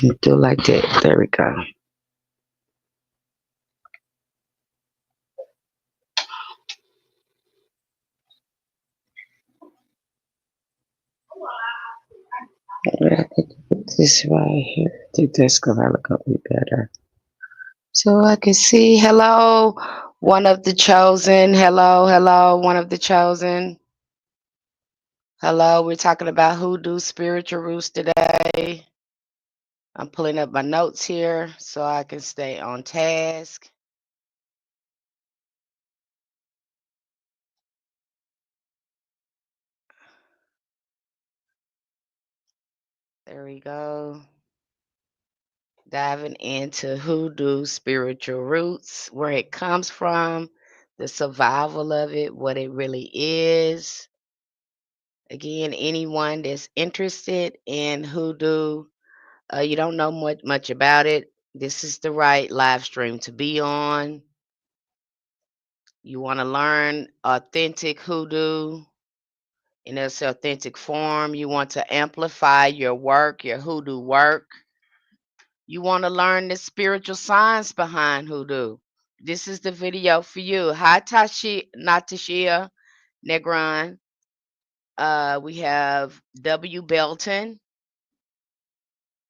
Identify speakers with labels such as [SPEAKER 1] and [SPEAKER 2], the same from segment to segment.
[SPEAKER 1] You do like that. There we go. Yeah, I think put this right here. I think that's gonna look a bit better. So I can see. Hello, one of the chosen. Hello, hello, one of the chosen. Hello, we're talking about hoodoo spiritual roots today. I'm pulling up my notes here so I can stay on task. There we go. Diving into hoodoo spiritual roots, where it comes from, the survival of it, what it really is. Again, anyone that's interested in hoodoo, you don't know much about it, this is the right live stream to be on. You want to learn authentic hoodoo in its authentic form. You want to amplify your work, your hoodoo work. You want to learn the spiritual science behind hoodoo. This is the video for you. Hi, Natashia Negron. We have W. Belton.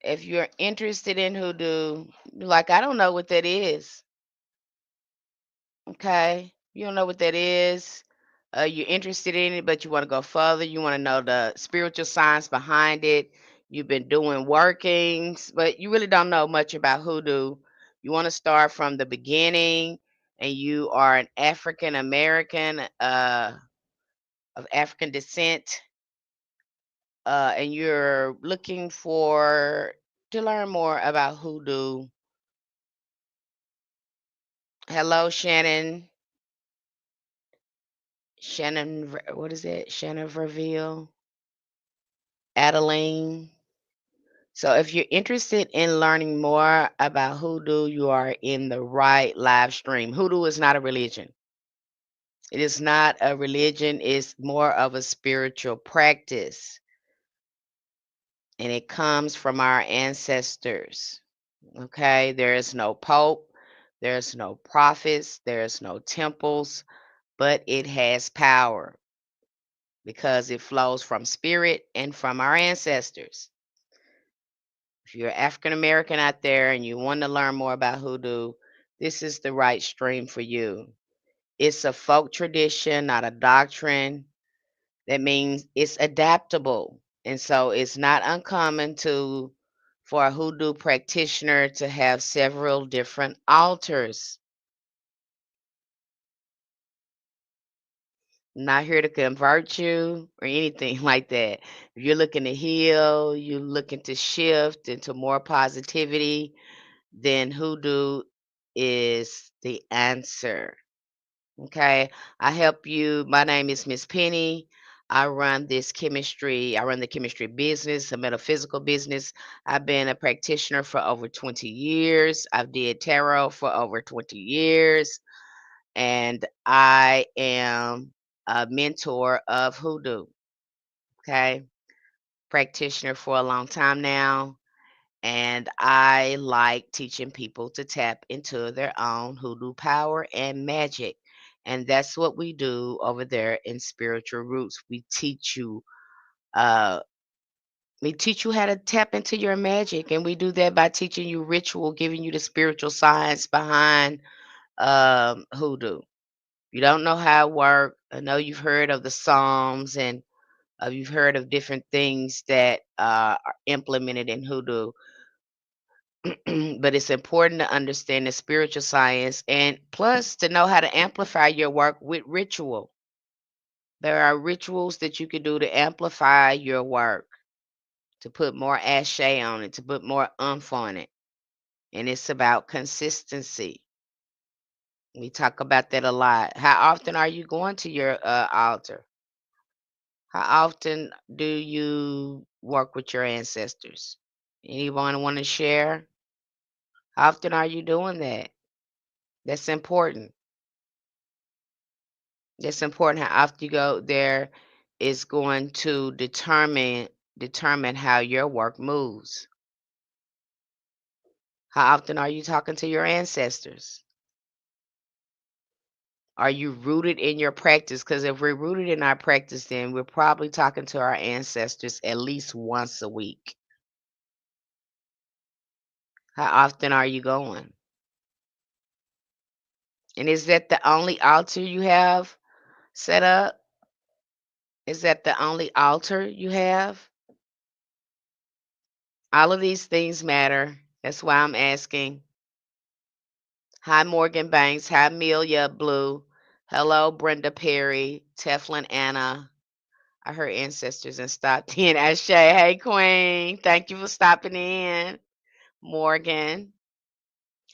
[SPEAKER 1] If you're interested in hoodoo, like, I don't know what that is. Okay. You don't know what that is. You're interested in it, but you want to go further. You want to know the spiritual science behind it. You've been doing workings, but you really don't know much about hoodoo. You want to start from the beginning, and you are an African American of African descent, and you're looking for to learn more about hoodoo. Hello, Shannon. What is it? Shannon Verville, Adeline. So if you're interested in learning more about hoodoo, you are in the right live stream. Hoodoo is not a religion. It is not a religion, it's more of a spiritual practice. And it comes from our ancestors. Okay, there is no pope, there's no prophets, there's no temples, but it has power because it flows from spirit and from our ancestors. If you're African American out there and you want to learn more about hoodoo, this is the right stream for you. It's a folk tradition, not a doctrine. That means it's adaptable. And so it's not uncommon for a hoodoo practitioner to have several different altars. Not here to convert you or anything like that. If you're looking to heal, you're looking to shift into more positivity, then hoodoo is the answer. Okay. I help you. My name is Miss Penny. I run the chemistry business, a metaphysical business. I've been a practitioner for over 20 years. I've did tarot for over 20 years. And I am a mentor of hoodoo. Okay. Practitioner for a long time now. And I like teaching people to tap into their own hoodoo power and magic. And that's what we do over there in Spiritual Roots. Uh, we teach you how to tap into your magic, and we do that by teaching you ritual, giving you the spiritual science behind hoodoo. You don't know how it works. I know you've heard of the Psalms and you've heard of different things that are implemented in hoodoo. But it's important to understand the spiritual science and plus to know how to amplify your work with ritual. There are rituals that you can do to amplify your work, to put more ashe on it, to put more umph on it. And it's about consistency. We talk about that a lot. How often are you going to your altar? How often do you work with your ancestors? Anyone want to share? How often are you doing that? That's important. It's important how often you go there is going to determine how your work moves. How often are you talking to your ancestors? Are you rooted in your practice? Because if we're rooted in our practice, then we're probably talking to our ancestors at least once a week. How often are you going? And is that the only altar you have set up? Is that the only altar you have? All of these things matter. That's why I'm asking. Hi, Morgan Banks. Hi, Amelia Blue. Hello, Brenda Perry, Teflon Anna. I heard ancestors and stopped in. Ashe, hey, Queen. Thank you for stopping in. Morgan,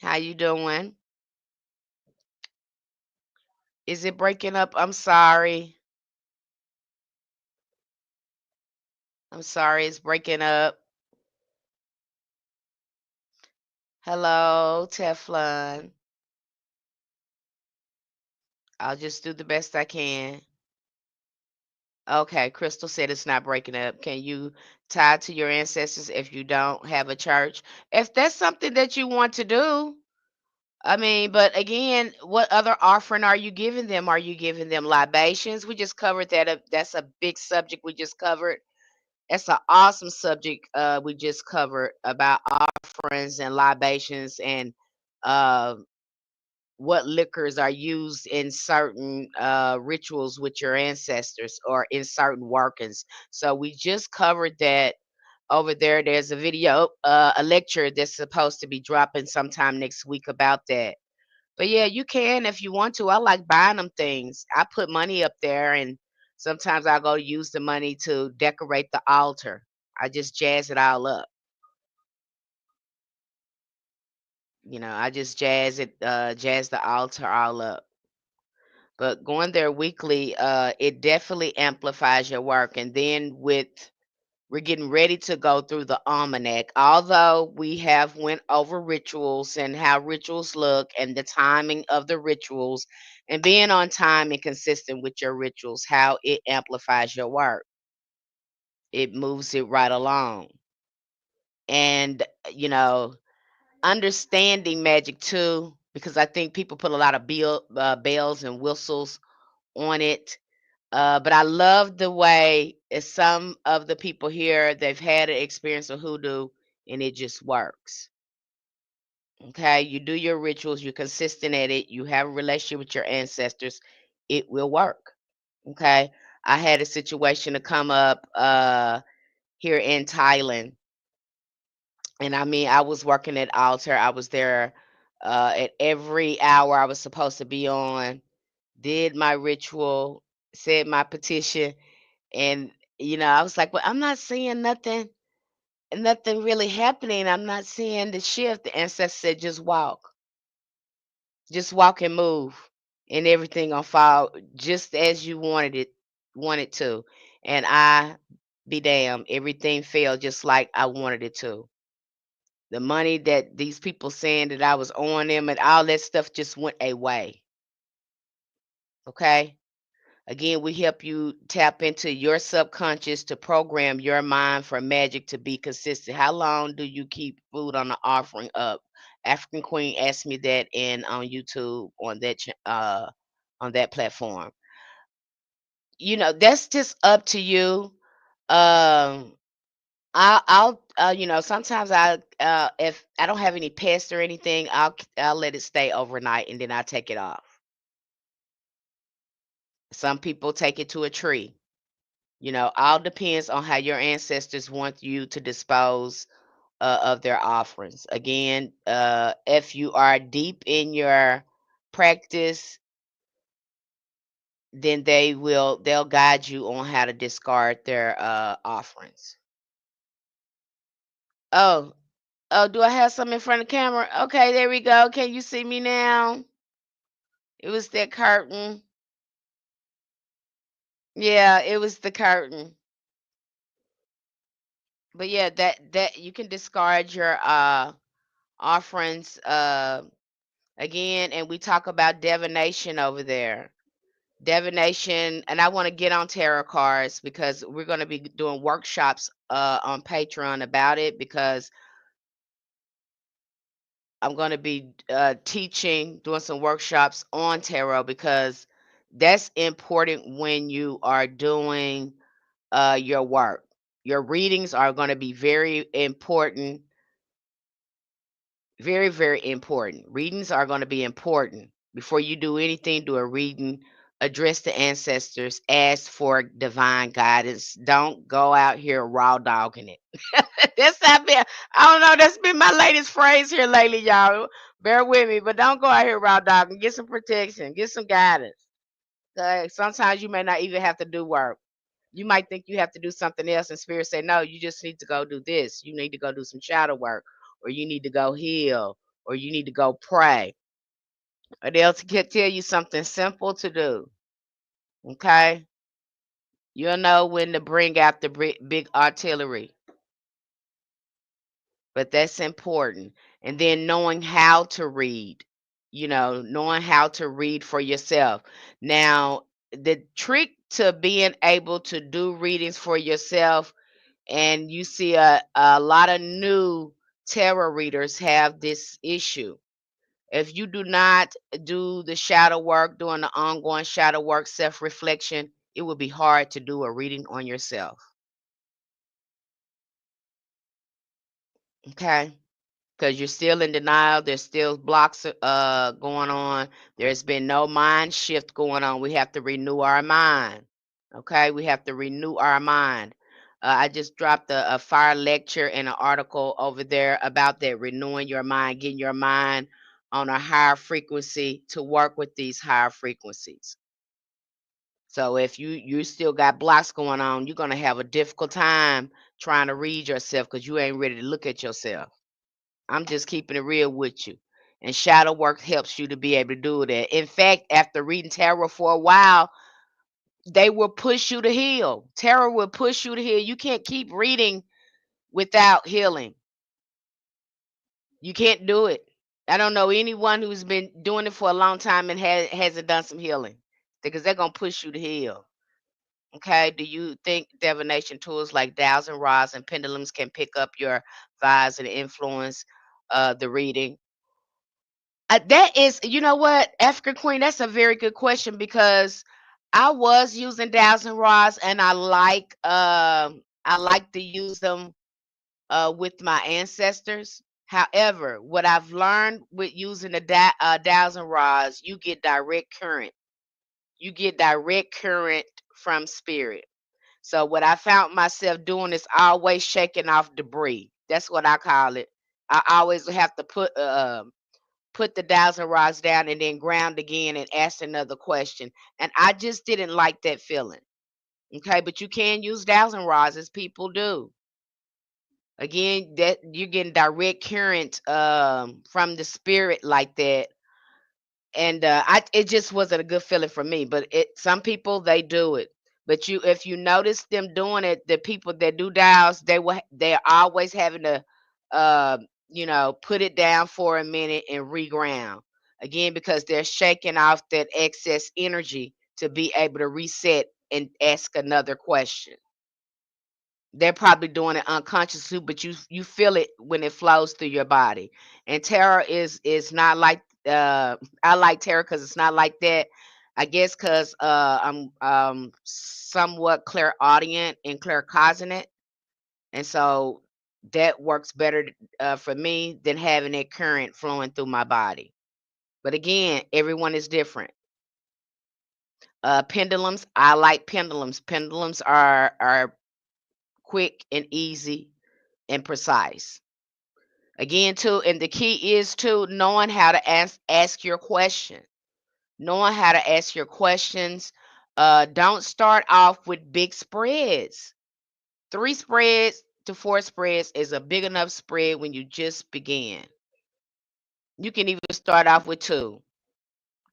[SPEAKER 1] how you doing? Is it breaking up? I'm sorry. I'm sorry, it's breaking up. Hello, Teflon. I'll just do the best I can. Okay, Crystal said it's not breaking up. Can you tie to your ancestors if you don't have a church? If that's something that you want to do, I mean, but again, what other offering are you giving them? Are you giving them libations? We just covered that. That's a big subject we just covered. That's an awesome subject we just covered about offerings and libations and uh, what liquors are used in certain rituals with your ancestors or in certain workings. So we just covered that over there. There's a video, a lecture that's supposed to be dropping sometime next week about that. But yeah, you can if you want to. I like buying them things. I put money up there and sometimes I go use the money to decorate the altar. I just jazz it all up. I just jazz the altar all up. But going there weekly, it definitely amplifies your work. And then we're getting ready to go through the almanac. Although we have went over rituals and how rituals look and the timing of the rituals and being on time and consistent with your rituals, how it amplifies your work. It moves it right along. And understanding magic too, because I think people put a lot of bells and whistles on it. But I love the way some of the people here, they've had an experience with hoodoo and it just works. Okay. You do your rituals, you're consistent at it, you have a relationship with your ancestors, it will work. Okay. I had a situation to come up here in Thailand. And I mean, I was working at altar. I was there at every hour I was supposed to be on, did my ritual, said my petition. And, I was like, "Well, I'm not seeing nothing really happening. I'm not seeing the shift." The ancestor said, "Just walk. Just walk and move, and everything gonna fall just as you wanted to." And I be damned, everything fell just like I wanted it to. The money that these people saying that I was on them and all that stuff just went away. Okay? Again, we help you tap into your subconscious to program your mind for magic to be consistent. How long do you keep food on the offering up? African Queen asked me that in on YouTube on that platform. That's just up to you. Um, sometimes if I don't have any pests or anything, I'll let it stay overnight and then I take it off. Some people take it to a tree. All depends on how your ancestors want you to dispose of their offerings. Again, if you are deep in your practice, then they'll guide you on how to discard their offerings. Oh, oh, do I have some in front of the camera? Okay, there we go. Can you see me now? It was that curtain. Yeah, it was the curtain. But yeah, that you can discard your offerings again, and we talk about divination over there. Divination, and I want to get on tarot cards because we're going to be doing workshops on Patreon about it because I'm going to be teaching, doing some workshops on tarot because that's important when you are doing your work. Your readings are going to be very important, very, very important. Readings are going to be important. Before you do anything, do a reading, address the ancestors, ask for divine guidance. Don't go out here raw dogging it. That's not been, I don't know, that's been my latest phrase here lately, y'all. Bear with me, but don't go out here raw dogging. Get some protection, get some guidance. Sometimes you may not even have to do work. You might think you have to do something else, and spirit say, no, you just need to go do this. You need to go do some shadow work, or you need to go heal, or you need to go pray, or they'll tell you something simple to do. Okay? You'll know when to bring out the big artillery, but that's important. And then knowing how to read, knowing how to read for yourself. Now, the trick to being able to do readings for yourself, and you see a lot of new tarot readers have this issue. If you do not do the shadow work, doing the ongoing shadow work, self reflection, it will be hard to do a reading on yourself. Okay? Because you're still in denial. There's still blocks going on. There's been no mind shift going on. We have to renew our mind. Okay, we have to renew our mind. I just dropped a fire lecture and an article over there about that, renewing your mind, getting your mind on a higher frequency to work with these higher frequencies. So if you still got blocks going on, you're gonna have a difficult time trying to read yourself because you ain't ready to look at yourself. I'm just keeping it real with you. And shadow work helps you to be able to do that. In fact, after reading tarot for a while, they will push you to heal. Tarot will push you to heal. You can't keep reading without healing. You can't do it. I don't know anyone who's been doing it for a long time and hasn't done some healing because they're going to push you to heal. Okay. Do you think divination tools like dials and rods and pendulums can pick up your vibes and influence the reading? That is, you know what, African Queen, that's a very good question because I was using dowels and rods, and I like to use them with my ancestors. However, what I've learned with using the dowels and rods, you get direct current. You get direct current from spirit. So what I found myself doing is always shaking off debris. That's what I call it. I always have to put the dowels and rods down and then ground again and ask another question. And I just didn't like that feeling. Okay, but you can use dowels and rods as people do. Again, that you're getting direct current from the spirit like that. And I it just wasn't a good feeling for me. But some people they do it. But if you notice them doing it, the people that do dials, they're always having to uh, put it down for a minute and reground. Again, because they're shaking off that excess energy to be able to reset and ask another question. They're probably doing it unconsciously, but you feel it when it flows through your body. And tarot is not like I like tarot because it's not like that. I guess because I'm somewhat clairaudient and claircognizant, and so that works better for me than having that current flowing through my body. But again, everyone is different. Pendulums, I like pendulums. Pendulums are quick and easy and precise. Again, too, and the key is to knowing how to ask your question. Knowing how to ask your questions. Don't start off with big spreads. 3 spreads to 4 spreads is a big enough spread when you just begin. You can even start off with 2.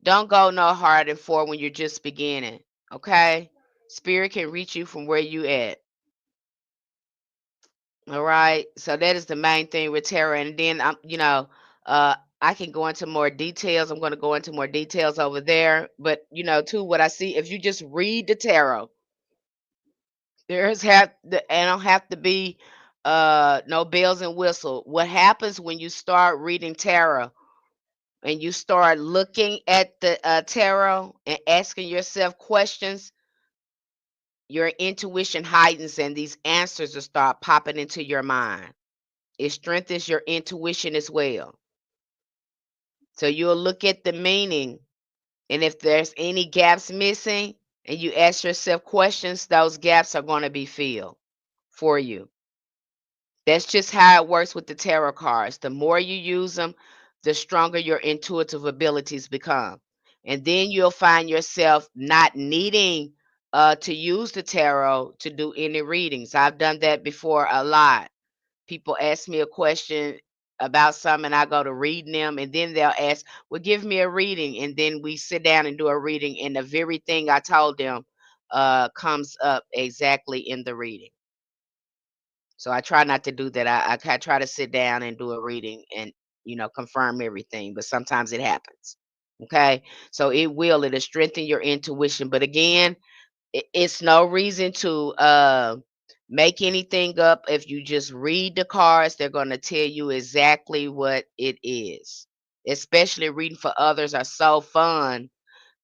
[SPEAKER 1] Don't go no harder than 4 when you're just beginning. Okay? Spirit can reach you from where you at. All right. So that is the main thing with tarot. And then I can go into more details. I'm going to go into more details over there. But too, what I see, if you just read the tarot, I don't have to be no bells and whistle. What happens when you start reading tarot and you start looking at the tarot and asking yourself questions, your intuition heightens and these answers will start popping into your mind. It strengthens your intuition as well. So you'll look at the meaning, and if there's any gaps missing and you ask yourself questions, those gaps are going to be filled for you. That's just how it works with the tarot cards. The more you use them, the stronger your intuitive abilities become. And then you'll find yourself not needing to use the tarot to do any readings. I've done that before a lot. People ask me a question about something, and I go to reading them, and then they'll ask, well, give me a reading. And then we sit down and do a reading, and the very thing I told them comes up exactly in the reading. So I try not to do that. I try to sit down and do a reading and, confirm everything, but sometimes it happens. Okay. So it'll strengthen your intuition. But again, it's no reason to make anything up. If you just read the cards, they're going to tell you exactly what it is. Especially reading for others are so fun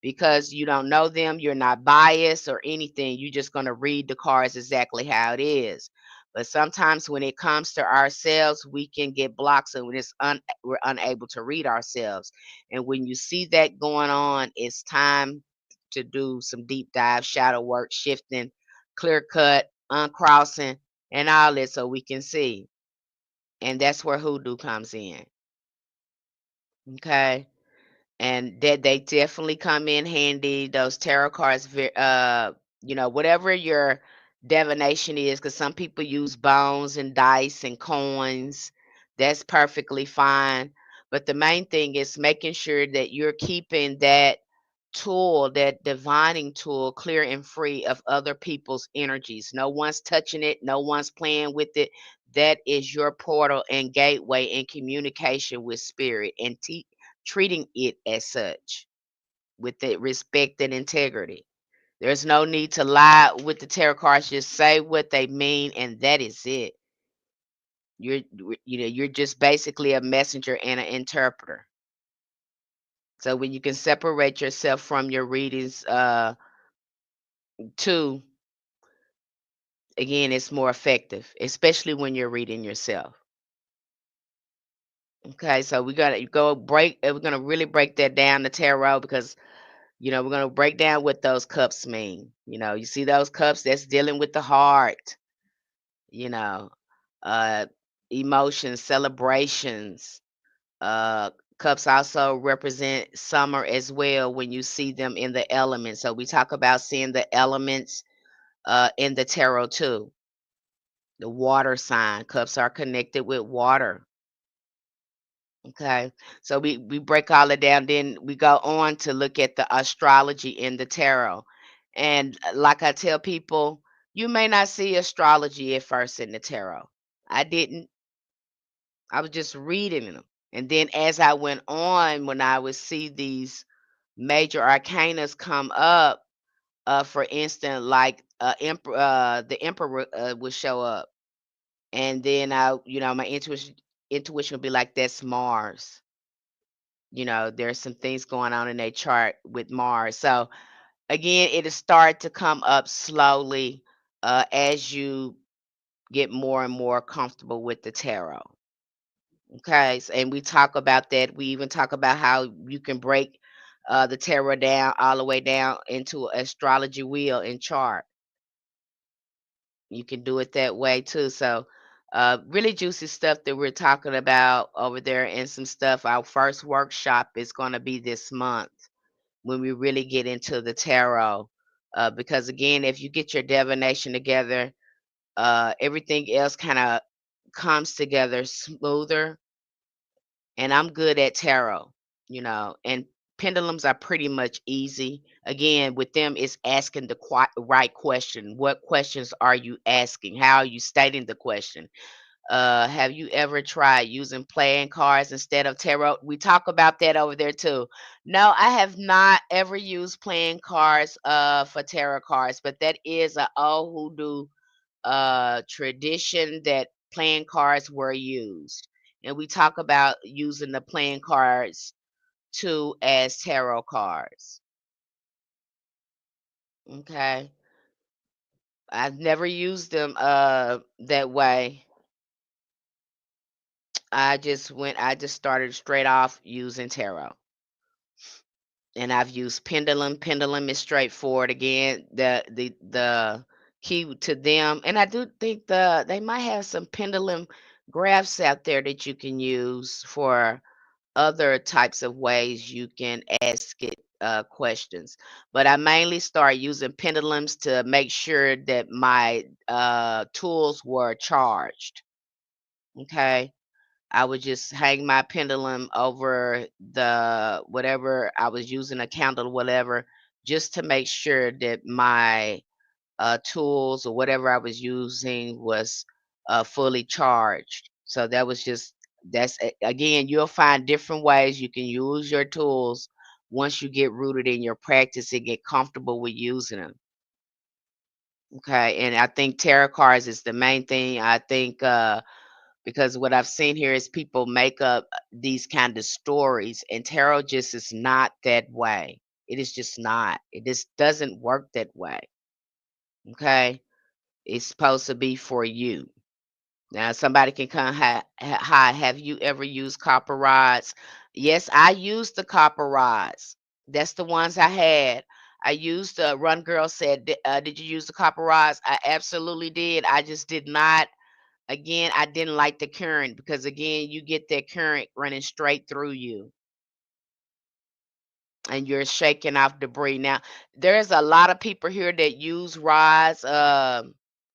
[SPEAKER 1] because you don't know them, you're not biased or anything. You're just going to read the cards exactly how it is. But sometimes when it comes to ourselves, we can get blocks and we're unable to read ourselves. And when you see that going on, it's time to do some deep dive, shadow work, shifting, clear cut, uncrossing, and all that so we can see. And that's where hoodoo comes in. Okay. And that they definitely come in handy. Those tarot cards, whatever your divination is, because some people use bones and dice and coins. That's perfectly fine. But the main thing is making sure that you're keeping that tool, that divining tool, clear and free of other people's energies. No one's touching it, no one's playing with it. That is your portal and gateway in communication with spirit and treating it as such with the respect and integrity. There's no need to lie with the tarot cards. Just say what they mean, and that is it. You're just basically a messenger and an interpreter. So when you can separate yourself from your readings, too, again, it's more effective, especially when you're reading yourself. Okay, so we gotta go break. We're gonna really break that down the tarot because we're going to break down what those cups mean. You see those cups, that's dealing with the heart, you know, uh, emotions, celebrations. Cups also represent summer as well when you see them in the elements. So we talk about seeing the elements in the tarot too. The water sign, cups are connected with water. Okay, so we break all it down. Then we go on to look at the astrology in the tarot, and like I tell people, you may not see astrology at first in the tarot. I didn't. I was just reading them, and then as I went on, when I would see these major arcanas come up, for instance, like the emperor would show up, and then my intuition would be like, that's Mars. There's some things going on in their chart with Mars. So again, it'll start to come up slowly as you get more and more comfortable with the tarot. Okay, and we talk about that. We even talk about how you can break the tarot down all the way down into astrology wheel and chart. You can do it that way too. So really juicy stuff that we're talking about over there, and some stuff. Our first workshop is going to be this month when we really get into the tarot. Because again, if you get your divination together, everything else kind of comes together smoother. And I'm good at tarot, and pendulums are pretty much easy. Again, with them, it's asking the right question. What questions are you asking? How are you stating the question? Have you ever tried using playing cards instead of tarot? We talk about that over there too. No, I have not ever used playing cards for tarot cards, but that is a old hoodoo tradition that playing cards were used. And we talk about using the playing cards too as tarot cards. Okay. I've never used them that way. I just started straight off using tarot. And I've used pendulum. Pendulum is straightforward. Again, the key to them, and I do think they might have some pendulum graphs out there that you can use for other types of ways you can ask it questions. But I mainly start using pendulums to make sure that my tools were charged. Okay. I would just hang my pendulum over the whatever I was using, a candle, whatever, just to make sure that my tools or whatever I was using was fully charged. So that was just again, you'll find different ways you can use your tools once you get rooted in your practice and get comfortable with using them. Okay, and I think tarot cards is the main thing. I think because what I've seen here is people make up these kind of stories, and tarot just is not that way. It is just not. It just doesn't work that way. Okay, it's supposed to be for you. Now, somebody can come. Hi, have you ever used copper rods? Yes, I used the copper rods. That's the ones I had. I used Run Girl said, did you use the copper rods? I absolutely did. I just did not. Again, I didn't like the current because again, you get that current running straight through you and you're shaking off debris. Now, there's a lot of people here that use rods,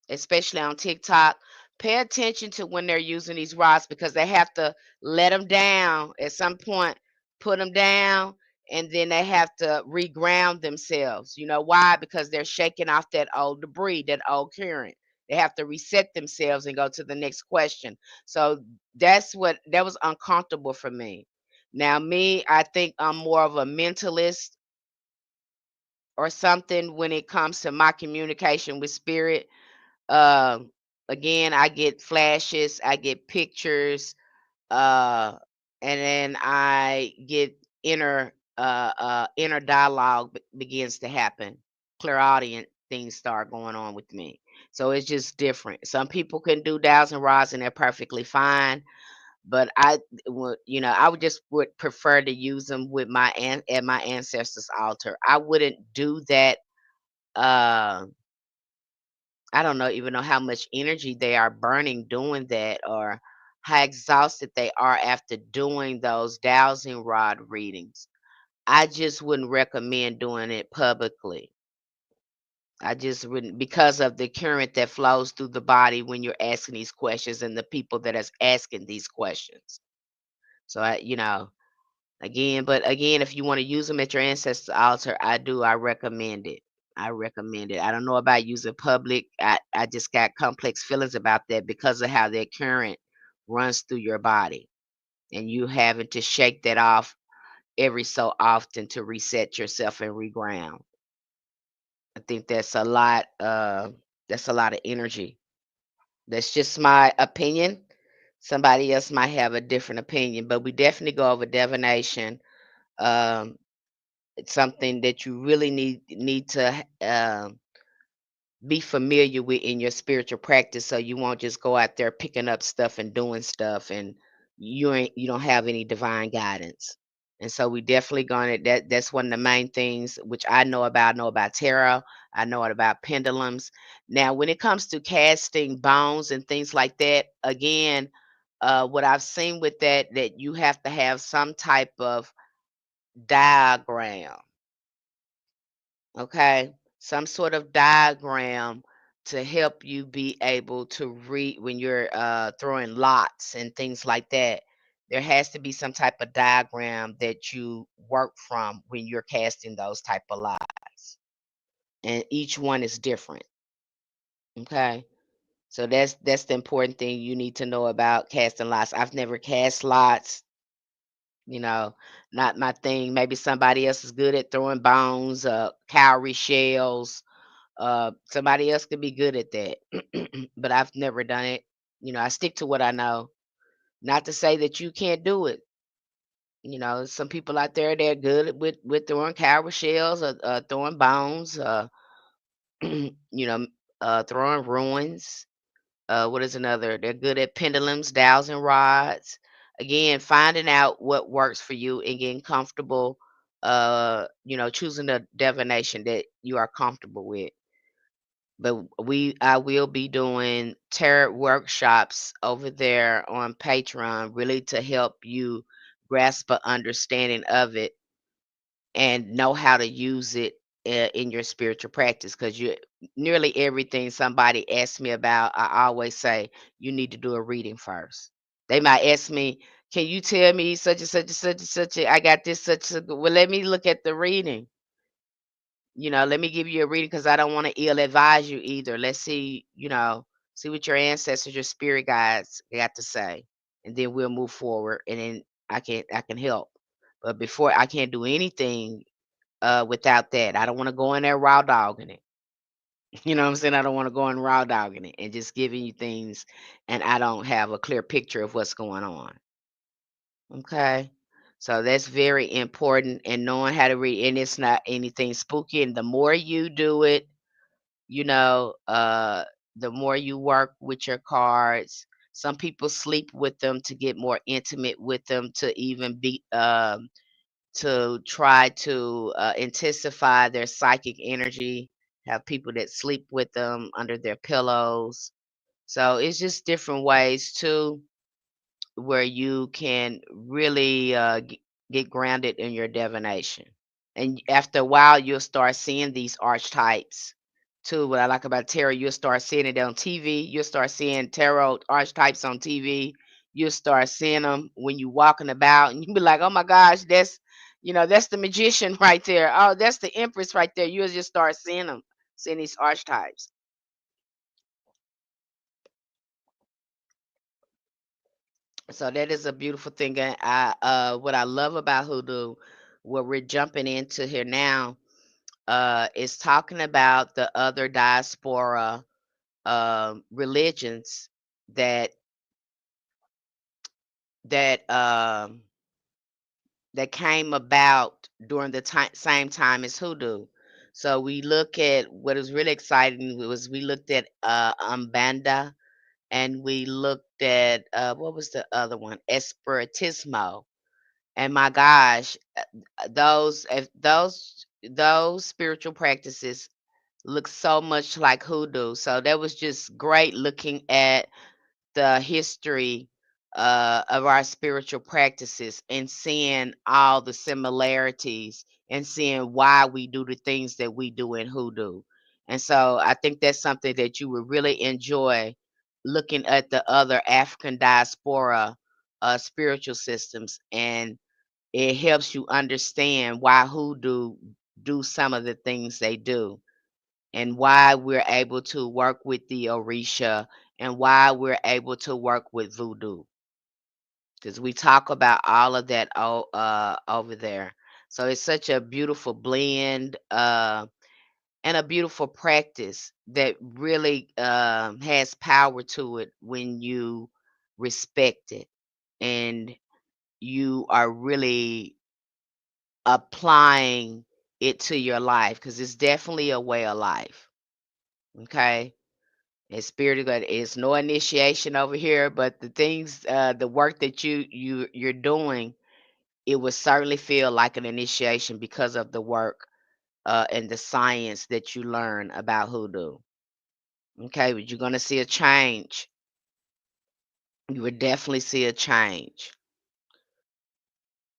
[SPEAKER 1] especially on TikTok. Pay attention to when they're using these rods because they have to let them down at some point, put them down, and then they have to reground themselves. You know why? Because they're shaking off that old debris, that old current. They have to reset themselves and go to the next question. So that was uncomfortable for me. Now, me, I think I'm more of a mentalist or something when it comes to my communication with spirit. Um, Again, I get flashes, I get pictures, uh, and then I get inner dialogue begins to happen. Clairaudient things start going on with me. So it's just different. Some people can do dowsing rods and they're perfectly fine, but I would, I would just would prefer to use them with at my ancestors' altar. I wouldn't do that. Uh, I don't know even know how much energy they are burning doing that, or how exhausted they are after doing those dowsing rod readings. I just wouldn't recommend doing it publicly. I just wouldn't because of the current that flows through the body when you're asking these questions and the people that is asking these questions. So again, if you wanna use them at your ancestor altar, I recommend it. I recommend it. I don't know about using public. I just got complex feelings about that because of how that current runs through your body, and you having to shake that off every so often to reset yourself and reground. I think that's a lot of energy. That's just my opinion. Somebody else might have a different opinion, but we definitely go over divination. Um, It's something that you really need to be familiar with in your spiritual practice, so you won't just go out there picking up stuff and doing stuff, and you don't have any divine guidance. And so we definitely gonna that's one of the main things which I know about. I know about tarot. I know it about pendulums. Now, when it comes to casting bones and things like that, again, what I've seen with that you have to have some type of diagram. Okay, some sort of diagram to help you be able to read when you're throwing lots and things like that. There has to be some type of diagram that you work from when you're casting those type of lots, and each one is different. Okay, so that's the important thing you need to know about casting lots. I've never cast lots. You know, not my thing. Maybe somebody else is good at throwing bones, cowrie shells. Somebody else could be good at that, but I've never done it. I stick to what I know. Not to say that you can't do it. Some people out there, they're good with throwing cowrie shells, or throwing bones, you know, throwing ruins. What is another? They're good at pendulums, dowsing rods. Again, finding out what works for you and getting comfortable. Choosing a divination that you are comfortable with. But I will be doing tarot workshops over there on Patreon, really to help you grasp an understanding of it and know how to use it in your spiritual practice. Because you nearly everything somebody asks me about, I always say you need to do a reading first. They might ask me, "Can you tell me such and such and such and such? I got this such." Well, let me look at the reading. Let me give you a reading because I don't want to ill advise you either. Let's see what your ancestors, your spirit guides got to say, and then we'll move forward. And then I can help. But before I can't do anything without that. I don't want to go in there raw dogging it. You know what I'm saying? I don't want to go in raw dogging it and just giving you things, and I don't have a clear picture of what's going on. Okay. So that's very important, and knowing how to read, and it's not anything spooky. And the more you do it, you know, uh, the more you work with your cards. Some people sleep with them to get more intimate with them, to even be to try to intensify their psychic energy. Have people that sleep with them under their pillows. So it's just different ways too, where you can really get grounded in your divination. And after a while, you'll start seeing these archetypes too. What I like about tarot, you'll start seeing it on TV. You'll start seeing tarot archetypes on TV. You'll start seeing them when you're walking about, and you'll be like, "Oh my gosh, that's the magician right there. Oh, that's the empress right there." You'll just start seeing them, seeing these archetypes. So that is a beautiful thing. And what I love about hoodoo, what we're jumping into here now, is talking about the other diaspora religions that that um, that came about during the same time as hoodoo. So we look at what is really exciting was we looked at Umbanda, and we looked at what was the other one, Espiritismo. And my gosh, those spiritual practices look so much like hoodoo. So that was just great looking at the history of our spiritual practices and seeing all the similarities and seeing why we do the things that we do in hoodoo. And so I think that's something that you would really enjoy, looking at the other African diaspora spiritual systems, and it helps you understand why hoodoo do some of the things they do, and why we're able to work with the Orisha, and why we're able to work with voodoo, because we talk about all of that over there. So it's such a beautiful blend, and a beautiful practice that really has power to it when you respect it, and you are really applying it to your life, because it's definitely a way of life. Okay. And spirit God is no initiation over here, but the work that you're doing, it would certainly feel like an initiation because of the work and the science that you learn about hoodoo. Okay, but you're gonna see a change. You would definitely see a change.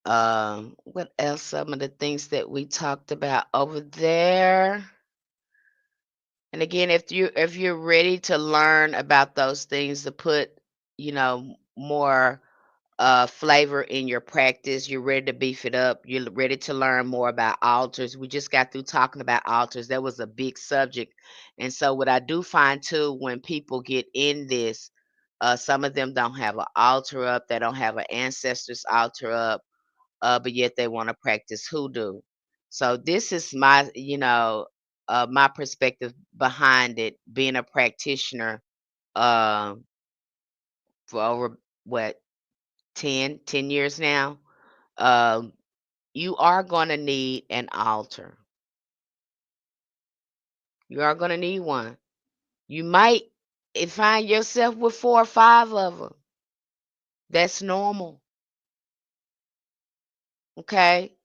[SPEAKER 1] What else? Some of the things that we talked about over there. And again, if you're ready to learn about those things, to put, more flavor in your practice, you're ready to beef it up, you're ready to learn more about altars. We just got through talking about altars. That was a big subject. And so what I do find too, when people get in this, some of them don't have an altar up, they don't have an ancestors altar up, but yet they want to practice hoodoo. So this is my perspective behind it, being a practitioner. for over what, 10 years now. Um, you are going to need an altar. You are going to need one. You might find yourself with 4 or 5 of them. That's normal. Okay.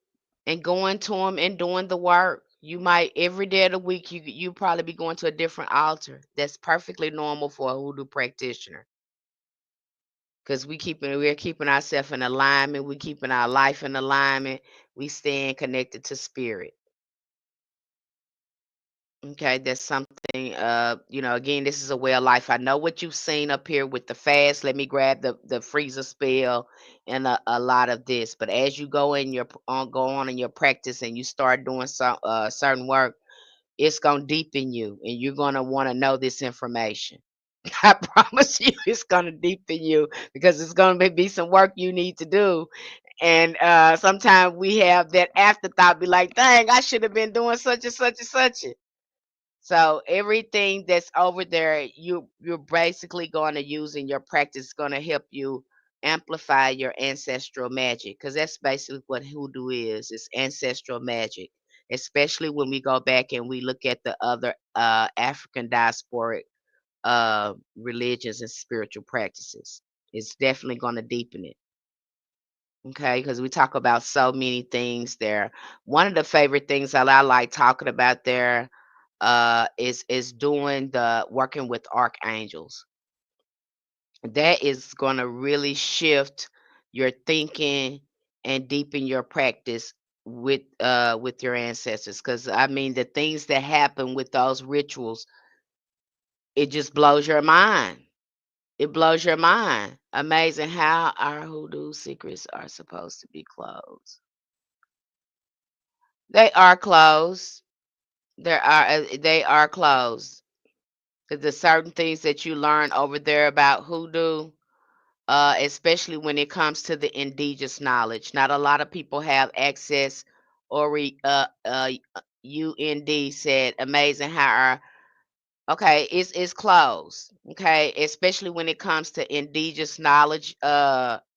[SPEAKER 1] And going to them and doing the work. You might every day of the week you probably be going to a different altar. That's perfectly normal for a hoodoo practitioner. Because we're keeping ourselves in alignment, we keeping our life in alignment, we staying connected to spirit. Okay, that's something. Again, this is a way of life. I know what you've seen up here with the fast. Let me grab the freezer spell and a lot of this. But as you go on in your practice and you start doing some certain work, it's gonna deepen you, and you're gonna want to know this information. I promise you, it's gonna deepen you because it's gonna be some work you need to do. And sometimes we have that afterthought, be like, "Dang, I should have been doing such and such and such." So everything that's over there, you're basically going to use in your practice, going to help you amplify your ancestral magic, because that's basically what hoodoo is. It's ancestral magic, especially when we go back and we look at the other African diasporic religions and spiritual practices. It's definitely going to deepen it. Okay, because we talk about so many things there. One of the favorite things that I like talking about there is doing the working with archangels. That is going to really shift your thinking and deepen your practice with your ancestors. Because I mean, the things that happen with those rituals, it just blows your mind. It blows your mind. Amazing how our hoodoo secrets are supposed to be closed. They are closed. They are closed. 'Cause there's certain things that you learn over there about hoodoo, especially when it comes to the indigenous knowledge. Not a lot of people have access. UND said, amazing how our okay, it's closed. Okay, especially when it comes to indigenous knowledge,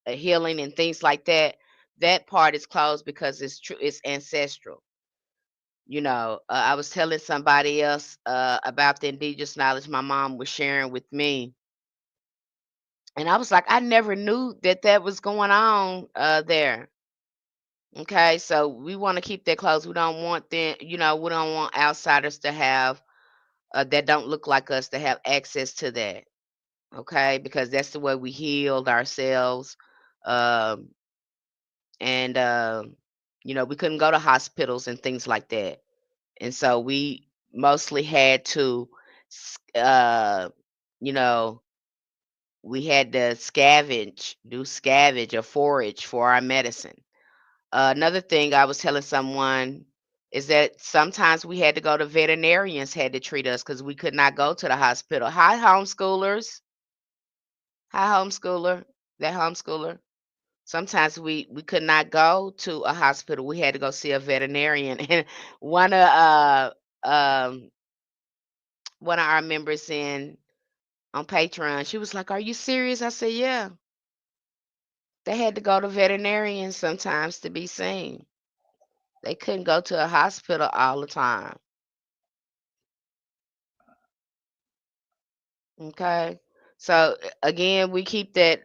[SPEAKER 1] healing and things like that. That part is closed because it's true. It's ancestral. I was telling somebody else about the indigenous knowledge my mom was sharing with me, and I was like, I never knew that that was going on there. Okay, so we want to keep that close. We don't want them, we don't want outsiders to have that don't look like us to have access to that. Okay, because that's the way we healed ourselves, um, and we couldn't go to hospitals and things like that. And so we mostly had to s you know, we had to scavenge or forage for our medicine. Another thing I was telling someone is that sometimes we had to go to veterinarians had to treat us because we could not go to the hospital. Hi, homeschoolers. Hi, homeschooler. That homeschooler. Sometimes we could not go to a hospital. We had to go see a veterinarian. And one of um one of our members in on Patreon, she was like, "Are you serious?" I said, "Yeah." They had to go to veterinarians sometimes to be seen. They couldn't go to a hospital all the time. Okay. So again, we keep that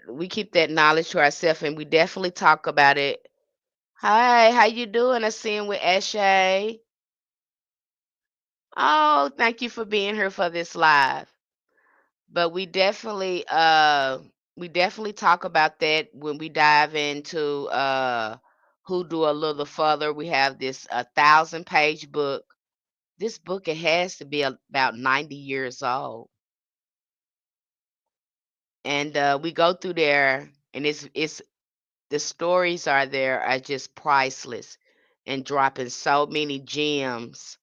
[SPEAKER 1] knowledge to ourselves, and we definitely talk about it. Hi, how you doing? I seen with Ashay. Oh, thank you for being here for this live. But we definitely talk about that when we dive into who do a little further. We have this 1,000-page book. This book, it has to be about 90 years old. And we go through there, and it's the stories are there are just priceless, and dropping so many gems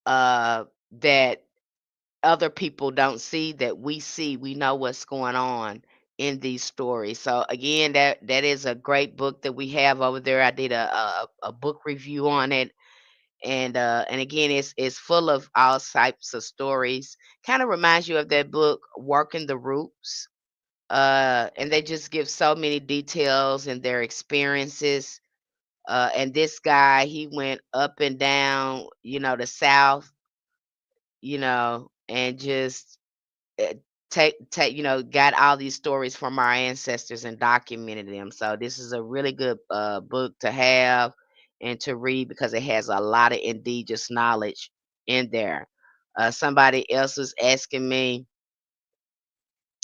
[SPEAKER 1] that other people don't see that we see. We know what's going on in these stories. So again, that is a great book that we have over there. I did a book review on it, and again, it's full of all types of stories. Kind of reminds you of that book, Working the Roots. And they just give so many details and their experiences. And this guy, he went up and down, the South, and just uh, got all these stories from our ancestors and documented them. So this is a really good book to have and to read because it has a lot of indigenous knowledge in there. Somebody else was asking me,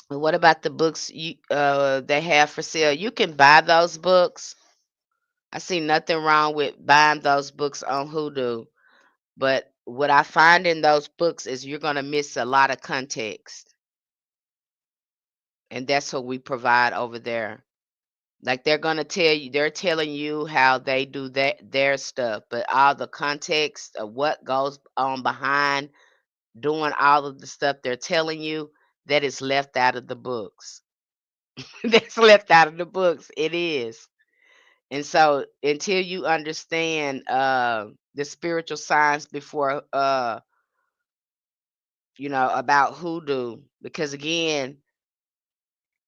[SPEAKER 1] what about the books they have for sale? You can buy those books. I see nothing wrong with buying those books on Hoodoo. But what I find in those books is you're going to miss a lot of context. And that's what we provide over there. Like they're going to tell you, they're telling you how they do their stuff, but all the context of what goes on behind doing all of the stuff they're telling you, that is left out of the books. That's left out of the books. It is. And so until you understand the spiritual science before about hoodoo, because again,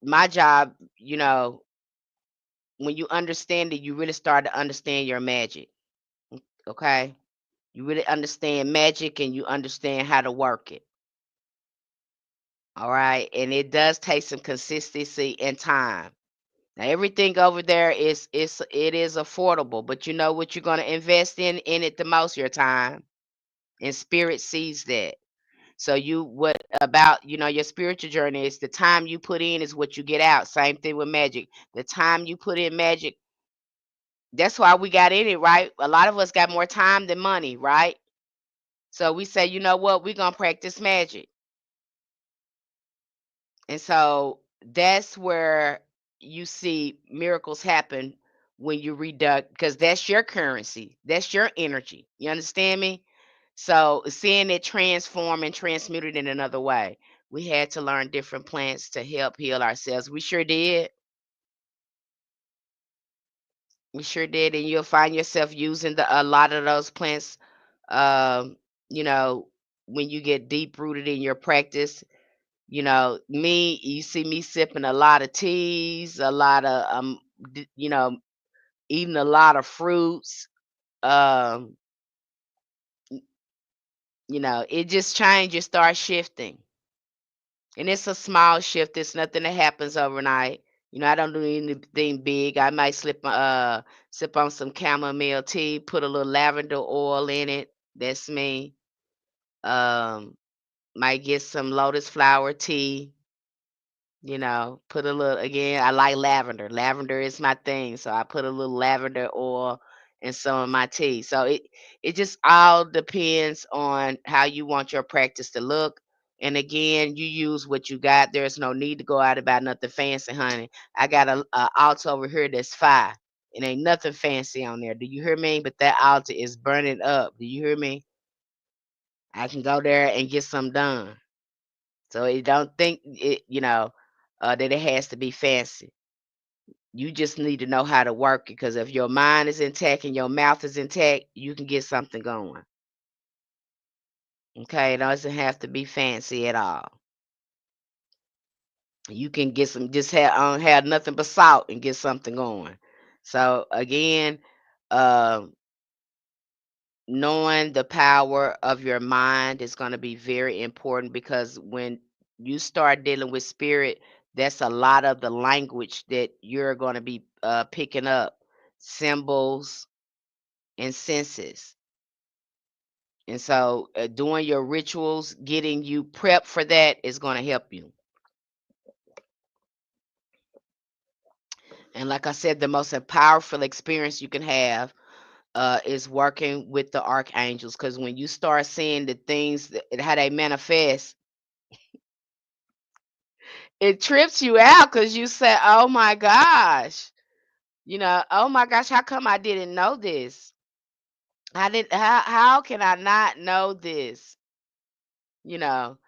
[SPEAKER 1] my job, when you understand it, you really start to understand your magic. Okay? You really understand magic and you understand how to work it. All right. And it does take some consistency and time. Now everything over there it is affordable, but you know what you're gonna invest in it the most? Your time. And spirit sees that. So what about, your spiritual journey is the time you put in is what you get out. Same thing with magic. The time you put in magic, that's why we got in it, right? A lot of us got more time than money, right? So we say, you know what, we're gonna practice magic. And so that's where you see miracles happen when you reduct, because that's your currency, that's your energy. You understand me? So seeing it transform and transmuted in another way, we had to learn different plants to help heal ourselves. We sure did. We sure did. And you'll find yourself using a lot of those plants, um, you know, when you get deep rooted in your practice. You see me sipping a lot of teas, a lot of eating a lot of fruits. Um, it just changes, start shifting. And it's a small shift. It's nothing that happens overnight. I don't do anything big. I might sip on some chamomile tea, put a little lavender oil in it. That's me. Um, might get some lotus flower tea. Put a little, again, I like lavender. Lavender is my thing, so I put a little lavender oil in some of my tea. So it just all depends on how you want your practice to look. And again, you use what you got. There's no need to go out about nothing fancy, honey. I got a altar over here that's fire. It ain't nothing fancy on there. Do you hear me? But that altar is burning up. Do you hear me? I can go there and get some done. So you don't think that it has to be fancy. You just need to know how to work it, because if your mind is intact and your mouth is intact, you can get something going. Okay, it doesn't have to be fancy at all. You can get some, just have nothing but salt and get something going. So again, um, knowing the power of your mind is going to be very important, because when you start dealing with spirit, that's a lot of the language that you're going to be picking up, symbols and senses. And so doing your rituals, getting you prepped for that is going to help you. And like I said, the most powerful experience you can have is working with the archangels, because when you start seeing the things how they manifest, it trips you out, because you say, "Oh my gosh," "Oh my gosh, how come I didn't know this? How can I not know this?" You know,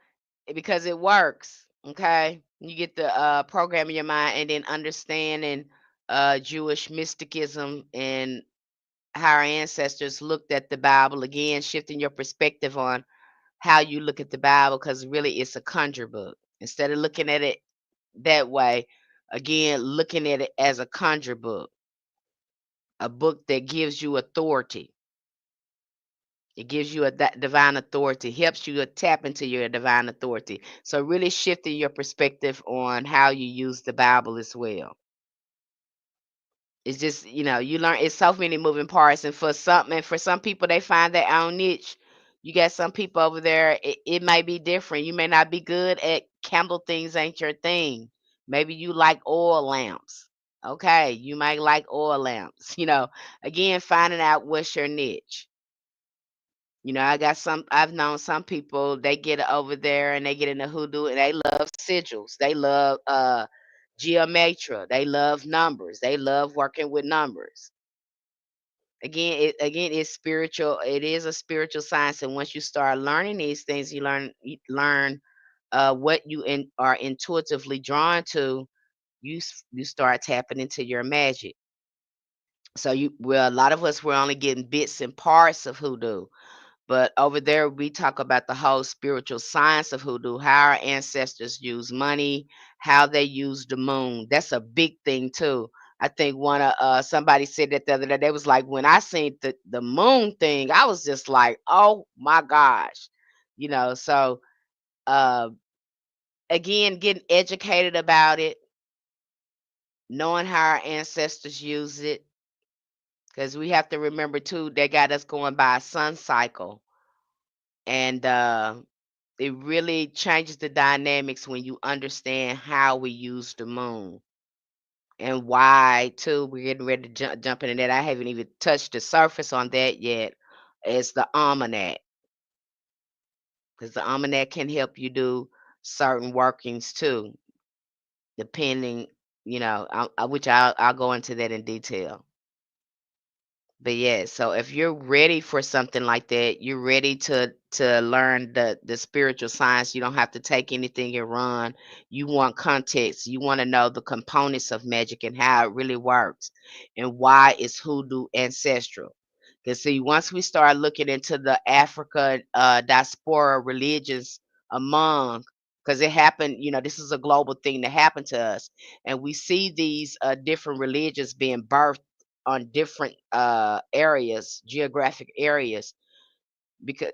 [SPEAKER 1] because it works. Okay, you get the program in your mind, and then understanding Jewish mysticism and how our ancestors looked at the Bible. Again, shifting your perspective on how you look at the Bible, because really it's a conjure book. Instead of looking at it that way. Again, looking at it as a conjure book, a book that gives you authority. It gives you a divine authority, helps you to tap into your divine authority. So really shifting your perspective on how you use the Bible as well. It's just, you learn it's so many moving parts, and for some people they find their own niche. You got some people over there, it might be different. You may not be good at candle things, ain't your thing. Maybe you like oil lamps. Okay, you might like oil lamps. Again, finding out what's your niche. I've known some people, they get over there and they get into hoodoo and they love sigils. They love geometry. They love numbers. They love working with numbers. Again, it's spiritual. It is a spiritual science, and once you start learning these things, you learn what are intuitively drawn to. You start tapping into your magic. So a lot of us, we're only getting bits and parts of hoodoo. But over there, we talk about the whole spiritual science of hoodoo, how our ancestors use money, how they use the moon. That's a big thing too. I think one of somebody said that the other day. They was like, when I seen the moon thing, I was just like, oh my gosh, So uh, again, getting educated about it, knowing how our ancestors use it, because we have to remember too, they got us going by a sun cycle, and it really changes the dynamics when you understand how we use the moon and why too. We're getting ready to jump into that. I haven't even touched the surface on that yet. It's the almanac, because the almanac can help you do certain workings too, depending, which I'll go into that in detail. But yeah, so if you're ready for something like that, you're ready to learn the spiritual science. You don't have to take anything and run. You want context. You want to know the components of magic and how it really works, and why is hoodoo ancestral. Because see, once we start looking into the Africa diaspora religions among, because it happened, this is a global thing that happened to us, and we see these different religions being birthed on different areas, geographic areas, because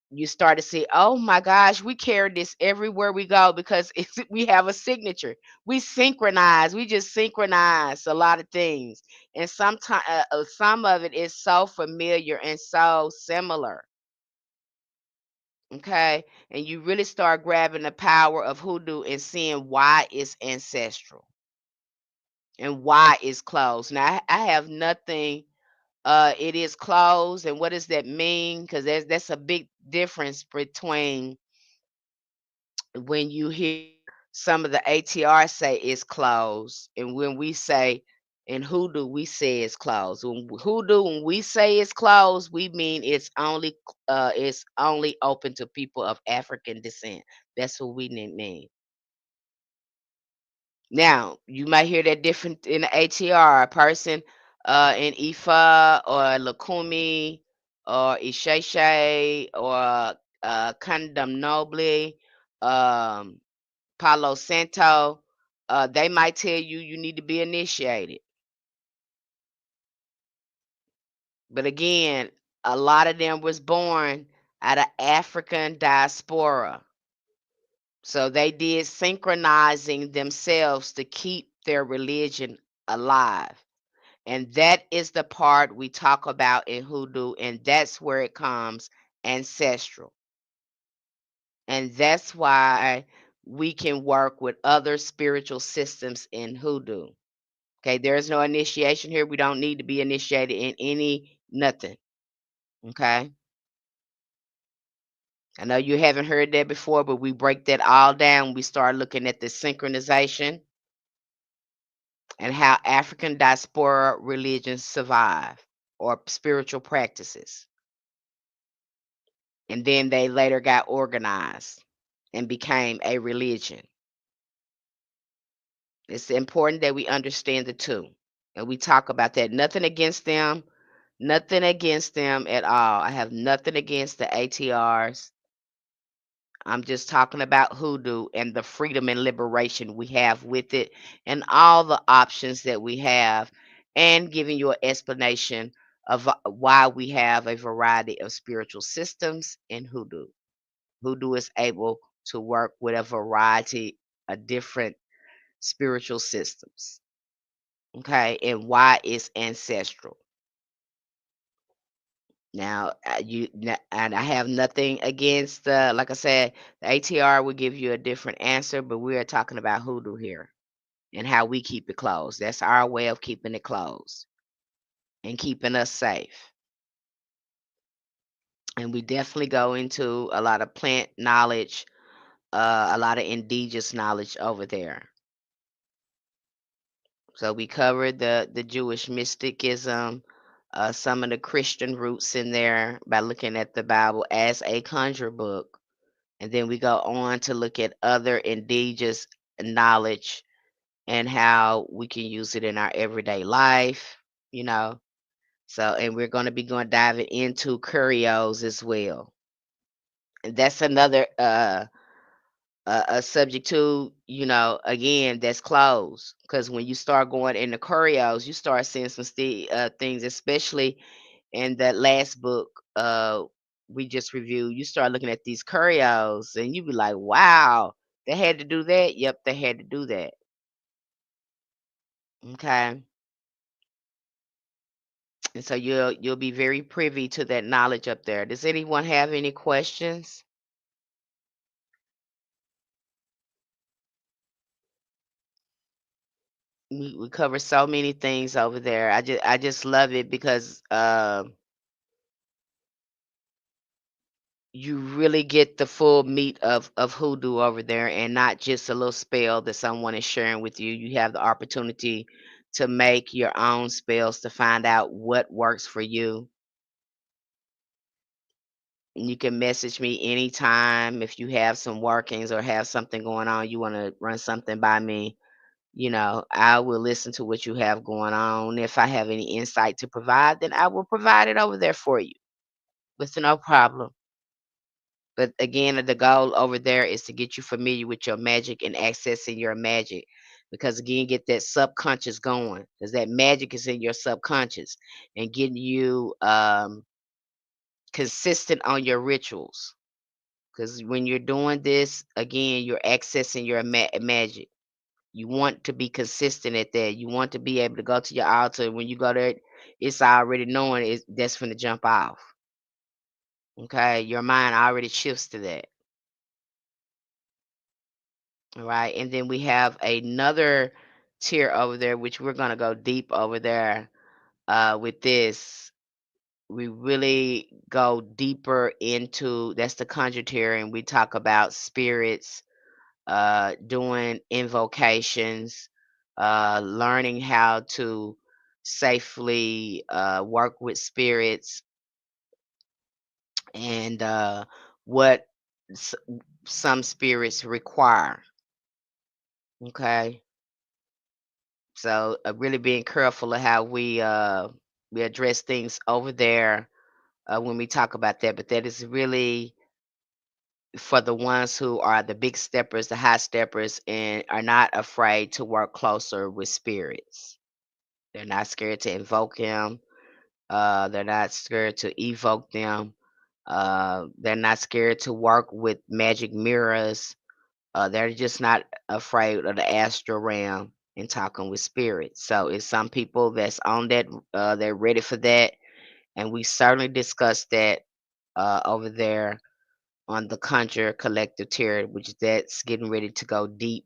[SPEAKER 1] you start to see, oh my gosh, we carry this everywhere we go because we have a signature. We just synchronize a lot of things, and sometimes some of it is so familiar and so similar. Okay, and you really start grabbing the power of hoodoo and seeing why it's ancestral and why it's closed. Now, I have nothing. It is closed, and what does that mean? Because that's a big difference between when you hear some of the ATR say it's closed, and when we say in hoodoo we say it's closed. When we say it's closed, we mean it's only open to people of African descent. That's what we mean. Now, you might hear that different in the ATR. A person in Ifa or Lakumi or Isheshe or Kandam Noble, um, Palo Santo, they might tell you you need to be initiated. But again, a lot of them was born out of African diaspora. So they did synchronizing themselves to keep their religion alive. And that is the part we talk about in hoodoo, and that's where it comes ancestral. And that's why we can work with other spiritual systems in hoodoo. Okay, there's no initiation here. We don't need to be initiated in any nothing. Okay. I know you haven't heard that before, but we break that all down. We start looking at the synchronization and how African diaspora religions survive, or spiritual practices. And then they later got organized and became a religion. It's important that we understand the two. And we talk about that. Nothing against them at all. I have nothing against the ATRs. I'm just talking about hoodoo and the freedom and liberation we have with it and all the options that we have, and giving you an explanation of why we have a variety of spiritual systems in hoodoo. Hoodoo is able to work with a variety of different spiritual systems. Okay, and why it's ancestral. Now, and I have nothing against like I said, the ATR will give you a different answer, but we are talking about hoodoo here and how we keep it closed. That's our way of keeping it closed and keeping us safe. And we definitely go into a lot of plant knowledge, a lot of indigenous knowledge over there. So we covered the Jewish mysticism, some of the Christian roots in there by looking at the Bible as a conjure book. And then we go on to look at other indigenous knowledge and how we can use it in our everyday life, you know. So, and we're going to be going diving into curios as well. And that's another a subject too, again, that's closed. Because when you start going into curios, you start seeing some things, especially in that last book we just reviewed. You start looking at these curios and you be like, wow, they had to do that. Yep, they had to do that. Okay. And so you'll be very privy to that knowledge up there. Does anyone have any questions? We cover so many things over there. I just love it because you really get the full meat of hoodoo over there, and not just a little spell that someone is sharing with you. You have the opportunity to make your own spells to find out what works for you. And you can message me anytime if you have some workings or have something going on, you want to run something by me. I will listen to what you have going on. If I have any insight to provide, then I will provide it over there for you with no problem. But again, the goal over there is to get you familiar with your magic and accessing your magic. Because again, get that subconscious going. Because that magic is in your subconscious, and getting you consistent on your rituals. Because when you're doing this, again, you're accessing your magic. You want to be consistent at that. You want to be able to go to your altar. When you go there, it's already knowing that's going to jump off. Okay, your mind already shifts to that. All right, and then we have another tier over there, which we're going to go deep over there with this. We really go deeper into that's the conjure tier, and we talk about spirits, doing invocations, learning how to safely work with spirits, and what s- some spirits require. Okay, so really being careful of how we address things over there when we talk about that. But that is really for the ones who are the big steppers, the high steppers, and are not afraid to work closer with spirits. They're not scared to invoke them. They're not scared to evoke them. They're not scared to work with magic mirrors. They're just not afraid of the astral realm and talking with spirits. So it's some people that's on that, they're ready for that. And we certainly discussed that over there on the Conjure Collective tier, which that's getting ready to go deep,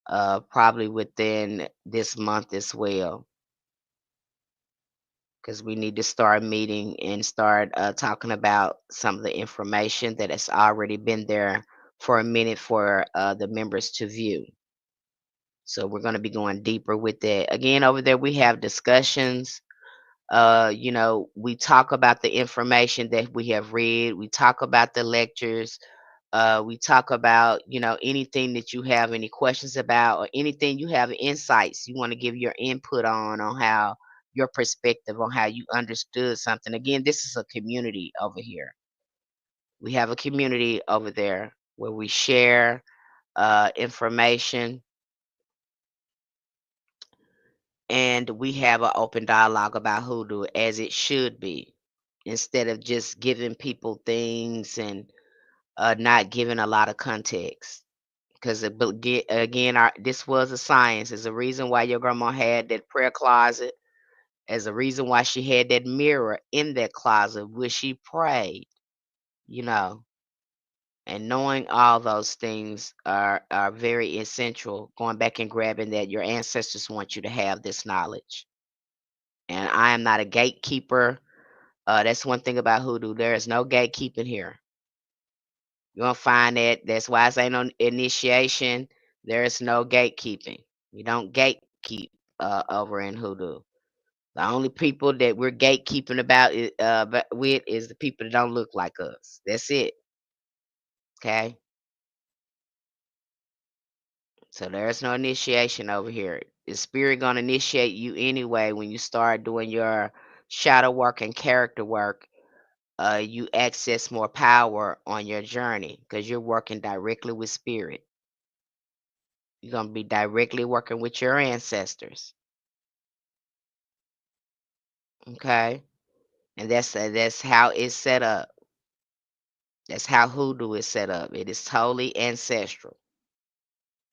[SPEAKER 1] probably within this month as well, because we need to start meeting and start talking about some of the information that has already been there for a minute for the members to view. So we're going to be going deeper with that. Again, over there we have discussions. We talk about the information that we have read. We talk about the lectures. We talk about, anything that you have any questions about, or anything you have insights you want to give your input on how your perspective on how you understood something. Again, this is a community over here. We have a community over there. where we share information and we have an open dialogue about hoodoo as it should be, instead of just giving people things and not giving a lot of context. Because again, this was a science. There's a reason why your grandma had that prayer closet. There's a reason why she had that mirror in that closet where she prayed. You know, and knowing all those things are very essential. Going back and grabbing that, your ancestors want you to have this knowledge. And I am not a gatekeeper. That's one thing about hoodoo. There is no gatekeeping here. You're gonna find that. That's why I say no initiation. There is no gatekeeping. We don't gatekeep over in hoodoo. The only people that we're gatekeeping with is the people that don't look like us. That's it. Okay. So there's no initiation over here. The spirit gonna initiate you anyway when you start doing your shadow work and character work. You access more power on your journey because you're working directly with spirit. You're gonna be directly working with your ancestors. Okay, and that's how it's set up. That's how hoodoo is set up. It is totally ancestral,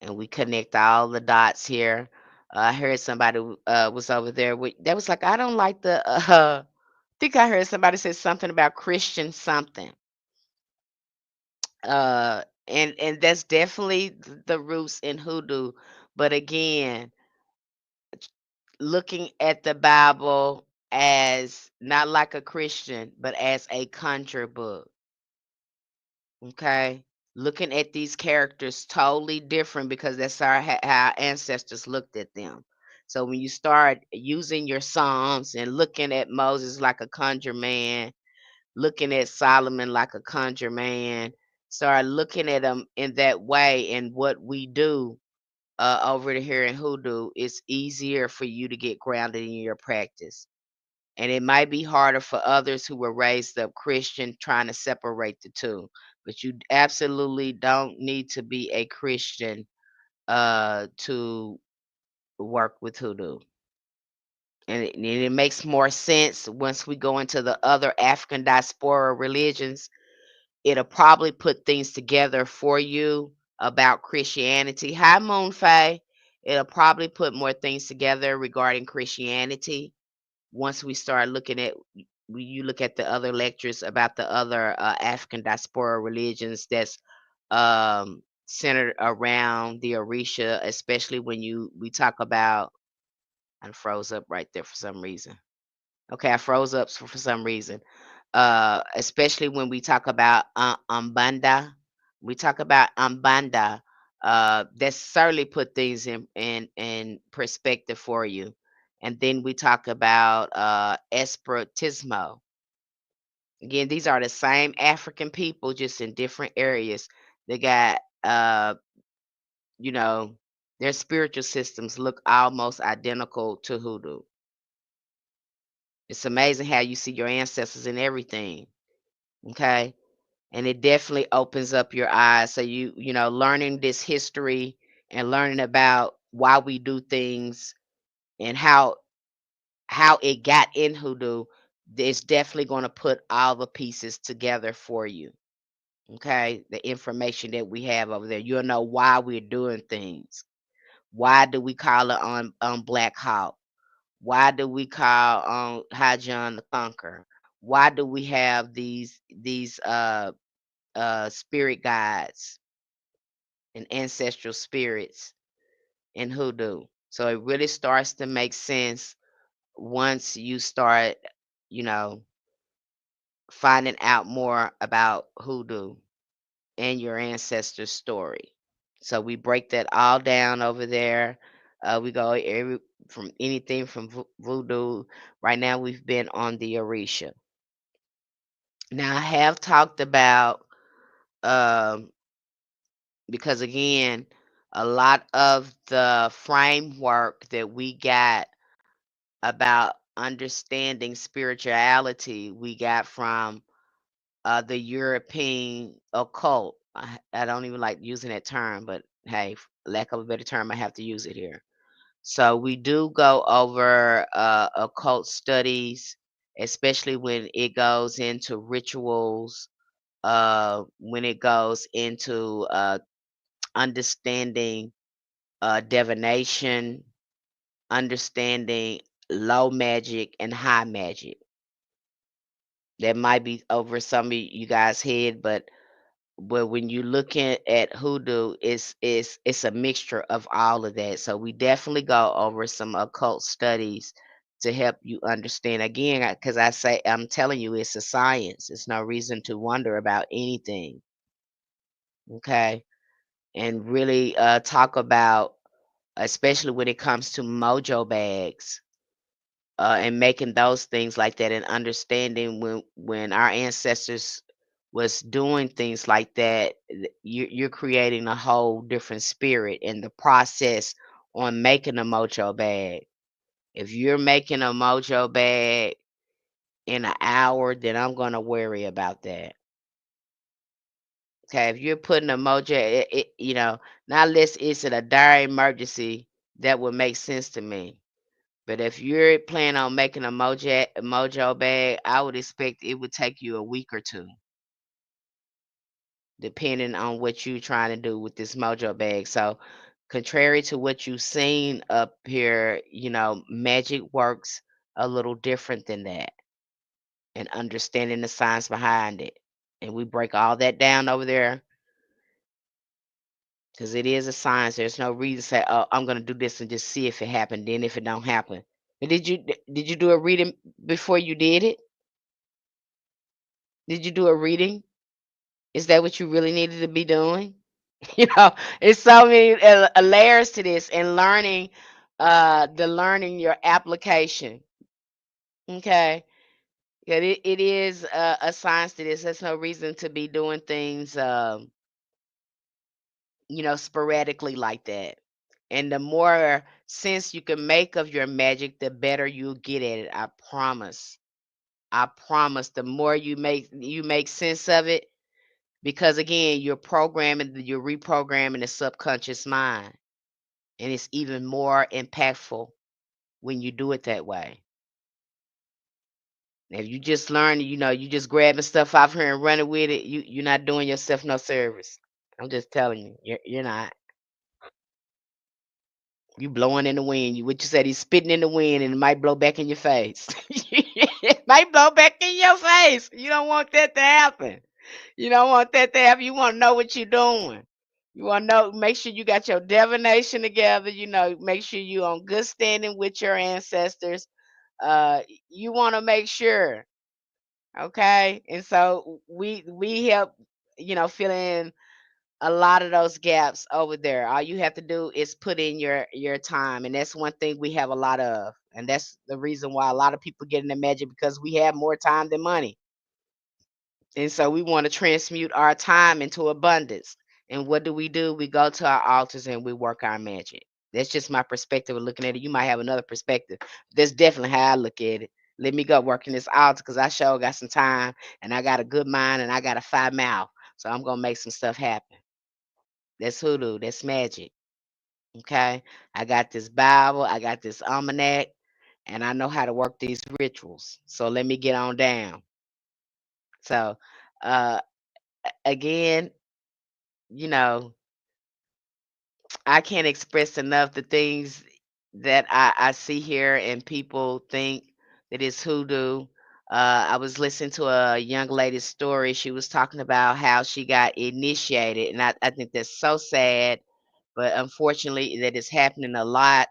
[SPEAKER 1] and we connect all the dots here. I heard somebody was over there that was like, I don't like the. I think I heard somebody say something about Christian something. And that's definitely the roots in hoodoo. But again, looking at the Bible as not like a Christian, but as a conjure book. Okay. Looking at these characters totally different because that's how our ancestors looked at them. So when you start using your Psalms and looking at Moses like a conjure man, looking at Solomon like a conjure man, start looking at them in that way and what we do over here in hoodoo, it's easier for you to get grounded in your practice. And it might be harder for others who were raised up Christian trying to separate the two. But you absolutely don't need to be a Christian to work with hoodoo. And it makes more sense once we go into the other African diaspora religions. It'll probably put things together for you about Christianity. Hi, Moon Faye. It'll probably put more things together regarding Christianity once we start looking at you look at the other lectures about the other African diaspora religions that's centered around the Orisha, especially when we talk about. I froze up right there for some reason. Okay, I froze up for some reason. Especially when we talk about Umbanda. We talk about Umbanda. That certainly put things in perspective for you. And then we talk about Espiritismo. Again, these are the same African people, just in different areas. They got, you know, their spiritual systems look almost identical to hoodoo. It's amazing how you see your ancestors in everything. Okay. And it definitely opens up your eyes. So learning this history and learning about why we do things and how it got in hoodoo, it's definitely going to put all the pieces together for you. Okay, the information that we have over there, you'll know why we're doing things. Why do we call it on Black Hawk? Why do we call on High John the Conqueror? Why do we have these spirit guides and ancestral spirits in hoodoo? So it really starts to make sense once you start, you know, finding out more about hoodoo and your ancestors' story. So we break that all down over there. We go from anything from voodoo. Right now, we've been on the Orisha. Now, I have talked about um, because again, a lot of the framework that we got about understanding spirituality, we got from the European occult. I don't even like using that term, but hey, lack of a better term, I have to use it here. So we do go over occult studies, especially when it goes into rituals, when it goes into understanding divination, understanding low magic and high magic. That might be over some of you guys' head, but when you look at hoodoo, it's a mixture of all of that. So we definitely go over some occult studies to help you understand. Again, because I say I'm telling you, it's a science. It's no reason to wonder about anything. Okay, and really talk about, especially when it comes to mojo bags. And making those things like that and understanding when our ancestors was doing things like that, you're creating a whole different spirit in the process on making a mojo bag. If you're making a mojo bag in an hour, then I'm going to worry about that. Okay, if you're putting a mojo, not unless it's in a dire emergency, that would make sense to me. But if you're planning on making a mojo bag, I would expect it would take you a week or 2, depending on what you're trying to do with this mojo bag. So, contrary to what you've seen up here, magic works a little different than that, and understanding the science behind it. And we break all that down over there because it is a science. There's no reason to say, "Oh, I'm gonna do this and just see if it happened." Then if it don't happen, but did you do a reading before you did it? Did you do a reading? Is that what you really needed to be doing? You know, it's so many layers to this, and learning your application. Okay. Yeah, it is a science to this. There's no reason to be doing things, sporadically like that. And the more sense you can make of your magic, the better you'll get at it. I promise. I promise. The more you make sense of it, because again, you're reprogramming the subconscious mind, and it's even more impactful when you do it that way. If you just learn, you just grabbing stuff off here and running with it, you're not doing yourself no service. I'm just telling you, you're not. You blowing in the wind. What you said, he's spitting in the wind, and it might blow back in your face. It might blow back in your face. You don't want that to happen. You don't want that to happen. You want to know what you're doing. You want to know, make sure you got your divination together. Make sure you on good standing with your ancestors. You want to make sure, okay? And so we help, fill in a lot of those gaps over there. All you have to do is put in your time, and that's one thing we have a lot of, and that's the reason why a lot of people get into magic, because we have more time than money. And so we want to transmute our time into abundance. And what do? We go to our altars and we work our magic. That's just my perspective of looking at it. You might have another perspective. That's definitely how I look at it. Let me go work in this altar because I sure got some time, and I got a good mind, and I got a fine mouth. So I'm gonna make some stuff happen. That's hoodoo. That's magic. Okay. I got this Bible, I got this almanac, and I know how to work these rituals. So let me get on down. So uh again, you know, I can't express enough the things that I see here, and people think that it's hoodoo. I was listening to a young lady's story. She was talking about how she got initiated, and I think that's so sad, but unfortunately, that is happening a lot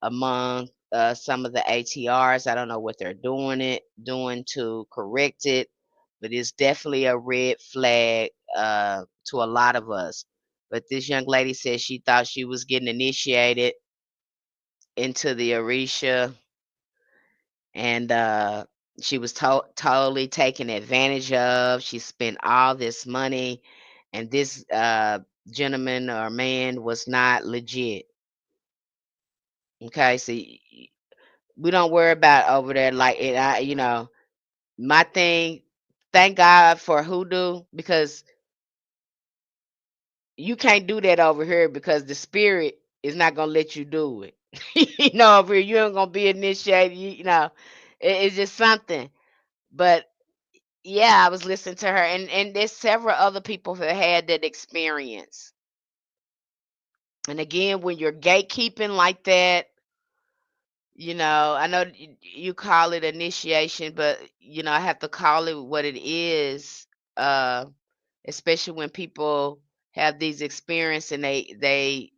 [SPEAKER 1] among some of the ATRs. I don't know what they're doing to correct it, but it's definitely a red flag to a lot of us. But this young lady said she thought she was getting initiated into the Orisha, and she was totally taken advantage of. She spent all this money, and this gentleman or man was not legit. Okay, so we don't worry about over there like it. My thing. Thank God for hoodoo, because You can't do that over here because the spirit is not gonna let you do it. You know, over here you ain't gonna be initiated. It's just something. But yeah, I was listening to her, and there's several other people that had that experience. And again, when you're gatekeeping like that, I know you call it initiation, but I have to call it what it is. Uh, Especially when people have these experiences and they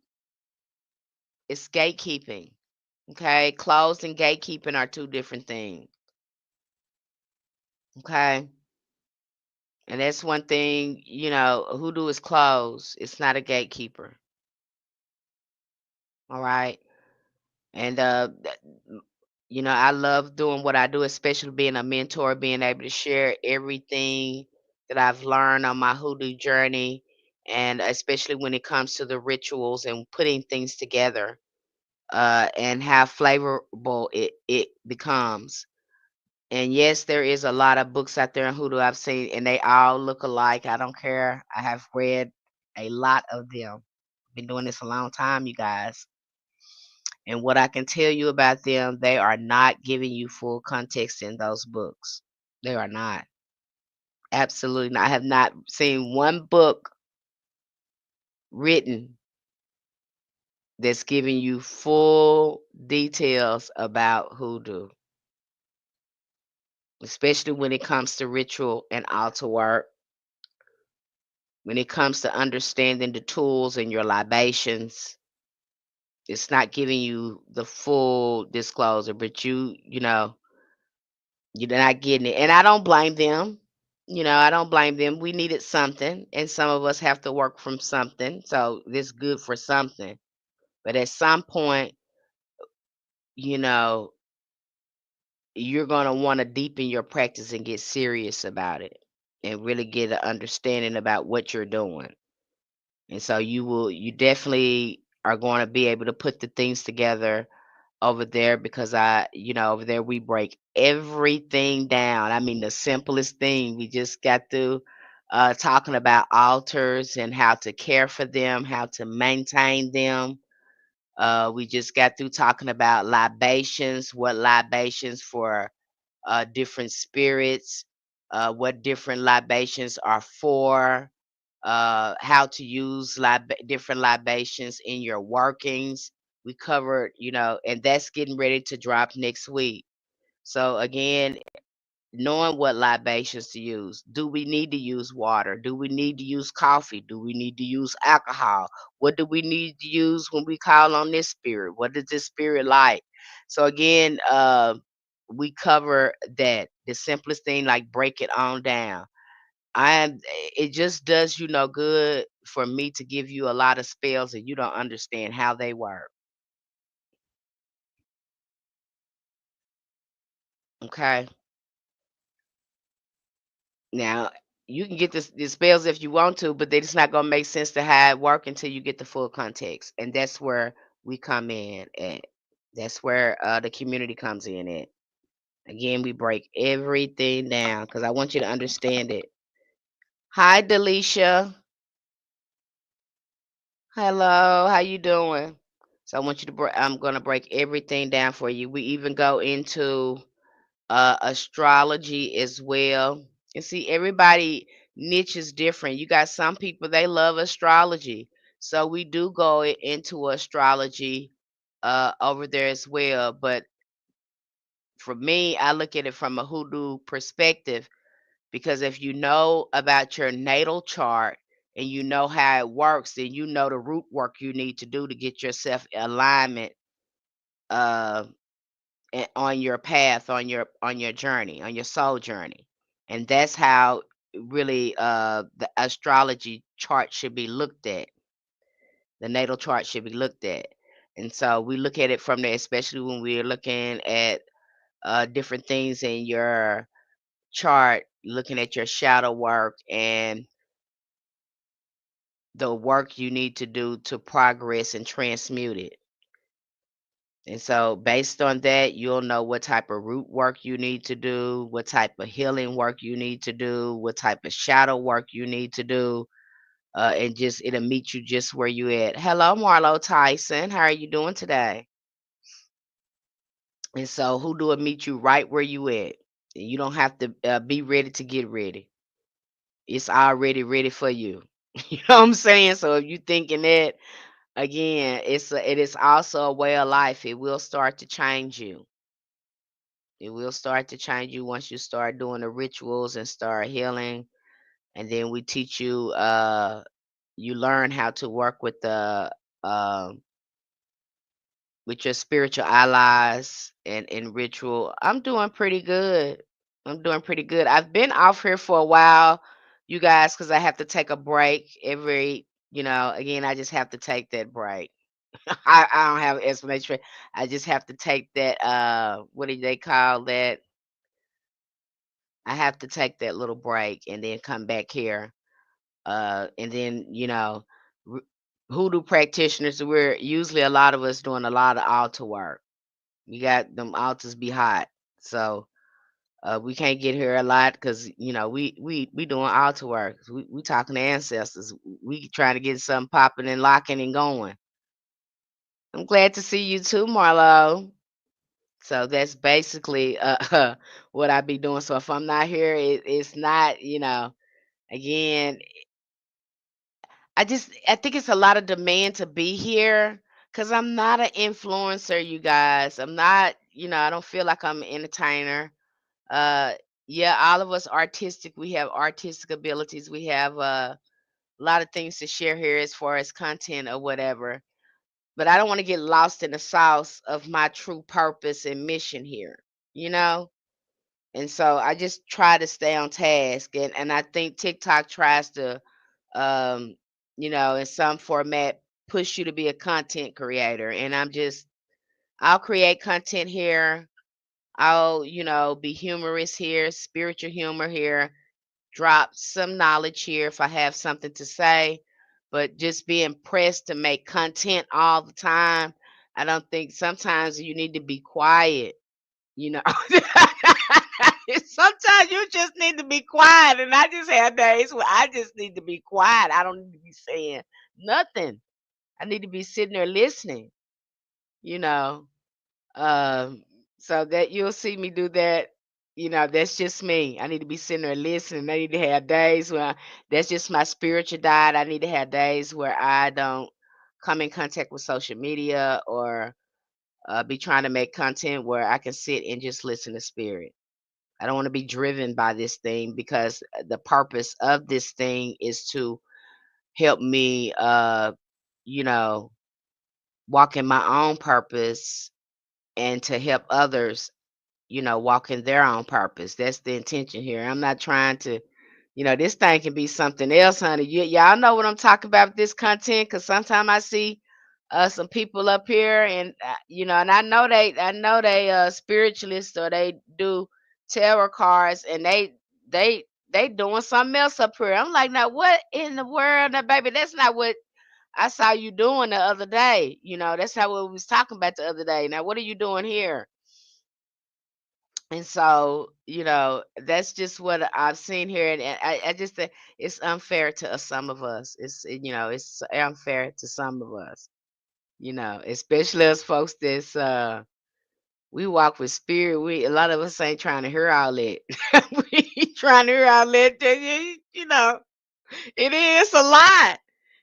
[SPEAKER 1] it's gatekeeping. Okay, closed and gatekeeping are two different things. Okay, and that's one thing. Hoodoo is closed. It's not a gatekeeper. All right, and I love doing what I do, especially being a mentor, being able to share everything that I've learned on my hoodoo journey, and especially when it comes to the rituals and putting things together, and how flavorful it becomes. And yes, there is a lot of books out there on hoodoo I've seen, and they all look alike. I don't care. I have read a lot of them. Been doing this a long time, you guys. And what I can tell you about them, they are not giving you full context in those books. They are not. Absolutely not. I have not seen one book written that's giving you full details about hoodoo, especially when it comes to ritual and altar work, when it comes to understanding the tools and your libations. It's not giving you the full disclosure, but you're not getting it, and I don't blame them. I don't blame them. We needed something, and some of us have to work from something, so this good for something. But at some point, you know, you're gonna wanna deepen your practice and get serious about it, and really get an understanding about what you're doing. And so you definitely are gonna be able to put the things together over there because over there we break everything down. I mean, the simplest thing. We just got through talking about altars and how to care for them, how to maintain them. We just got through talking about libations, what libations for different spirits, what different libations are for, how to use different libations in your workings. We covered, and that's getting ready to drop next week. So again, knowing what libations to use. Do we need to use water? Do we need to use coffee? Do we need to use alcohol? What do we need to use when we call on this spirit? What is this spirit like? So again, we cover that. The simplest thing, like break it on down. I It just does you no good for me to give you a lot of spells and you don't understand how they work. Okay. Now you can get the spells if you want to, but they just not gonna make sense to how it work until you get the full context. And that's where we come in at. That's where the community comes in at. Again, we break everything down because I want you to understand it. Hi, Delisha. Hello, how you doing? So I want you to I'm gonna break everything down for you. We even go into astrology as well. And see, everybody niche is different. You got some people they love astrology, so we do go into astrology over there as well. But for me, I look at it from a hoodoo perspective because if you know about your natal chart and you know how it works, then you know the root work you need to do to get yourself alignment. Uh, on your path, on your journey, on your soul journey. And that's how really the astrology chart should be looked at. The natal chart should be looked at. And so we look at it from there, especially when we're looking at different things in your chart, looking at your shadow work and the work you need to do to progress and transmute it. And so, based on that, you'll know what type of root work you need to do, what type of healing work you need to do, what type of shadow work you need to do. and just it'll meet you just where you at. Hello, Marlo Tyson. How are you doing today? And so Hoodoo will meet you right where you at. You don't have to be ready to get ready. It's already ready for you. You know what I'm saying? So if you thinking that again, it is also a way of life. It will start to change you. It will start to change you once you start doing the rituals and start healing. And then we teach you you learn how to work um with your spiritual allies and ritual. I'm doing pretty good. I'm doing pretty good. I've been off here for a while, you guys, because I have to take a break every, again, I just have to take that break. I don't have an explanation for it. I just have to take that, what do they call that? I have to take that little break and then come back here. And then, r- hoodoo practitioners, we're usually a lot of us doing a lot of altar work. We got them altars be hot. So we can't get here a lot because we doing altar work. We talking to ancestors. We trying to get something popping and locking and going. I'm glad to see you too, Marlo. So that's basically what I be doing. So if I'm not here, it's not, again, I think it's a lot of demand to be here because I'm not an influencer, you guys. I'm not, I don't feel like I'm an entertainer. Uh, yeah, all of us artistic. We have artistic abilities. We have a lot of things to share here as far as content or whatever. But I don't want to get lost in the sauce of my true purpose and mission here, you know? And so I just try to stay on task. And I think TikTok tries to, um, in some format, push you to be a content creator. And I'll create content here. I'll, be humorous here, spiritual humor here, drop some knowledge here if I have something to say, but just being pressed to make content all the time. I don't think sometimes you need to be quiet, you know. Sometimes you just need to be quiet, and I just have days where I just need to be quiet. I don't need to be saying nothing. I need to be sitting there listening, you know. Um, so that you'll see me do that. That's just me. I need to be sitting there listening. I need to have days where that's just my spiritual diet. I need to have days where I don't come in contact with social media or be trying to make content where I can sit and just listen to spirit. I don't want to be driven by this thing because the purpose of this thing is to help me, you know, walk in my own purpose and to help others walking their own purpose. That's the intention here. I'm not trying to, this thing can be something else, honey. Y'all know what I'm talking about with this content because sometimes I see some people up here and and I know they spiritualists or they do tarot cards and they they doing something else up here. I'm like, now what in the world? Now, baby, that's not what I saw you doing the other day. That's not what we was talking about the other day. Now, what are you doing here? And so, that's just what I've seen here, and I just think it's unfair to some of us. It's unfair to some of us. Especially us folks we walk with spirit. We a lot of us ain't trying to hear all that. We trying to hear all that. It is a lot.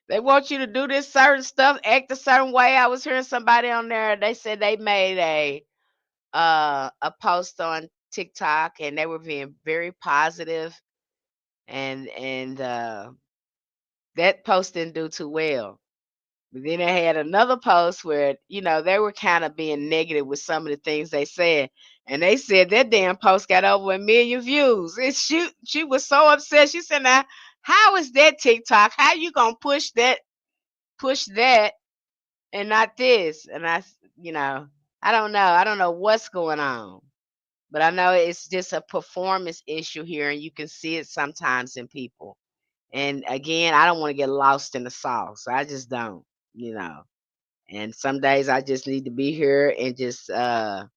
[SPEAKER 1] They want you to do this certain stuff, act a certain way. I was hearing somebody on there. They said they made a post on TikTok and they were being very positive and that post didn't do too well. But then they had another post where, they were kind of being negative with some of the things they said. And they said that damn post got over 1 million views. And she was so upset. She said, now, how is that TikTok? How you gonna push that and not this? And I don't know. I don't know what's going on. But I know it's just a performance issue here, and you can see it sometimes in people. And again, I don't want to get lost in the sauce. I just don't. And some days I just need to be here and just come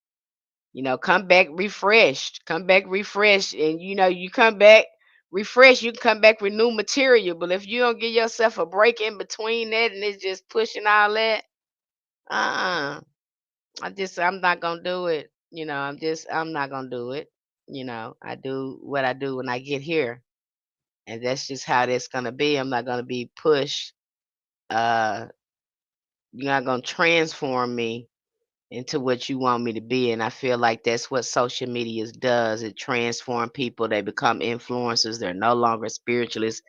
[SPEAKER 1] back refreshed. Come back refreshed. And you come back refresh, you can come back with new material. But if you don't give yourself a break in between that and it's just pushing all that, uh-uh. I'm not gonna do it. I'm not gonna do it. I do what I do when I get here. And that's just how that's gonna be. I'm not gonna be pushed. Uh, you're not gonna transform me into what you want me to be. And I feel like that's what social media does. It transforms people. They become influencers. They're no longer spiritualists.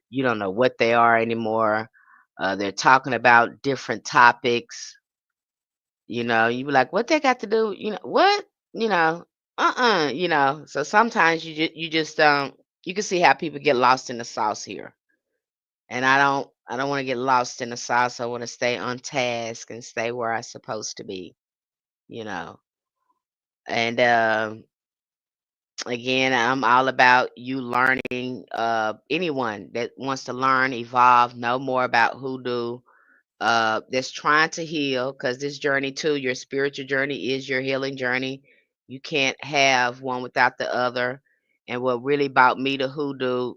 [SPEAKER 1] You don't know what they are anymore. They're talking about different topics. You be like, what they got to do? What? You know, So sometimes you just you can see how people get lost in the sauce here. And I don't want to get lost in the sauce. I want to stay on task and stay where I'm supposed to be, you know. And again, I'm all about you learning. Anyone that wants to learn, evolve, know more about hoodoo, that's trying to heal, because this journey too, your spiritual journey is your healing journey. You can't have one without the other. And what really brought me to hoodoo,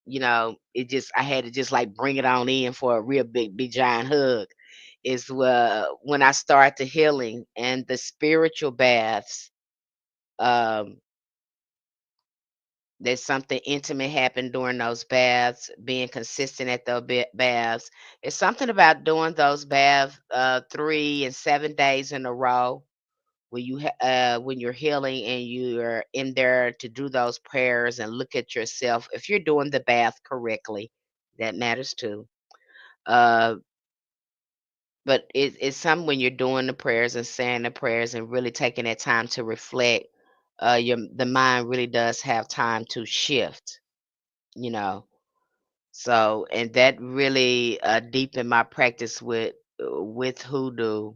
[SPEAKER 1] it just I had to just like bring it on in for a real big giant hug. Is when I start the healing and the spiritual baths. Um, there's something intimate happened during those baths, being consistent at the baths. It's something about doing those baths 3 and 7 days in a row when you're healing and you're in there to do those prayers and look at yourself. If you're doing the bath correctly, that matters too. Uh, but it's something when you're doing the prayers and saying the prayers and really taking that time to reflect. The mind really does have time to shift. You know So, and that really deepened my practice with hoodoo,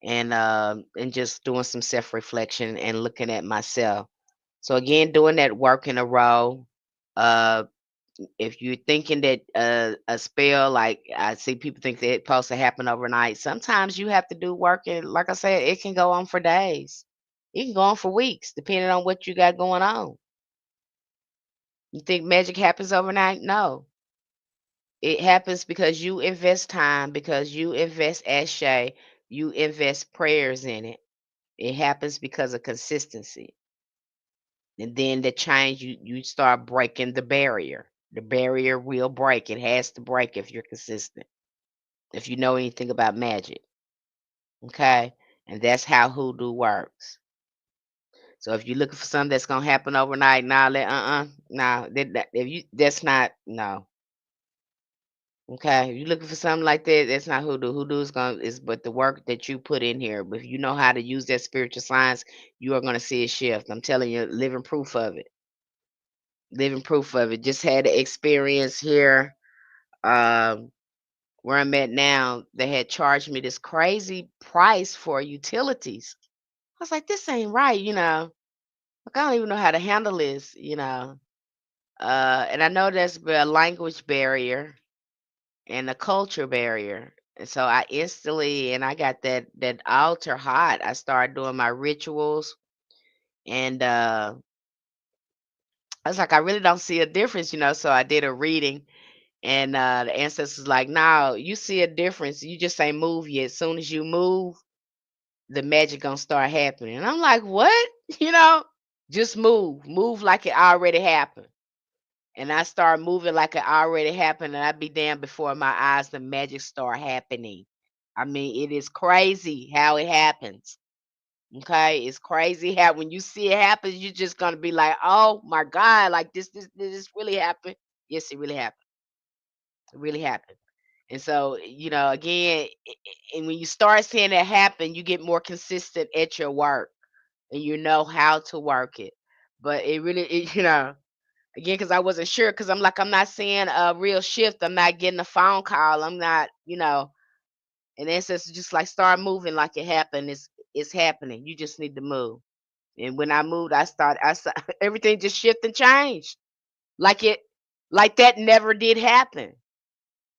[SPEAKER 1] and just doing some self-reflection and looking at myself. So again, doing that work in a row. Uh, if you're thinking that a spell, like I see people think that it's supposed to happen overnight, sometimes you have to do work, and like I said, it can go on for days. It can go on for weeks, depending on what you got going on. You think magic happens overnight? No. It happens because you invest time, because you invest ashay, you invest prayers in it. It happens because of consistency. And then the change, you start breaking the barrier. The barrier will break. It has to break if you're consistent. If you know anything about magic. Okay? And that's how hoodoo works. So if you're looking for something that's gonna happen overnight, nah, nah, if you that's not no. Okay, if you're looking for something like that, that's not hoodoo. Hoodoo is but the work that you put in here. But if you know how to use that spiritual science, you are gonna see a shift. I'm telling you, living proof of it. Living proof of it. Just had an experience here, um, where I'm at now. They had charged me this crazy price for utilities. I was like, this ain't right. Like, I don't even know how to handle this. And I know there's a language barrier and a culture barrier. And so I got that altar hot. I started doing my rituals, and I was like, I really don't see a difference. So I did a reading, and the ancestors like, no, you see a difference. You just ain't move yet. As soon as you move, the magic gonna start happening. And I'm like, what? You know, just move like it already happened. And I start moving like it already happened, and I be damned before my eyes, the magic start happening. I mean, it is crazy how it happens. Okay, it's crazy how when you see it happen, you're just gonna be like, "Oh my God, like this really happened." Yes, it really happened. It really happened. And so, again, and when you start seeing that happen, you get more consistent at your work, and you know how to work it. But again, because I wasn't sure, because I'm like, I'm not seeing a real shift. I'm not getting a phone call. I'm not. And ancestors just like start moving like it happened. It's happening. You just need to move. And when I moved, everything just shifted and changed. Like it, like that never did happen.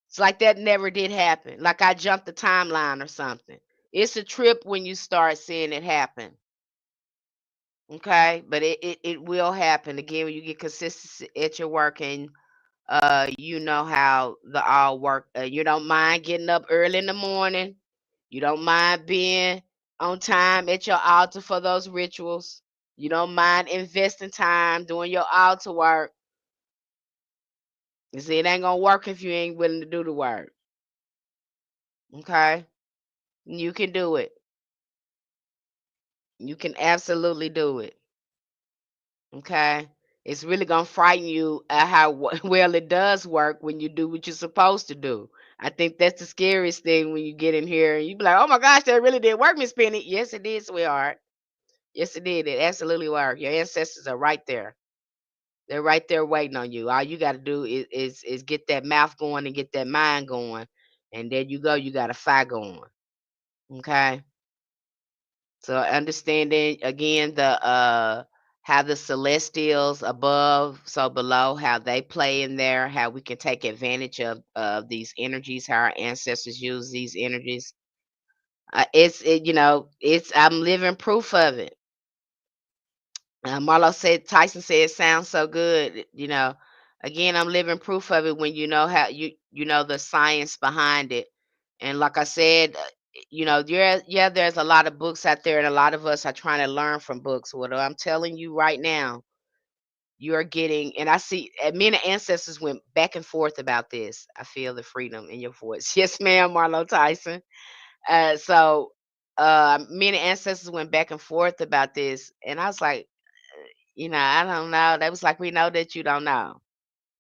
[SPEAKER 1] It's like that never did happen. Like I jumped the timeline or something. It's a trip when you start seeing it happen. Okay, but it will happen again when you get consistency at your work, and you know how the all work. You don't mind getting up early in the morning. You don't mind being on time at your altar for those rituals. You don't mind investing time doing your altar work. You see, it ain't gonna work if you ain't willing to do the work. Okay, you can do it. You can absolutely do it. Okay. It's really gonna frighten you at how well it does work when you do what you're supposed to do. I think that's the scariest thing when you get in here and you be like, "Oh my gosh, that really did work, Miss Penny." Yes, it did, sweetheart. Yes, it did. It absolutely worked. Your ancestors are right there. They're right there waiting on you. All you got to do is get that mouth going and get that mind going, and there you go. You got a fire going. Okay. So understanding again the how the celestials above, so below, how they play in there, how we can take advantage of these energies, how our ancestors use these energies. It's I'm living proof of it. Marlo said, Tyson said, it sounds so good. Again, I'm living proof of it when you know how you know the science behind it. And like I said, yeah, there's a lot of books out there, and a lot of us are trying to learn from books. What I'm telling you right now, you're getting, and I see, and me and the ancestors went back and forth about this. I feel the freedom in your voice. Yes, ma'am, Marlo Tyson. Me and the ancestors went back and forth about this, and I was like, I don't know. They was like, we know that you don't know.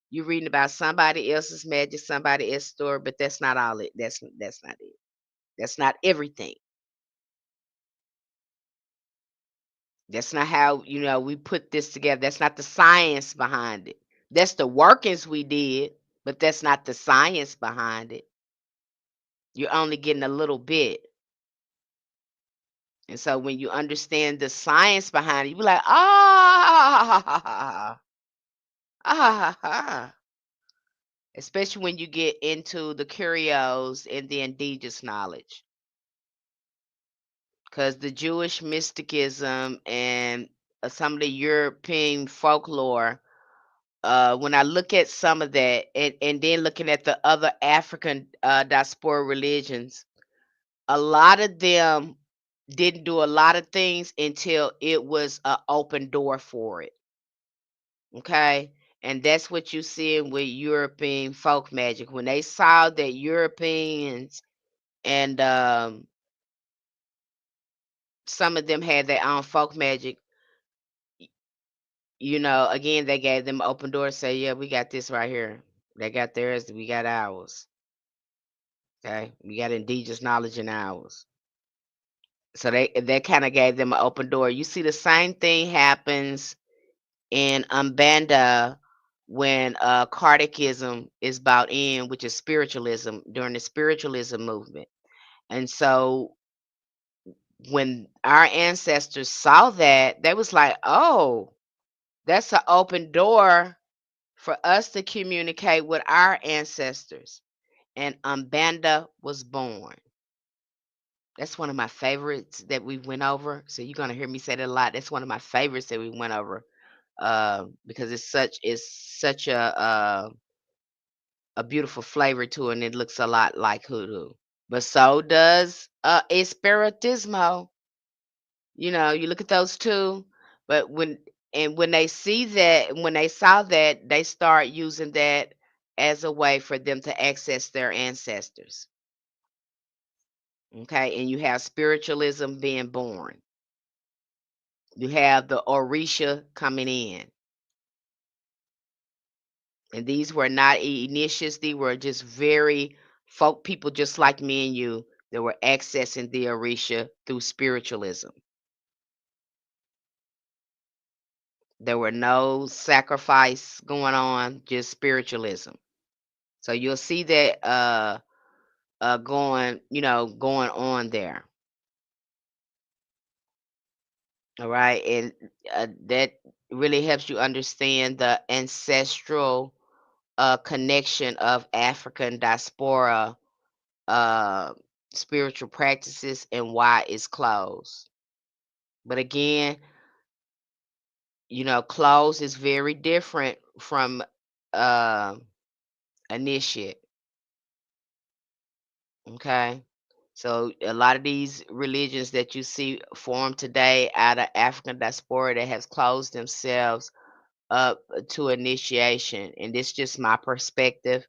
[SPEAKER 1] You're reading about somebody else's magic, somebody else's story, but that's not all it. That's not it. That's not everything. That's not how we put this together. That's not the science behind it. That's the workings we did, but that's not the science behind it. You're only getting a little bit. And so when you understand the science behind it, you be like, ah, ah, ah. Especially when you get into the curios and the indigenous knowledge. Because the Jewish mysticism and some of the European folklore, when I look at some of that, and then looking at the other African diaspora religions, a lot of them didn't do a lot of things until it was an open door for it. Okay. And that's what you see with European folk magic. When they saw that Europeans and some of them had their own folk magic, again, they gave them open doors, say, yeah, we got this right here. They got theirs, we got ours. Okay. We got indigenous knowledge in ours. So they kind of gave them an open door. You see the same thing happens in Umbanda when Kardechism is brought in, which is spiritualism during the spiritualism movement. And so when our ancestors saw that, they was like, "Oh, that's an open door for us to communicate with our ancestors." And Umbanda was born. That's one of my favorites that we went over. So you're gonna hear me say that a lot. That's one of my favorites that we went over because it's such a beautiful flavor to it, and it looks a lot like hoodoo. But so does espiritismo. You look at those two, but when they see that, when they saw that, they start using that as a way for them to access their ancestors. Okay, and you have spiritualism being born. You have the Orisha coming in. And these were not initiates, these were just very folk people just like me and you that were accessing the Orisha through spiritualism. There were no sacrifice going on, just spiritualism. So you'll see that going on there. All right. And that really helps you understand the ancestral connection of African diaspora uh, spiritual practices and why it's closed. But again, Clothes is very different from uh, initiate. Okay. So a lot of these religions that you see formed today out of African diaspora that has closed themselves up to initiation, and this just my perspective.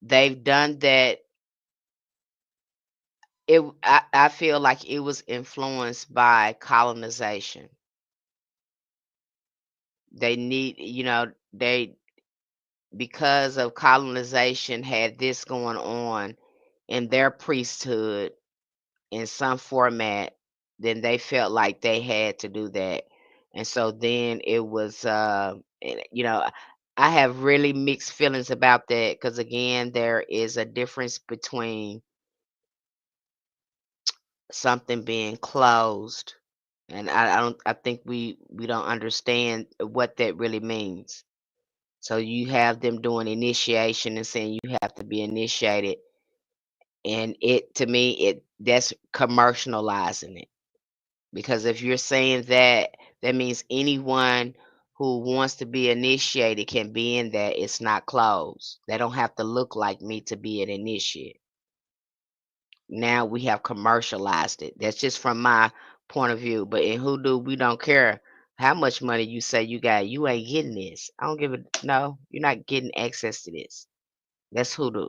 [SPEAKER 1] They've done that. I feel like it was influenced by colonization. They because of colonization had this going on in their priesthood in some format, then they felt like they had to do that. And so then it was, I have really mixed feelings about that because, again, there is a difference between something being closed. And I think we don't understand what that really means. So you have them doing initiation and saying you have to be initiated, and it to me that's commercializing it. Because if you're saying that, that means anyone who wants to be initiated can be in that. It's not closed. They don't have to look like me to be an initiate. Now we have commercialized it. That's just from my point of view. But in Hoodoo, we don't care how much money you say you got. You ain't getting this. I don't give a no. You're not getting access to this. That's Hoodoo.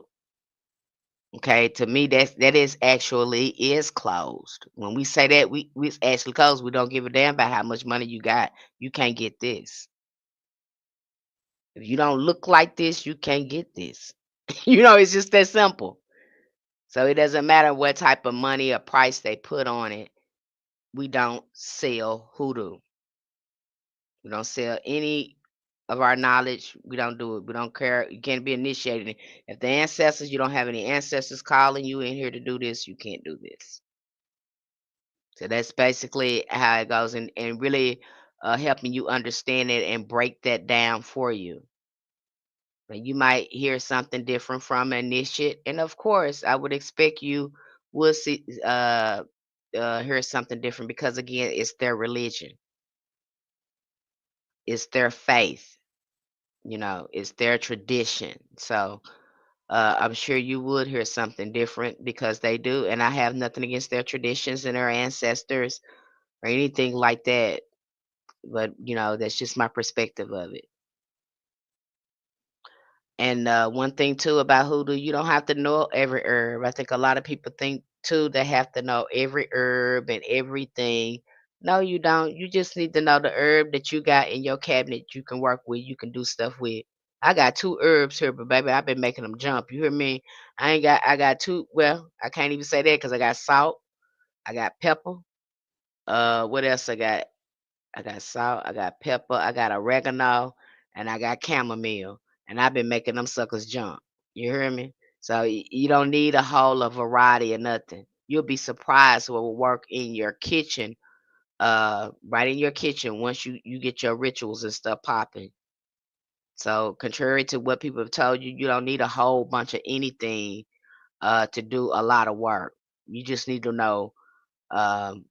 [SPEAKER 1] Okay, to me, that is actually is closed. When we say that we it's actually closed, we don't give a damn about how much money you got. You can't get this. If you don't look like this, you can't get this. It's just that simple. So it doesn't matter what type of money or price they put on it. We don't sell hoodoo. We don't sell any of our knowledge. We don't do it. We don't care. You can't be initiated. If the ancestors, you don't have any ancestors calling you in here to do this, you can't do this. So that's basically how it goes, and really helping you understand it and break that down for you. And you might hear something different from an initiate, and of course, I would expect you will see hear something different because again, it's their religion, it's their faith, it's their tradition. So I'm sure you would hear something different because they do, and I have nothing against their traditions and their ancestors or anything like that. But, that's just my perspective of it. And one thing too about hoodoo, you don't have to know every herb. I think a lot of people think too they have to know every herb and everything. No, you don't. You just need to know the herb that you got in your cabinet you can work with, you can do stuff with. I got two herbs here, but baby, I've been making them jump. You hear me? I got two. Well, I can't even say that because I got salt, I got pepper. What else I got? I got salt, I got pepper, I got oregano, and I got chamomile, and I've been making them suckers jump. You hear me? So you don't need a whole a variety of nothing. You'll be surprised what will work in your kitchen, right in your kitchen once you get your rituals and stuff popping. So contrary to what people have told you, you don't need a whole bunch of anything to do a lot of work. You just need to know um,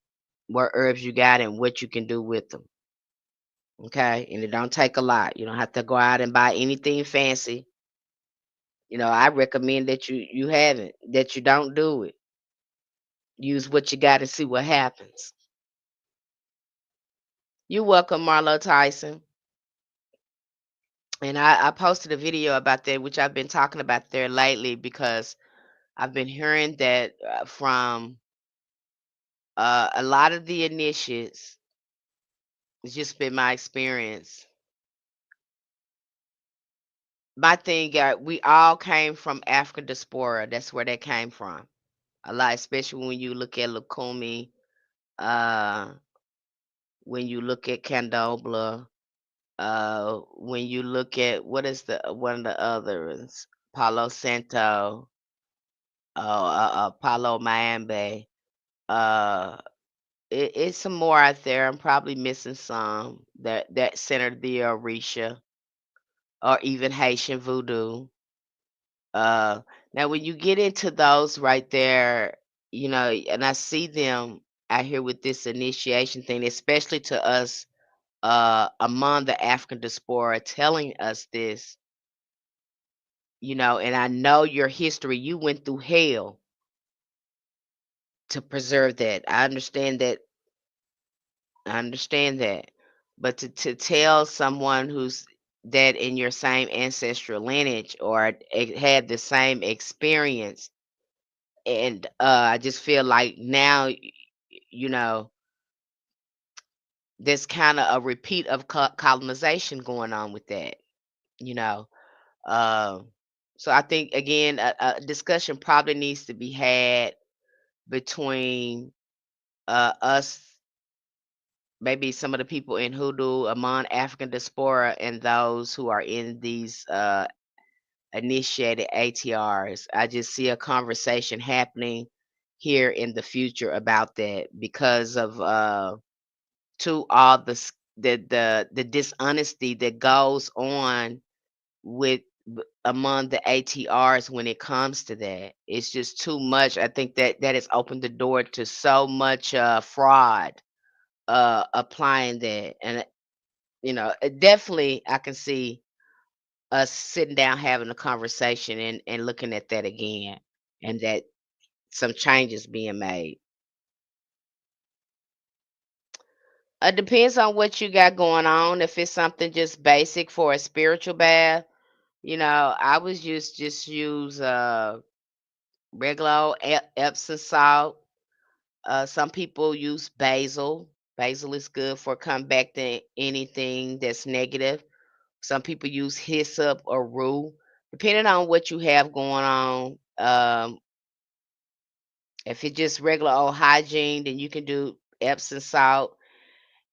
[SPEAKER 1] what herbs you got and what you can do with them. Okay, and it don't take a lot. You don't have to go out and buy anything fancy. I recommend that you haven't, that you don't do it. Use what you got and see what happens. You're welcome, Marlo Tyson. And I posted a video about that, which I've been talking about there lately because I've been hearing that from a lot of the initiates. It's just been my experience. My thing, we all came from African diaspora. That's where they came from. A lot, especially when you look at Lukumi, uh, when you look at Candomblé, when you look at what is the one of the others, Palo Santo, Palo Mayambe. Uh, it's some more out there. I'm probably missing some that centered the Orisha or even Haitian voodoo. Uh, Now when you get into those right there, and I see them out here with this initiation thing, especially to us among the African diaspora telling us this, and I know your history. You went through hell to preserve that. I understand that. But to tell someone who's that in your same ancestral lineage or had the same experience, and I just feel like now, you know, there's kind of a repeat of colonization going on with that, you know. Um, so I think again, a discussion probably needs to be had between us, maybe some of the people in Hoodoo among African diaspora, and those who are in these initiated ATRs. I just see a conversation happening here in the future about that because of to all the dishonesty that goes on with among the ATRs when it comes to that. It's just too much. I think that has opened the door to so much fraud applying that. And definitely I can see us sitting down having a conversation and looking at that again, and that some changes being made. It depends on what you got going on. If it's something just basic for a spiritual bath, I was just use regular old Epsom salt. Some people use basil. Basil is good for combating anything that's negative. Some people use hyssop or rue, depending on what you have going on. If it's just regular old hygiene, then you can do Epsom salt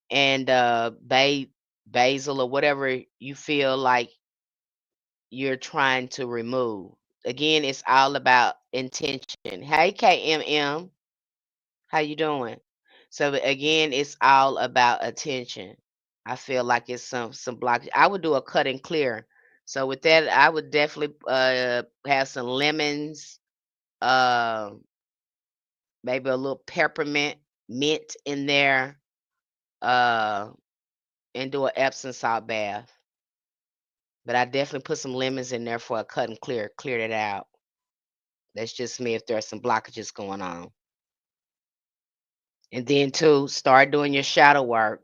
[SPEAKER 1] and basil or whatever you feel like you're trying to remove. Again, it's all about intention. Hey, KMM, how you doing? So again, it's all about attention. I feel like it's some blockage. I would do a cut and clear. So with that, I would definitely have some lemons, uh, maybe a little peppermint, mint in there, uh, and do an Epsom salt bath. But I definitely put some lemons in there for a cut and clear it out. That's just me if there's some blockages going on. And then to start doing your shadow work.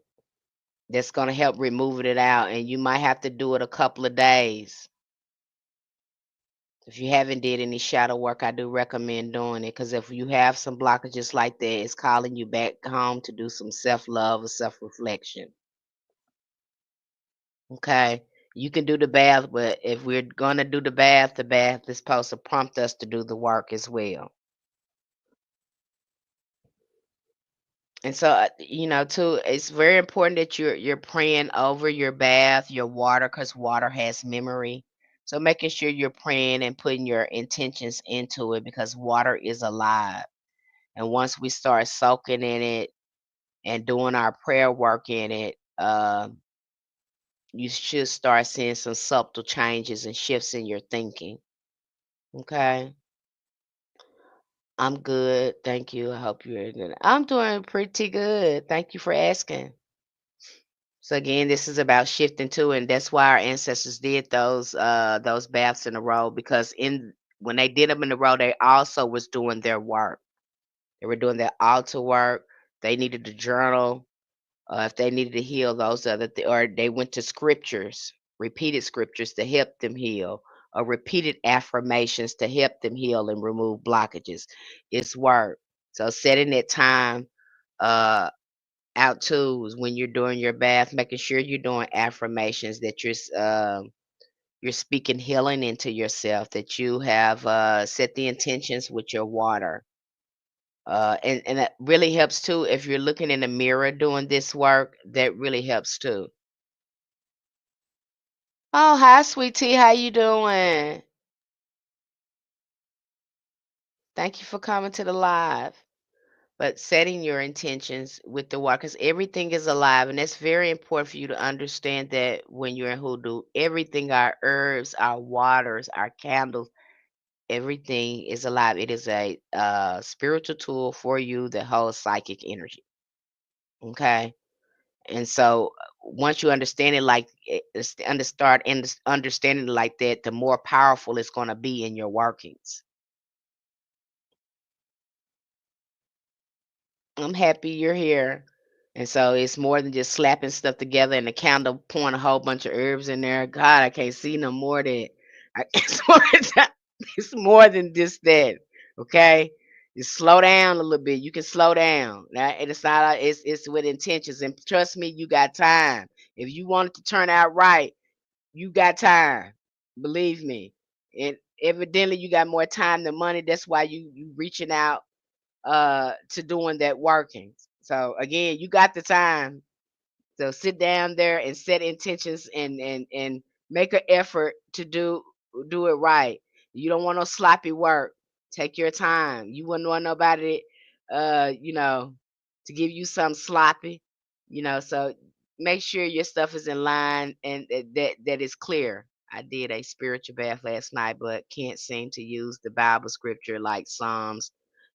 [SPEAKER 1] That's gonna help remove it out, and you might have to do it a couple of days. If you haven't did any shadow work, I do recommend doing it because if you have some blockages like that, it's calling you back home to do some self-love or self-reflection. Okay. You can do the bath, but if we're gonna do the bath is supposed to prompt us to do the work as well. And so, too, it's very important that you're praying over your bath, your water, because water has memory. So making sure you're praying and putting your intentions into it because water is alive. And once we start soaking in it and doing our prayer work in it, you should start seeing some subtle changes and shifts in your thinking. Okay. I'm good. Thank you. I hope you're good. I'm doing pretty good. Thank you for asking. So again, this is about shifting too, and that's why our ancestors did those baths in a row because in when they did them in a row, they also was doing their work. They were doing their altar work. They needed to journal. If they needed to heal those or they went to scriptures, repeated scriptures to help them heal, or repeated affirmations to help them heal and remove blockages. It's work. So setting that time. Uh, Out too is when you're doing your bath, making sure you're doing affirmations that you're speaking healing into yourself, that you have set the intentions with your water. And that really helps too if you're looking in the mirror doing this work, that really helps too. Oh, hi, sweet tea. How you doing? Thank you for coming to the live. But setting your intentions with the water, because everything is alive, and that's very important for you to understand that when you're in hoodoo, everything, our herbs, our waters, our candles, everything is alive. It is a spiritual tool for you that holds psychic energy. Okay. And so once you understand it like understanding it like that, the more powerful it's going to be in your workings. I'm happy you're here. And so it's more than just slapping stuff together and the candle pouring a whole bunch of herbs in there. God, I can't see no more that it's more than just that. Okay. Just slow down a little bit. You can slow down. Now, and it's not it's with intentions. And trust me, you got time. If you want it to turn out right, you got time. Believe me. And evidently you got more time than money. That's why you reaching out to doing that working. So again, you got the time. So sit down there and set intentions and make an effort to do it right. You don't want no sloppy work. Take your time. You wouldn't want nobody to give you some sloppy, so make sure your stuff is in line and that is clear. I did a spiritual bath last night, but can't seem to use the Bible scripture like Psalms,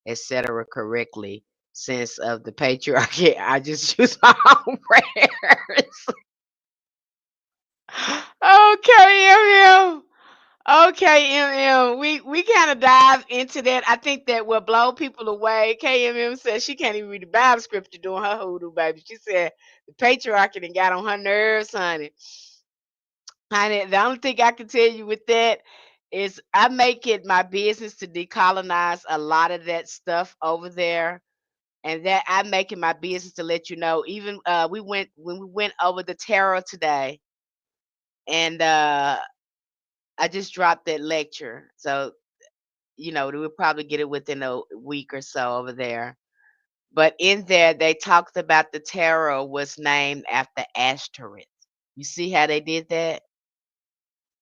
[SPEAKER 1] etc. correctly since of the patriarchy. I just use my own prayers. Okay, MM. Okay, MM. We kind of dive into that. I think that will blow people away. KMM says she can't even read the Bible scripture doing her hoodoo, baby. She said the patriarchy done got on her nerves, honey. Honey, the only thing I can tell you with that is I make it my business to decolonize a lot of that stuff over there, and that I make it my business to let you know. Even we went over the tarot today, and I just dropped that lecture, so we'll probably get it within a week or so over there. But in there, they talked about the tarot was named after Ashtoreth. You see how they did that?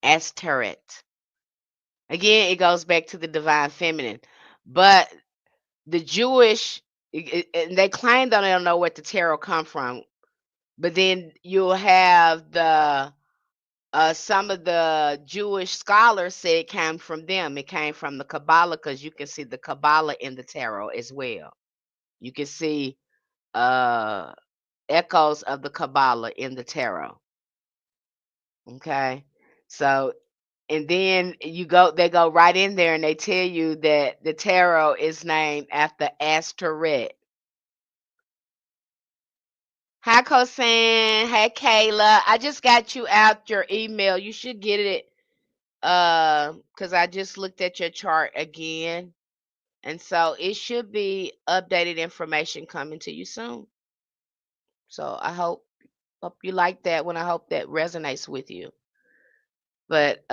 [SPEAKER 1] Ashtoreth. Again, it goes back to the divine feminine. But the Jewish, and they claim that they don't know where the tarot come from. But then you'll have the some of the Jewish scholars say it came from them. It came from the Kabbalah because you can see the Kabbalah in the tarot as well. You can see uh, echoes of the Kabbalah in the tarot. Okay, so and then they go right in there and they tell you that the tarot is named after Astoret. Hi, Kosan. Hey, Kayla. I just got you out your email. You should get it because I just looked at your chart again. And so it should be updated information coming to you soon. So I hope you like that one. I hope that resonates with you. But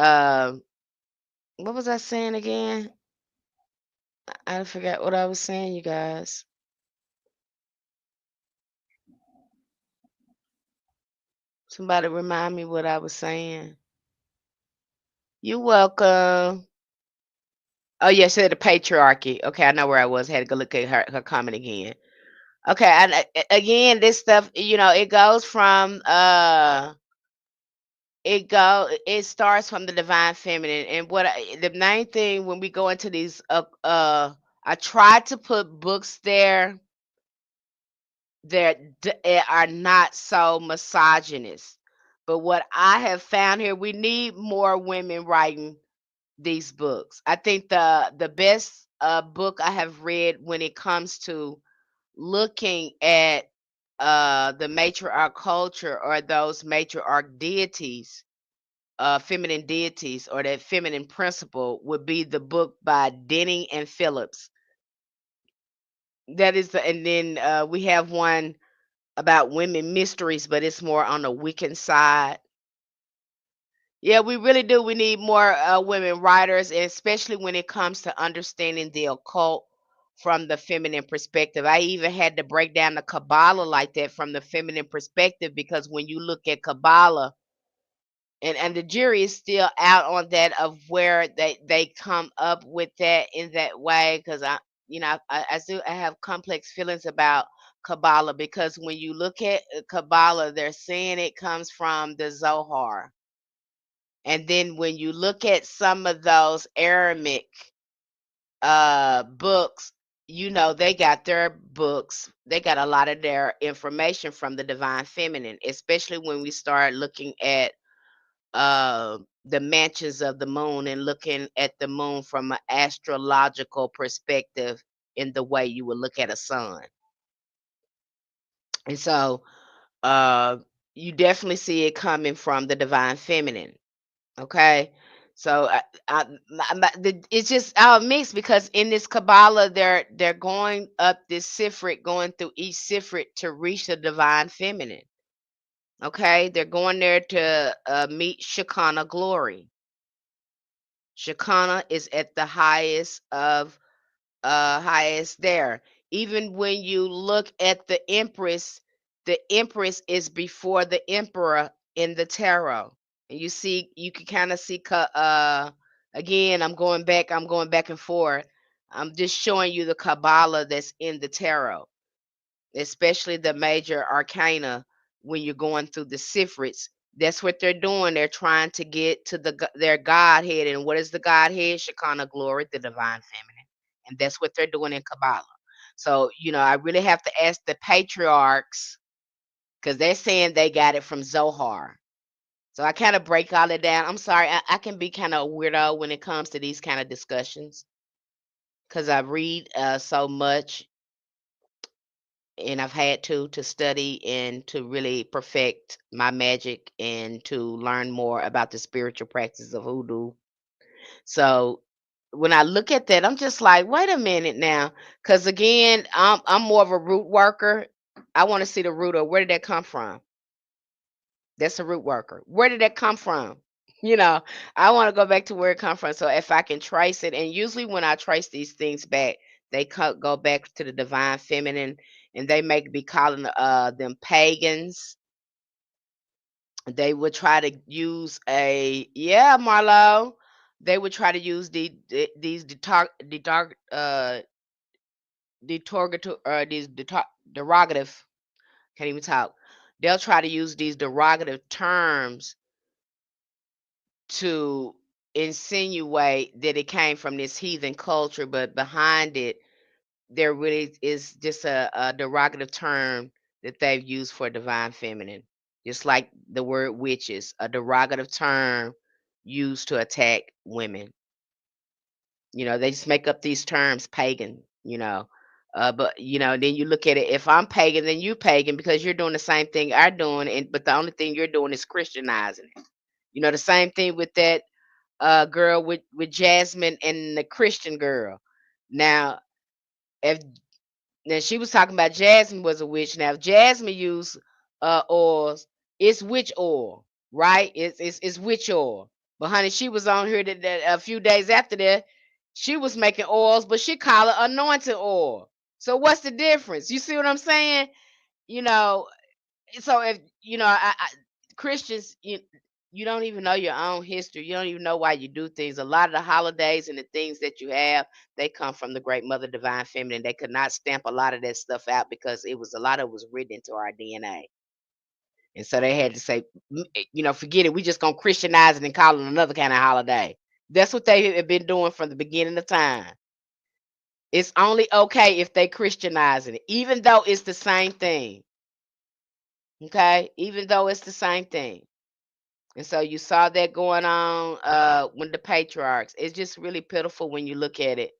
[SPEAKER 1] what was I saying again? I forgot what I was saying, you guys. Somebody remind me what I was saying. You're welcome. Oh, yeah, said the patriarchy. Okay, I know where I was. Had to go look at her comment again. Okay, and again, this stuff, it goes from it starts from the divine feminine, and the main thing when we go into these I try to put books there that are not so misogynist. But what I have found here, we need more women writing these books. I think the best book I have read when it comes to looking at the matriarch culture or those matriarch deities, feminine deities, or that feminine principle would be the book by Denning and Phillips. That is and then we have one about women mysteries, but it's more on the Wiccan side. Yeah, we really do. We need more women writers, and especially when it comes to understanding the occult from the feminine perspective. I even had to break down the Kabbalah like that from the feminine perspective because when you look at Kabbalah, and the jury is still out on that of where they come up with that in that way because I have complex feelings about Kabbalah because when you look at Kabbalah, they're saying it comes from the Zohar. And then when you look at some of those Aramaic books, they got their books, they got a lot of their information from the divine feminine, especially when we start looking at the mansions of the moon and looking at the moon from an astrological perspective in the way you would look at a sun. And so uh, you definitely see it coming from the divine feminine. Okay. So it's just all mixed because in this Kabbalah, they're going up this Sifrit, going through each Sifrit to reach the divine feminine. Okay, they're going there to meet Shekinah glory. Shekinah is at the highest of highest there. Even when you look at the Empress is before the Emperor in the tarot. And you can kind of see again, I'm going back and forth. I'm just showing you the Kabbalah that's in the tarot, especially the major arcana when you're going through the Sifrits. That's what they're doing. They're trying to get to their Godhead. And what is the Godhead? Shekinah glory, the divine feminine. And that's what they're doing in Kabbalah. So, I really have to ask the patriarchs because they're saying they got it from Zohar. So I kind of break all it down. I'm sorry, I can be kind of a weirdo when it comes to these kind of discussions because I read so much and I've had to study and to really perfect my magic and to learn more about the spiritual practice of hoodoo. So when I look at that, I'm just like, wait a minute now, because again, I'm more of a root worker. I want to see the root of where did that come from. That's a root worker. Where did that come from? You know, I want to go back to where it come from. So if I can trace it, and usually when I trace these things back, they go back to the divine feminine, and they make be calling them pagans. They would try to use Marlo. They would try to use these derogative. Can't even talk. They'll try to use these derogative terms to insinuate that it came from this heathen culture, but behind it, there really is just a derogative term that they've used for divine feminine. Just like the word witches, a derogative term used to attack women. They just make up these terms, pagan. But then you look at it, if I'm pagan, then you pagan because you're doing the same thing I'm doing, but the only thing you're doing is Christianizing it. The same thing with that girl with Jasmine and the Christian girl. Now, if now she was talking about Jasmine was a witch. Now, if Jasmine used oils, it's witch oil, right? It's witch oil. But honey, she was on here that a few days after that, she was making oils, but she called it anointed oil. So what's the difference? You see what I'm saying? You know, so if Christians, you don't even know your own history. You don't even know why you do things. A lot of the holidays and the things that you have, they come from the great mother divine feminine. They could not stamp a lot of that stuff out because it was a lot of it was written into our DNA. And so they had to say, forget it. We just gonna Christianize it and call it another kind of holiday. That's what they have been doing from the beginning of time. It's only okay if they Christianizing it, even though it's the same thing. Okay, even though it's the same thing. And so you saw that going on with the patriarchs. It's just really pitiful when you look at it.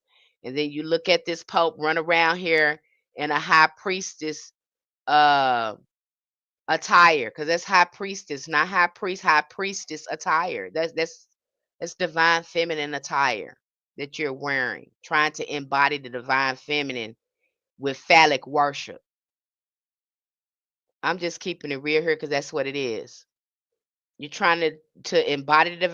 [SPEAKER 1] And then you look at this Pope run around here in a high priestess uh, attire, because that's high priestess, not high priest, high priestess attire. That's divine feminine attire that you're wearing, trying to embody the divine feminine with phallic worship. I'm just keeping it real here because that's what it is. You're trying to embody the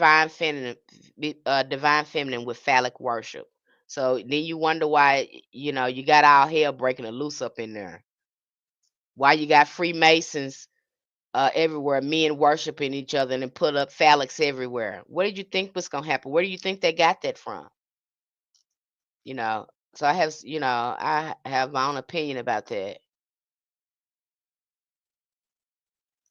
[SPEAKER 1] divine feminine with phallic worship. So then you wonder why you got all hell breaking loose up in there. Why you got Freemasons everywhere, men worshiping each other and put up phallics everywhere. What did you think was gonna happen? Where do you think they got that from? You know. So I have my own opinion about that.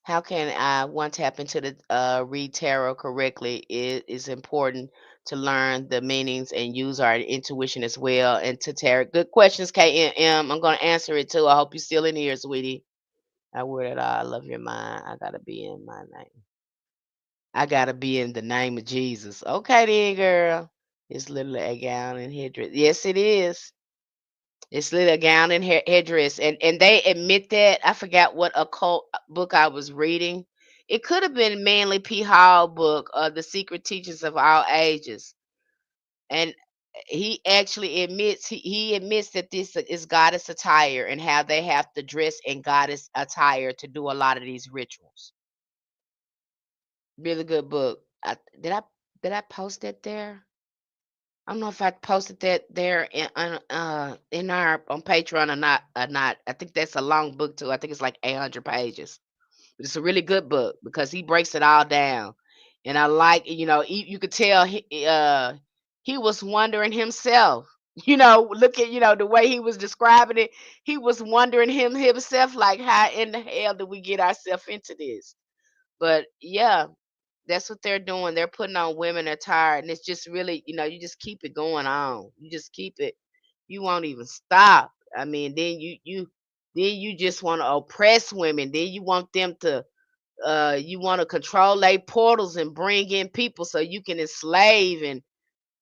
[SPEAKER 1] How can I one tap into the read tarot correctly? It is important to learn the meanings and use our intuition as well. And to Tara, good questions, KM. I'm going to answer it too. I hope you're still in here, sweetie. I wear it all. I love your mind. I gotta be in my name. I gotta be in the name of Jesus. Okay, then, girl. It's literally a gown and headdress. Yes, it is. It's literally a gown and headdress, and they admit that. I forgot what occult book I was reading. It could have been Manly P. Hall book, The Secret Teachings of All Ages, and he actually admits he admits that this is goddess attire and how they have to dress in goddess attire to do a lot of these rituals. Really good book. Did I post that there? I don't know if I posted that there in our on Patreon or not. I think that's a long book too. I think it's like 800 pages. But it's a really good book because he breaks it all down. And I like, you could tell he was wondering himself. Look at, the way he was describing it. He was wondering himself like how in the hell did we get ourselves into this? But yeah, that's what they're doing. They're putting on women attire, and it's just really, you just keep it going on. You just keep it. You won't even stop. I mean, then you just want to oppress women. Then you want them to, you want to control their portals and bring in people so you can enslave. And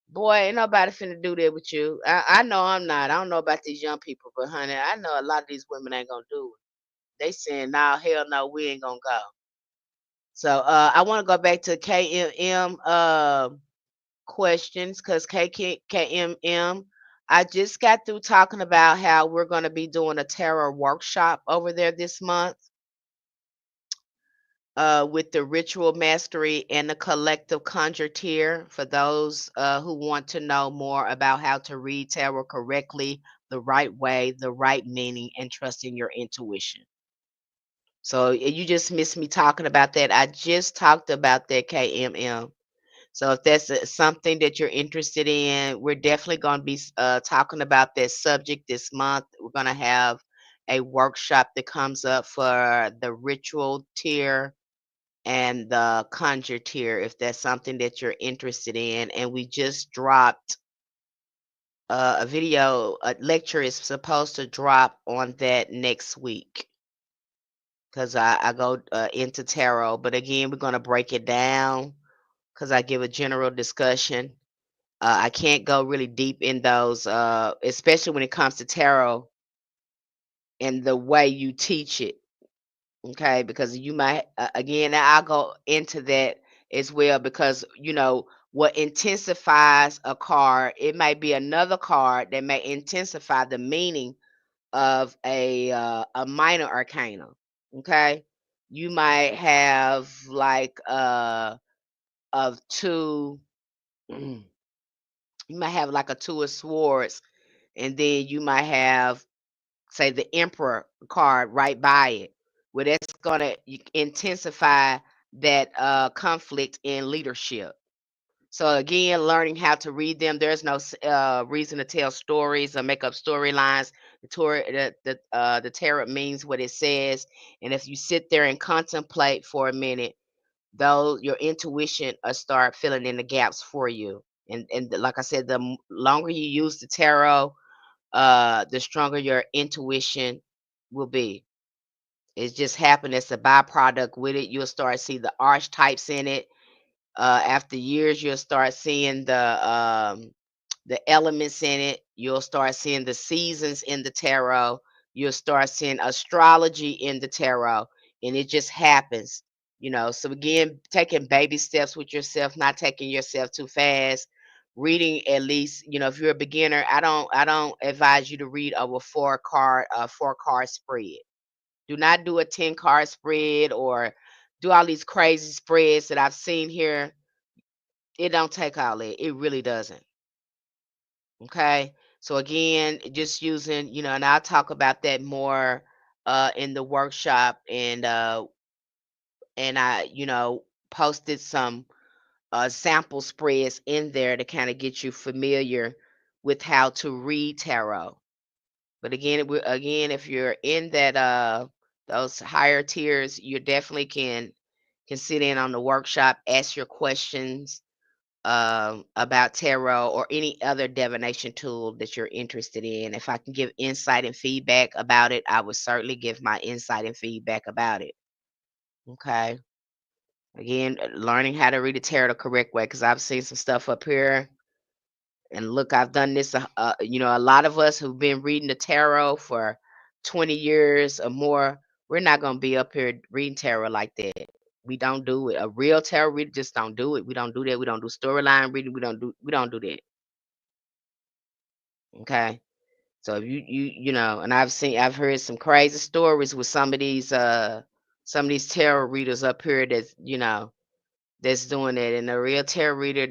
[SPEAKER 1] boy, ain't nobody finna do that with you. I know I'm not. I don't know about these young people, but honey, I know a lot of these women ain't gonna do it. They saying, "No, hell no, we ain't gonna go." So I want to go back to KMM questions because KMM, I just got through talking about how we're going to be doing a tarot workshop over there this month with the ritual mastery and the collective conjure tier for those who want to know more about how to read tarot correctly, the right way, the right meaning, and trusting your intuition. So you just missed me talking about that. I just talked about that, KMM. So if that's something that you're interested in, we're definitely going to be talking about that subject this month. We're going to have a workshop that comes up for the ritual tier and the conjure tier, if that's something that you're interested in. And we just dropped a video, a lecture is supposed to drop on that next week because I go into tarot. But again, we're going to break it down because I give a general discussion. I can't go really deep in those, especially when it comes to tarot and the way you teach it. Okay, because you might again, I'll go into that as well because what intensifies a card, it might be another card that may intensify the meaning of a minor arcana. Okay, you might have like of two. You might have like a two of swords, and then you might have, say, the emperor card right by it, where that's going to intensify that conflict in leadership. So again, learning how to read them. There's no reason to tell stories or make up storylines. The tarot means what it says, and if you sit there and contemplate for a minute, though your intuition will start filling in the gaps for you. And like I said, the longer you use the tarot, the stronger your intuition will be. It's just happened as a byproduct with it. You'll start see the archetypes in it. After years, you'll start seeing the elements in it. You'll start seeing the seasons in the tarot. You'll start seeing astrology in the tarot, and it just happens. So again, taking baby steps with yourself, not taking yourself too fast. Reading at least, if you're a beginner, I don't advise you to read over four card spread. Do not do a 10 card spread or do all these crazy spreads that I've seen here. It don't take all that. It really doesn't. Okay. So again, just using, and I'll talk about that more in the workshop and I, posted some sample spreads in there to kind of get you familiar with how to read tarot. But again, if you're in that those higher tiers, you definitely can sit in on the workshop, ask your questions, about tarot or any other divination tool that you're interested in. If I can give insight and feedback about it, I would certainly give my insight and feedback about it. Okay. Again, learning how to read the tarot the correct way, because I've seen some stuff up here. And look, I've done this, a lot of us who've been reading the tarot for 20 years or more, we're not going to be up here reading tarot like that. We don't do it. A real tarot reader just don't do it. We don't do that. We don't do storyline reading. We don't do that. Okay. So if and I've heard some crazy stories with some of these tarot readers up here that's doing it. And a real tarot reader,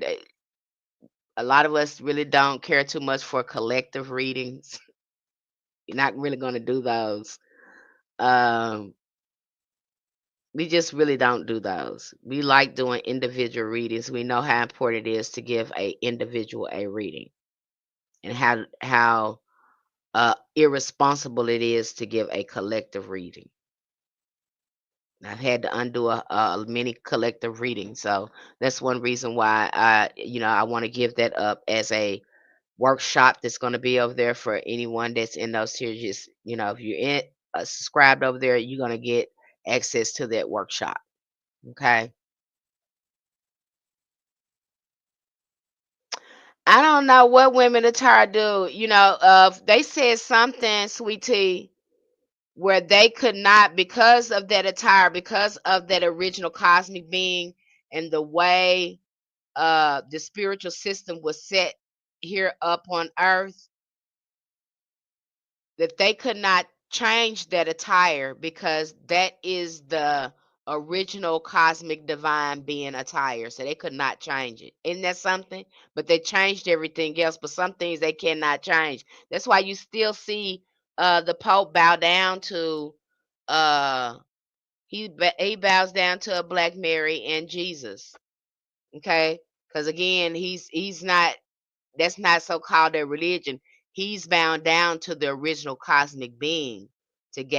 [SPEAKER 1] a lot of us really don't care too much for collective readings. You're not really gonna do those. Um, we just really don't do those. We like doing individual readings. We know how important it is to give a individual a reading, and how irresponsible it is to give a collective reading. I've had to undo a many collective readings, so that's one reason why I want to give that up as a workshop that's going to be over there for anyone that's in those tiers. Just if you're subscribed over there, you're going to get access to that workshop. Okay. I don't know what women attire do. They said something, sweetie, where they could not, because of that attire, because of that original cosmic being and the way the spiritual system was set here up on earth, that they could not change that attire because that is the original cosmic divine being attire. So they could not change it. Isn't that something? But they changed everything else, but some things they cannot change. That's why you still see the Pope bow down to he bows down to a Black Mary and Jesus. Okay? Because again, he's not, that's not so-called their religion. He's bound down to the original cosmic being that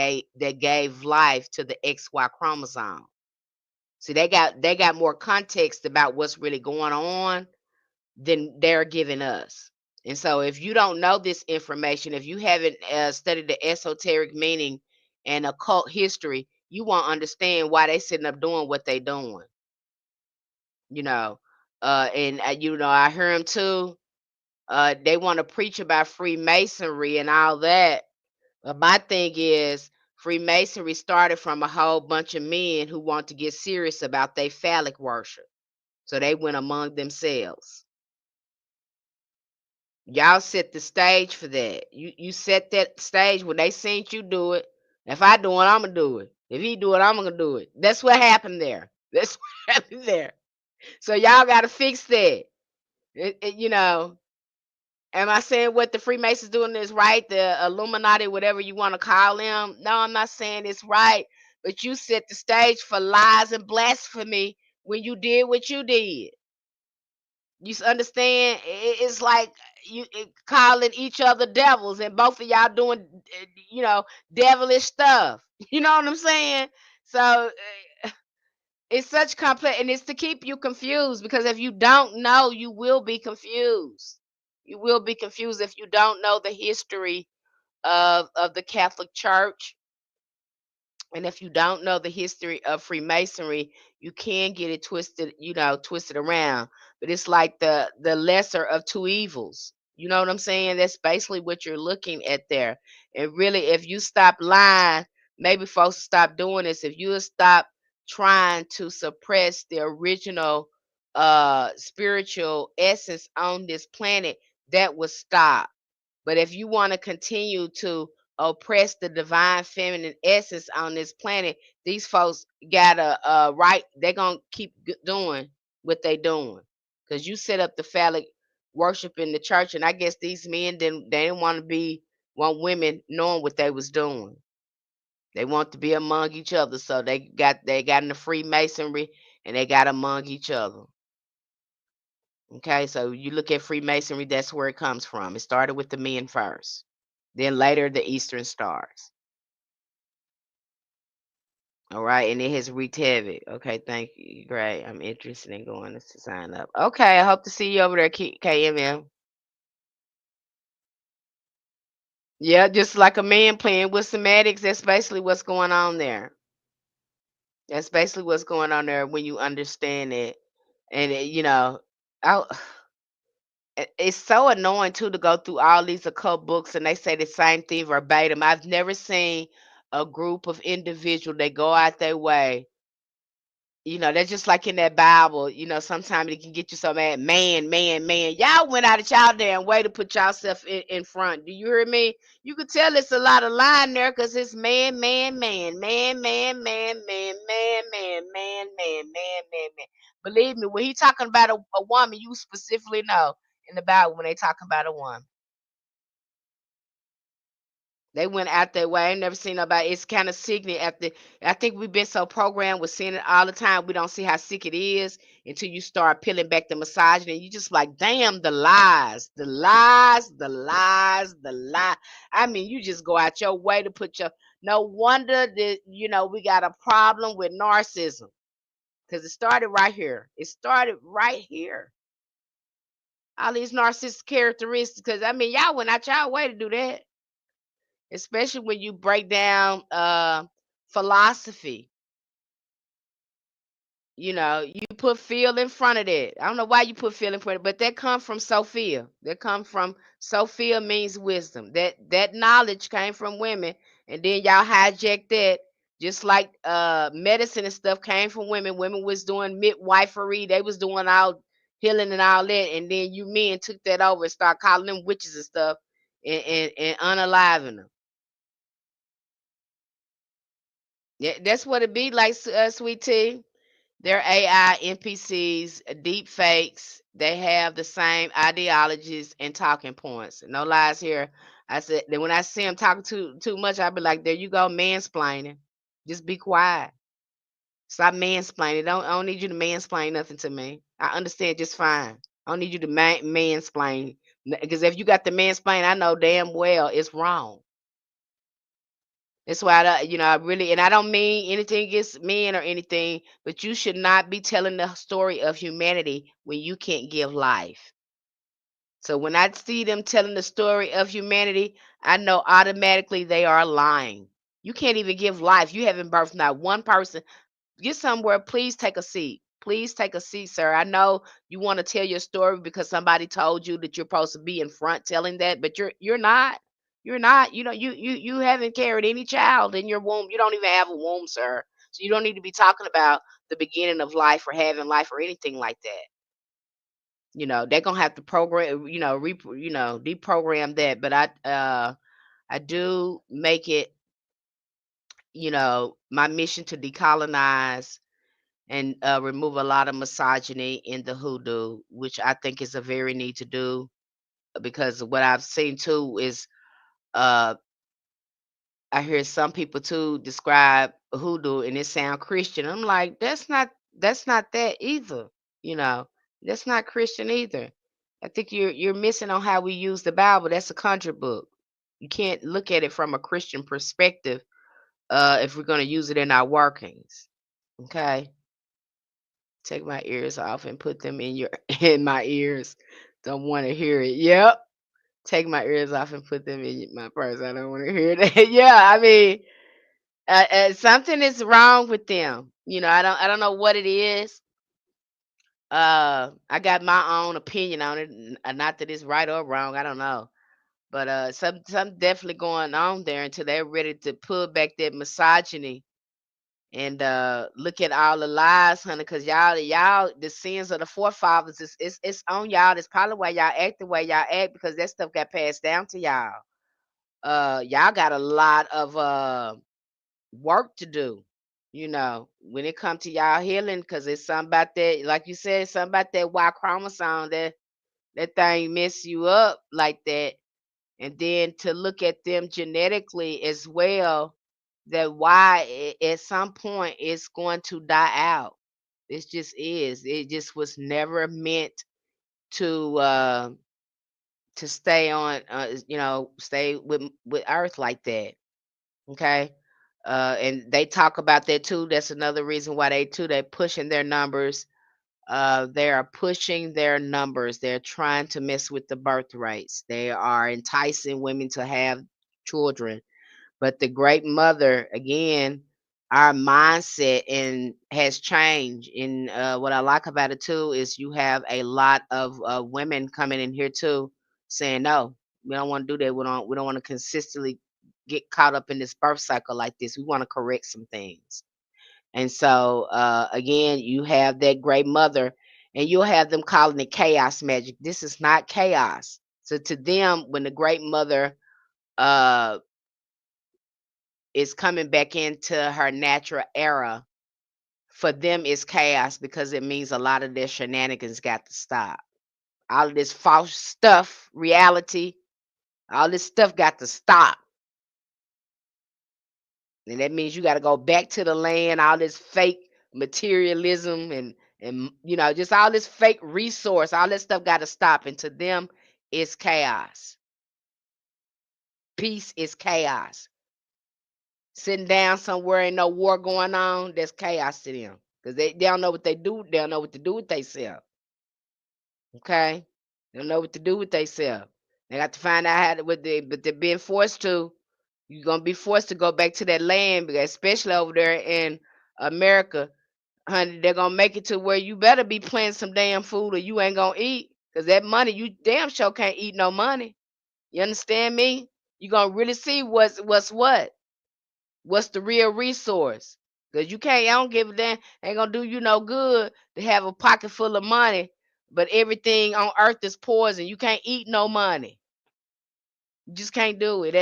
[SPEAKER 1] gave life to the XY chromosome. See, they got more context about what's really going on than they're giving us. And so, if you don't know this information, if you haven't studied the esoteric meaning and occult history, you won't understand why they sitting up doing what they doing. You know, and I hear them too. They want to preach about Freemasonry and all that. But my thing is, Freemasonry started from a whole bunch of men who want to get serious about their phallic worship. So they went among themselves. Y'all set the stage for that. You set that stage when they seen you do it. If I do it, I'm gonna do it. If he do it, I'm gonna do it. That's what happened there. That's what happened there. So y'all got to fix that. You know, am I saying what the Freemasons doing is right? The Illuminati, whatever you want to call them. No, I'm not saying it's right. But you set the stage for lies and blasphemy when you did what you did. Understand? It's like calling each other devils, and both of y'all doing, devilish stuff. You know what I'm saying? So it's such complex, and it's to keep you confused, because if you don't know, you will be confused. You will be confused if you don't know the history of the Catholic Church, and if you don't know the history of Freemasonry, you can get it twisted around. But it's like the lesser of two evils. You know what I'm saying? That's basically what you're looking at there. And really, if you stop lying, maybe folks will stop doing this. If you will stop trying to suppress the original spiritual essence on this planet, that will stop. But if you want to continue to oppress the divine feminine essence on this planet, these folks gotta right. They're gonna keep doing what they doing, because you set up the phallic worship in the church, and I guess these men they didn't want women knowing what they was doing. They want to be among each other, so they got in the Freemasonry and they got among each other. Okay, so you look at Freemasonry, that's where it comes from. It started with the men first, then later the Eastern Stars. All right, and it has wreaked havoc. Okay, thank you. Great. I'm interested in going to sign up. Okay, I hope to see you over there, KMM. Yeah, just like a man playing with semantics. That's basically what's going on there. That's basically what's going on there when you understand it. And I, it's so annoying too to go through all these occult books and they say the same thing verbatim. I've never seen a group of individuals that go out their way. That's just like in that Bible. Sometimes it can get you so mad. Man, man, man. Y'all went out of y'all damn way to put yourself in front. Do you hear me? You could tell it's a lot of line there because it's man, man, man, man, man, man, man, man, man, man, man, man, man, man. Believe me, when he talking about a woman, you specifically know in the Bible when they talking about a woman. They went out their way. I ain't never seen nobody. It's kind of sickening. I think we've been so programmed with seeing it all the time. We don't see how sick it is until you start peeling back the misogyny. And you just like, damn, the lies, the lies, the lies, the lie. I mean, you just go out your way to put your. No wonder that we got a problem with narcissism because it started right here. It started right here. All these narcissistic characteristics. Because I mean, y'all went out y'all way to do that, especially when you break down philosophy. You put feel in front of that. I don't know why you put feel in front of it, but that come from Sophia. That come from Sophia means wisdom. That knowledge came from women, and then y'all hijacked that. Just like medicine and stuff came from women. Women was doing midwifery. They was doing all healing and all that, and then you men took that over and start calling them witches and stuff, and unaliving them. Yeah, that's what it be like, sweet tea. They're AI NPCs, deep fakes. They have the same ideologies and talking points. No lies here. I said that when I see them talking too much, I be like, "There you go, mansplaining. Just be quiet. Stop mansplaining. I don't need you to mansplain nothing to me. I understand just fine. I don't need you to mansplain because if you got the mansplain, I know damn well it's wrong. That's why I really, and I don't mean anything against men or anything, but you should not be telling the story of humanity when you can't give life. So when I see them telling the story of humanity, I know automatically they are lying. You can't even give life. You haven't birthed not one person. Get somewhere, please take a seat. Please take a seat, sir. I know you want to tell your story because somebody told you that you're supposed to be in front telling that, but you're not. You're not. You haven't carried any child in your womb. You don't even have a womb, sir. So you don't need to be talking about the beginning of life or having life or anything like that. They're gonna have to program, deprogram that. But I do make it, my mission to decolonize and remove a lot of misogyny in the hoodoo, which I think is a very need to do because what I've seen too is uh, I hear some people too describe hoodoo and it sound Christian. I'm like, that's not that either. You know, that's not Christian either. I think you're missing on how we use the Bible. That's a conjure book. You can't look at it from a Christian perspective if we're going to use it in our workings. Okay. Take my ears off and put them in your in my ears. Don't want to hear it. Yep. Take my ears off and put them in my purse. I don't want to hear that. Yeah, I mean, something is wrong with them. I don't know what it is. I got my own opinion on it. Not that it's right or wrong. I don't know. But some definitely going on there until they're ready to pull back that misogyny and look at all the lies, honey, because y'all the sins of the forefathers it's on y'all. That's probably why y'all act the way y'all act because that stuff got passed down to y'all. Y'all got a lot of work to do, when it comes to y'all healing, because it's something about that, like you said, something about that Y chromosome that thing mess you up like that. And then to look at them genetically as well, that why at some point it's going to die out. It just is. It just was never meant to stay on, stay with Earth like that. Okay. And they talk about that too. That's another reason why they're pushing their numbers. They are pushing their numbers. They're trying to mess with the birth rates. They are enticing women to have children. But the great mother, again, our mindset and has changed. And what I like about it too is you have a lot of women coming in here too, saying no, we don't want to do that. We don't want to consistently get caught up in this birth cycle like this. We want to correct some things. And so again, you have that great mother, and you'll have them calling it chaos magic. This is not chaos. So to them, when the great mother uh is coming back into her natural era, for them it's chaos because it means a lot of their shenanigans got to stop. All of this false stuff, reality, all this stuff got to stop. And that means you got to go back to the land, all this fake materialism and just all this fake resource, all that stuff got to stop. And to them, it's chaos. Peace is chaos. Sitting down somewhere, ain't no war going on, that's chaos to them. Because they don't know what they do. They don't know what to do with themselves. Okay? They don't know what to do with themselves. They got to find out how to, but they're being forced to. You're going to be forced to go back to that land, because especially over there in America, honey, they're going to make it to where you better be planting some damn food or you ain't going to eat. Because that money, you damn sure can't eat no money. You understand me? You're going to really see what's what. What's the real resource? Because you can't, I don't give a damn, ain't gonna do you no good to have a pocket full of money, but everything on earth is poison. You can't eat no money. You just can't do it.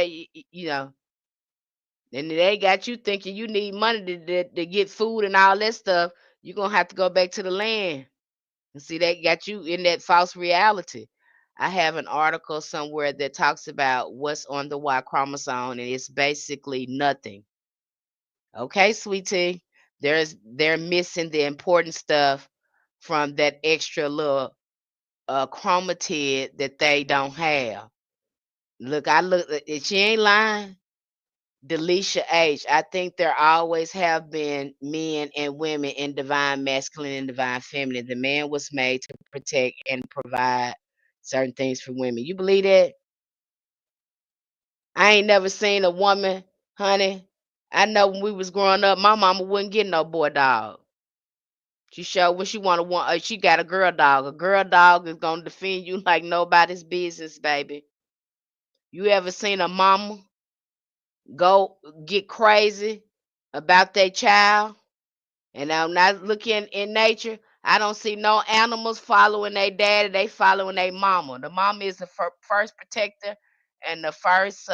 [SPEAKER 1] And they got you thinking you need money to get food and all that stuff. You're gonna have to go back to the land. And see, they got you in that false reality. I have an article somewhere that talks about what's on the Y chromosome, and it's basically nothing. Okay, sweetie. They're missing the important stuff from that extra little chromatid that they don't have. Look, she ain't lying. Delisha H. I think there always have been men and women in divine masculine and divine feminine. The man was made to protect and provide certain things for women. You believe that? I ain't never seen a woman, honey. I know when we was growing up, my mama wouldn't get no boy dog. She showed when she she got a girl dog. A girl dog is gonna defend you like nobody's business, baby. You ever seen a mama go get crazy about their child? And I'm not looking in nature. I don't see no animals following their daddy. They following their mama. The mama is the first protector, and the first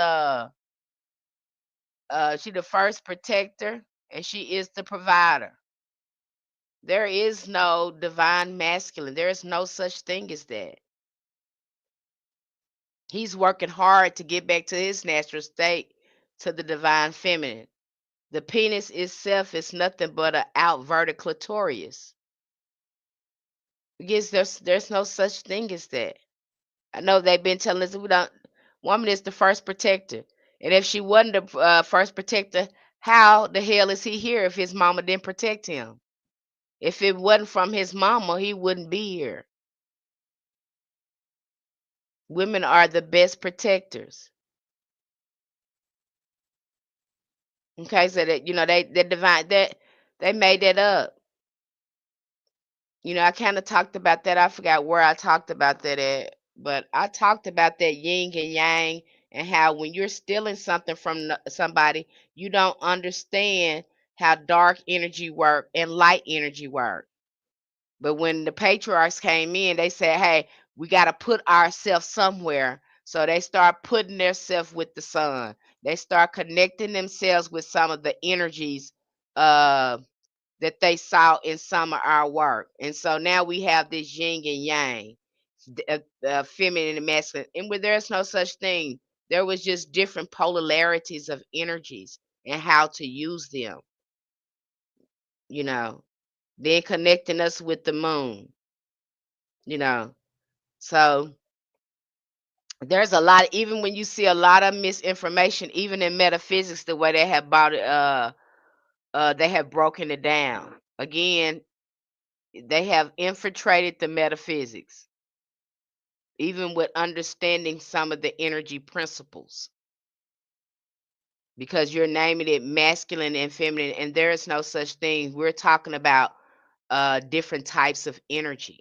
[SPEAKER 1] she the first protector, and she is the provider. There is no divine masculine. There is no such thing as that. He's working hard to get back to his natural state, to the divine feminine. The penis itself is nothing but an outverted clitoris. Because there's no such thing as that. I know they've been telling us we don't. Woman is the first protector, and if she wasn't the first protector, how the hell is he here if his mama didn't protect him? If it wasn't from his mama, he wouldn't be here. Women are the best protectors. Okay, so that they divine that they made that up. I kind of talked about that. I forgot where I talked about that at, but I talked about that yin and yang, and how when you're stealing something from somebody, you don't understand how dark energy work and light energy work. But when the patriarchs came in, they said, "Hey, we got to put ourselves somewhere." So they start putting themselves with the sun. They start connecting themselves with some of the energies uh, that they saw in some of our work. And so now we have this yin and yang, feminine and masculine. And where there's no such thing, there was just different polarities of energies and how to use them, you know, then connecting us with the moon, you know. So There's a lot, even when you see a lot of misinformation, even in metaphysics, the way they have brought it, they have broken it down. Again, they have infiltrated the metaphysics, even with understanding some of the energy principles, because you're naming it masculine and feminine, and there is no such thing. We're talking about different types of energy.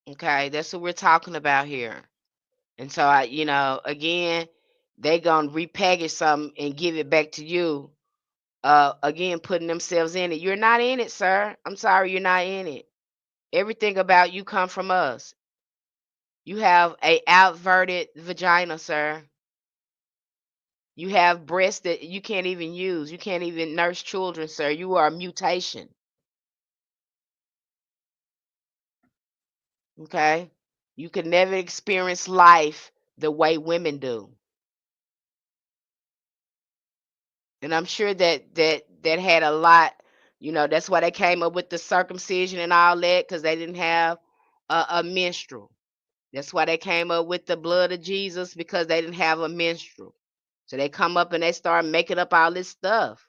[SPEAKER 1] Okay, that's what we're talking about here. And so again, they gonna repackage something and give it back to you. Again, putting themselves in it. You're not in it, sir. I'm sorry, you're not in it. Everything about you come from us. You have a outverted vagina, sir. You have breasts that you can't even use. You can't even nurse children, sir. You are a mutation. Okay? You can never experience life the way women do. And I'm sure that had a lot, that's why they came up with the circumcision and all that, because they didn't have a menstrual. That's why they came up with the blood of Jesus, because they didn't have a menstrual. So they come up and they start making up all this stuff.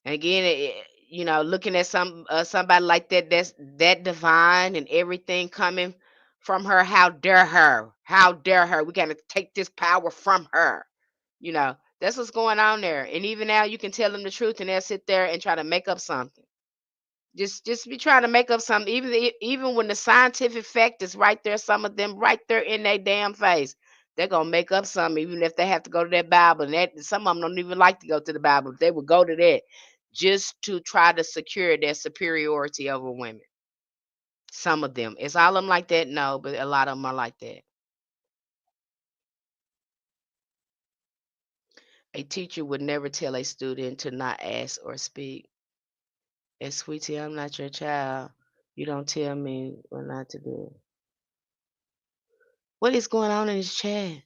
[SPEAKER 1] Again, looking at somebody like that, that's that divine and everything coming from her. How dare her? How dare her? We got to take this power from her. That's what's going on there. And even now, you can tell them the truth, and they'll sit there and try to make up something. Just be trying to make up something, even when the scientific fact is right there. Some of them right there in their damn face, they're gonna make up something, even if they have to go to their Bible. And some of them don't even like to go to the Bible. They would go to that just to try to secure their superiority over women. Some of them. Is all of them like that? No, but a lot of them are like that. A teacher would never tell a student to not ask or speak. And sweetie, I'm not your child. You don't tell me what not to do. What is going on in this chat?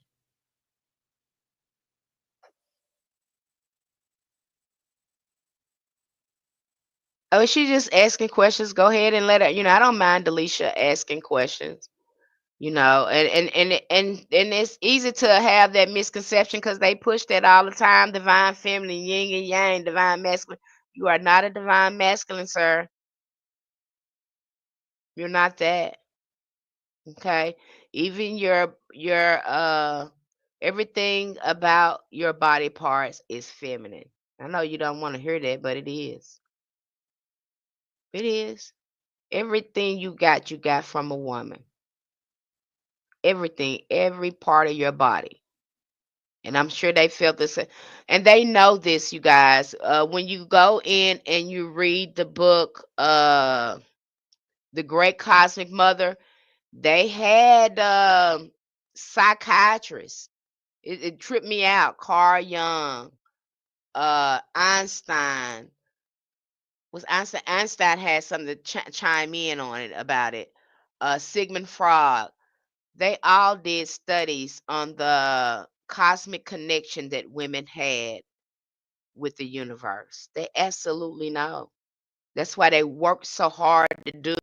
[SPEAKER 1] Oh, is she just asking questions? Go ahead and let her. I don't mind Delisha asking questions. And it's easy to have that misconception because they push that all the time. Divine feminine, yin and yang, divine masculine. You are not a divine masculine, sir. You're not that. Okay. Even your everything about your body parts is feminine. I know you don't want to hear that, but it is. It is. Everything you got from a woman. Everything, every part of your body. And I'm sure they felt the same. And they know this, you guys. When you go in and you read the book, The Great Cosmic Mother, they had psychiatrists. It tripped me out. Carl Jung, Einstein. Was Einstein? Einstein had something to chime in on it about it. Sigmund Freud. They all did studies on the cosmic connection that women had with the universe. They absolutely know. That's why they worked so hard to do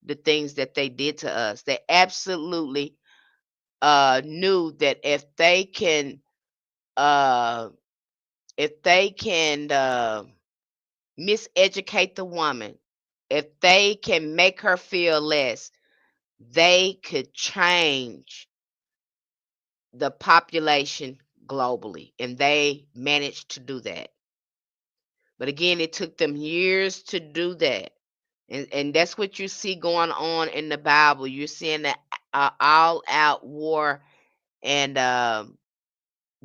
[SPEAKER 1] the things that they did to us. They absolutely knew that uh, if they can miseducate the woman, if they can make her feel less, they could change the population globally, and they managed to do that. But again, it took them years to do that. And that's what you see going on in the Bible. You're seeing the all out war and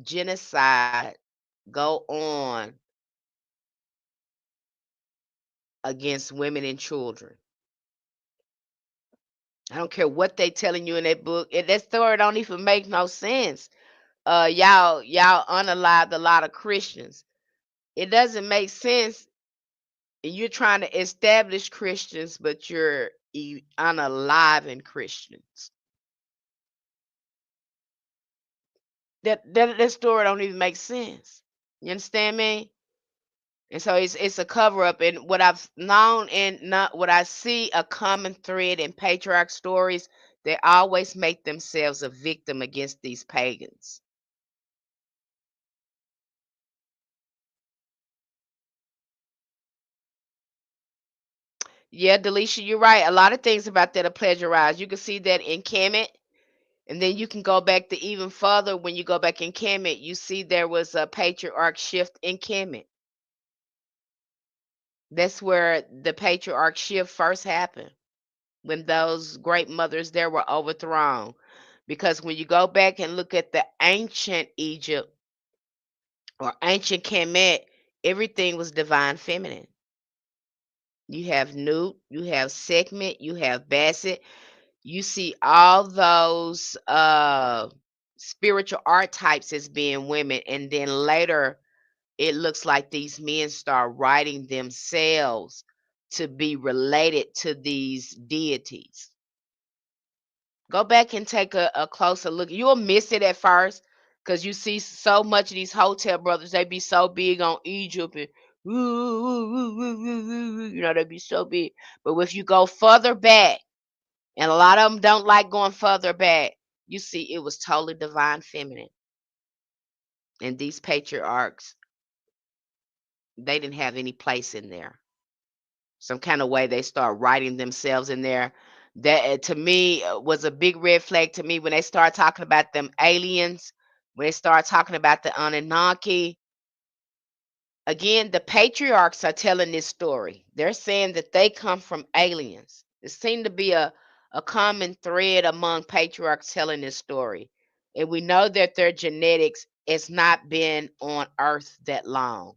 [SPEAKER 1] genocide go on against women and children. I don't care what they telling you in that book. That story don't even make no sense. Y'all unalived a lot of Christians. It doesn't make sense. And you're trying to establish Christians, but you're unaliving Christians. That story don't even make sense. You understand me? And so it's a cover up. And what I've known and not what I see a common thread in patriarch stories, they always make themselves a victim against these pagans. Yeah, Delisha, you're right. A lot of things about that are plagiarized. You can see that in Kemet, and then you can go back to even further. When you go back in Kemet, you see there was a patriarch shift in Kemet. That's where the patriarch shift first happened, when those great mothers there were overthrown. Because when you go back and look at the ancient Egypt or ancient Kemet, everything was divine feminine. You have Nut, you have Sekhmet, you have Basset. You see all those spiritual archetypes as being women, and then later it looks like these men start writing themselves to be related to these deities. Go back and take a closer look. You'll miss it at first because you see so much of these hotel brothers, they be so big on Egypt and they be so big. But if you go further back, and a lot of them don't like going further back, you see it was totally divine feminine. And these patriarchs, they didn't have any place in there. Some kind of way they start writing themselves in there. That to me was a big red flag to me when they start talking about them aliens, when they start talking about the Anunnaki. Again, the patriarchs are telling this story. They're saying that they come from aliens. It seemed to be a common thread among patriarchs telling this story. And we know that their genetics has not been on Earth that long.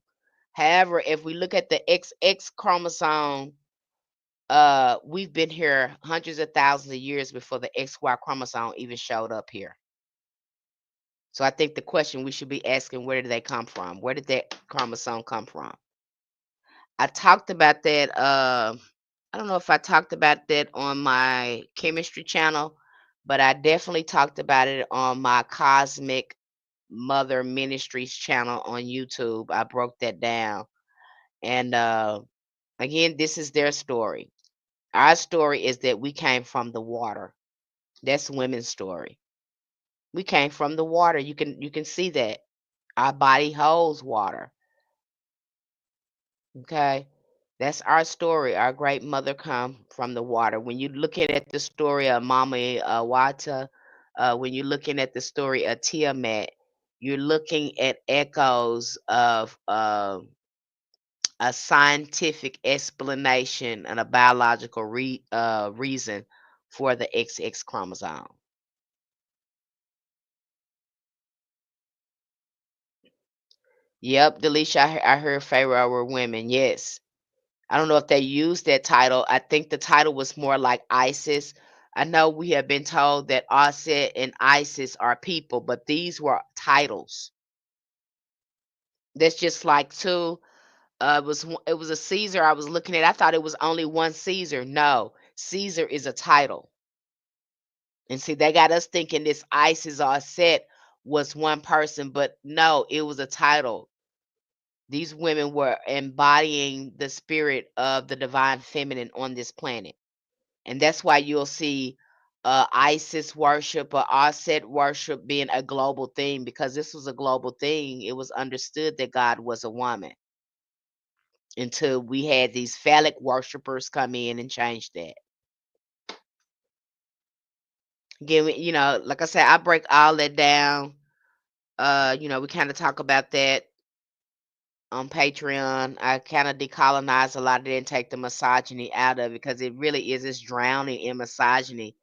[SPEAKER 1] However, if we look at the XX chromosome, we've been here hundreds of thousands of years before the XY chromosome even showed up here. So I think the question we should be asking, where did they come from? Where did that chromosome come from? I talked about that. I don't know if I talked about that on my chemistry channel, but I definitely talked about it on my Cosmic Mother Ministries channel on YouTube. I broke that down. And again, this is their story. Our story is that we came from the water. That's women's story. We came from the water. You can see that. Our body holds water. Okay. That's our story. Our great mother come from the water. When you're looking at the story of Mama Wata, when you're looking at the story of Tiamat, you're looking at echoes of a scientific explanation and a biological reason for the XX chromosome. Yep, Delisha, I heard Pharaoh were women. Yes. I don't know if they used that title. I think the title was more like Isis. I know we have been told that Osset and Isis are people, but these were titles. That's just like too. It was a Caesar I was looking at. I thought it was only one Caesar. No, Caesar is a title. And see, they got us thinking this Isis or Set was one person, but no, it was a title. These women were embodying the spirit of the divine feminine on this planet. And that's why you'll see Isis worship or Aset worship being a global thing, because this was a global thing. It was understood that God was a woman until we had these phallic worshipers come in and change that. Again, like I said, I break all that down. We kind of talk about that on Patreon. I kind of decolonize a lot of it and take the misogyny out of it, because it really is, it's drowning in misogyny.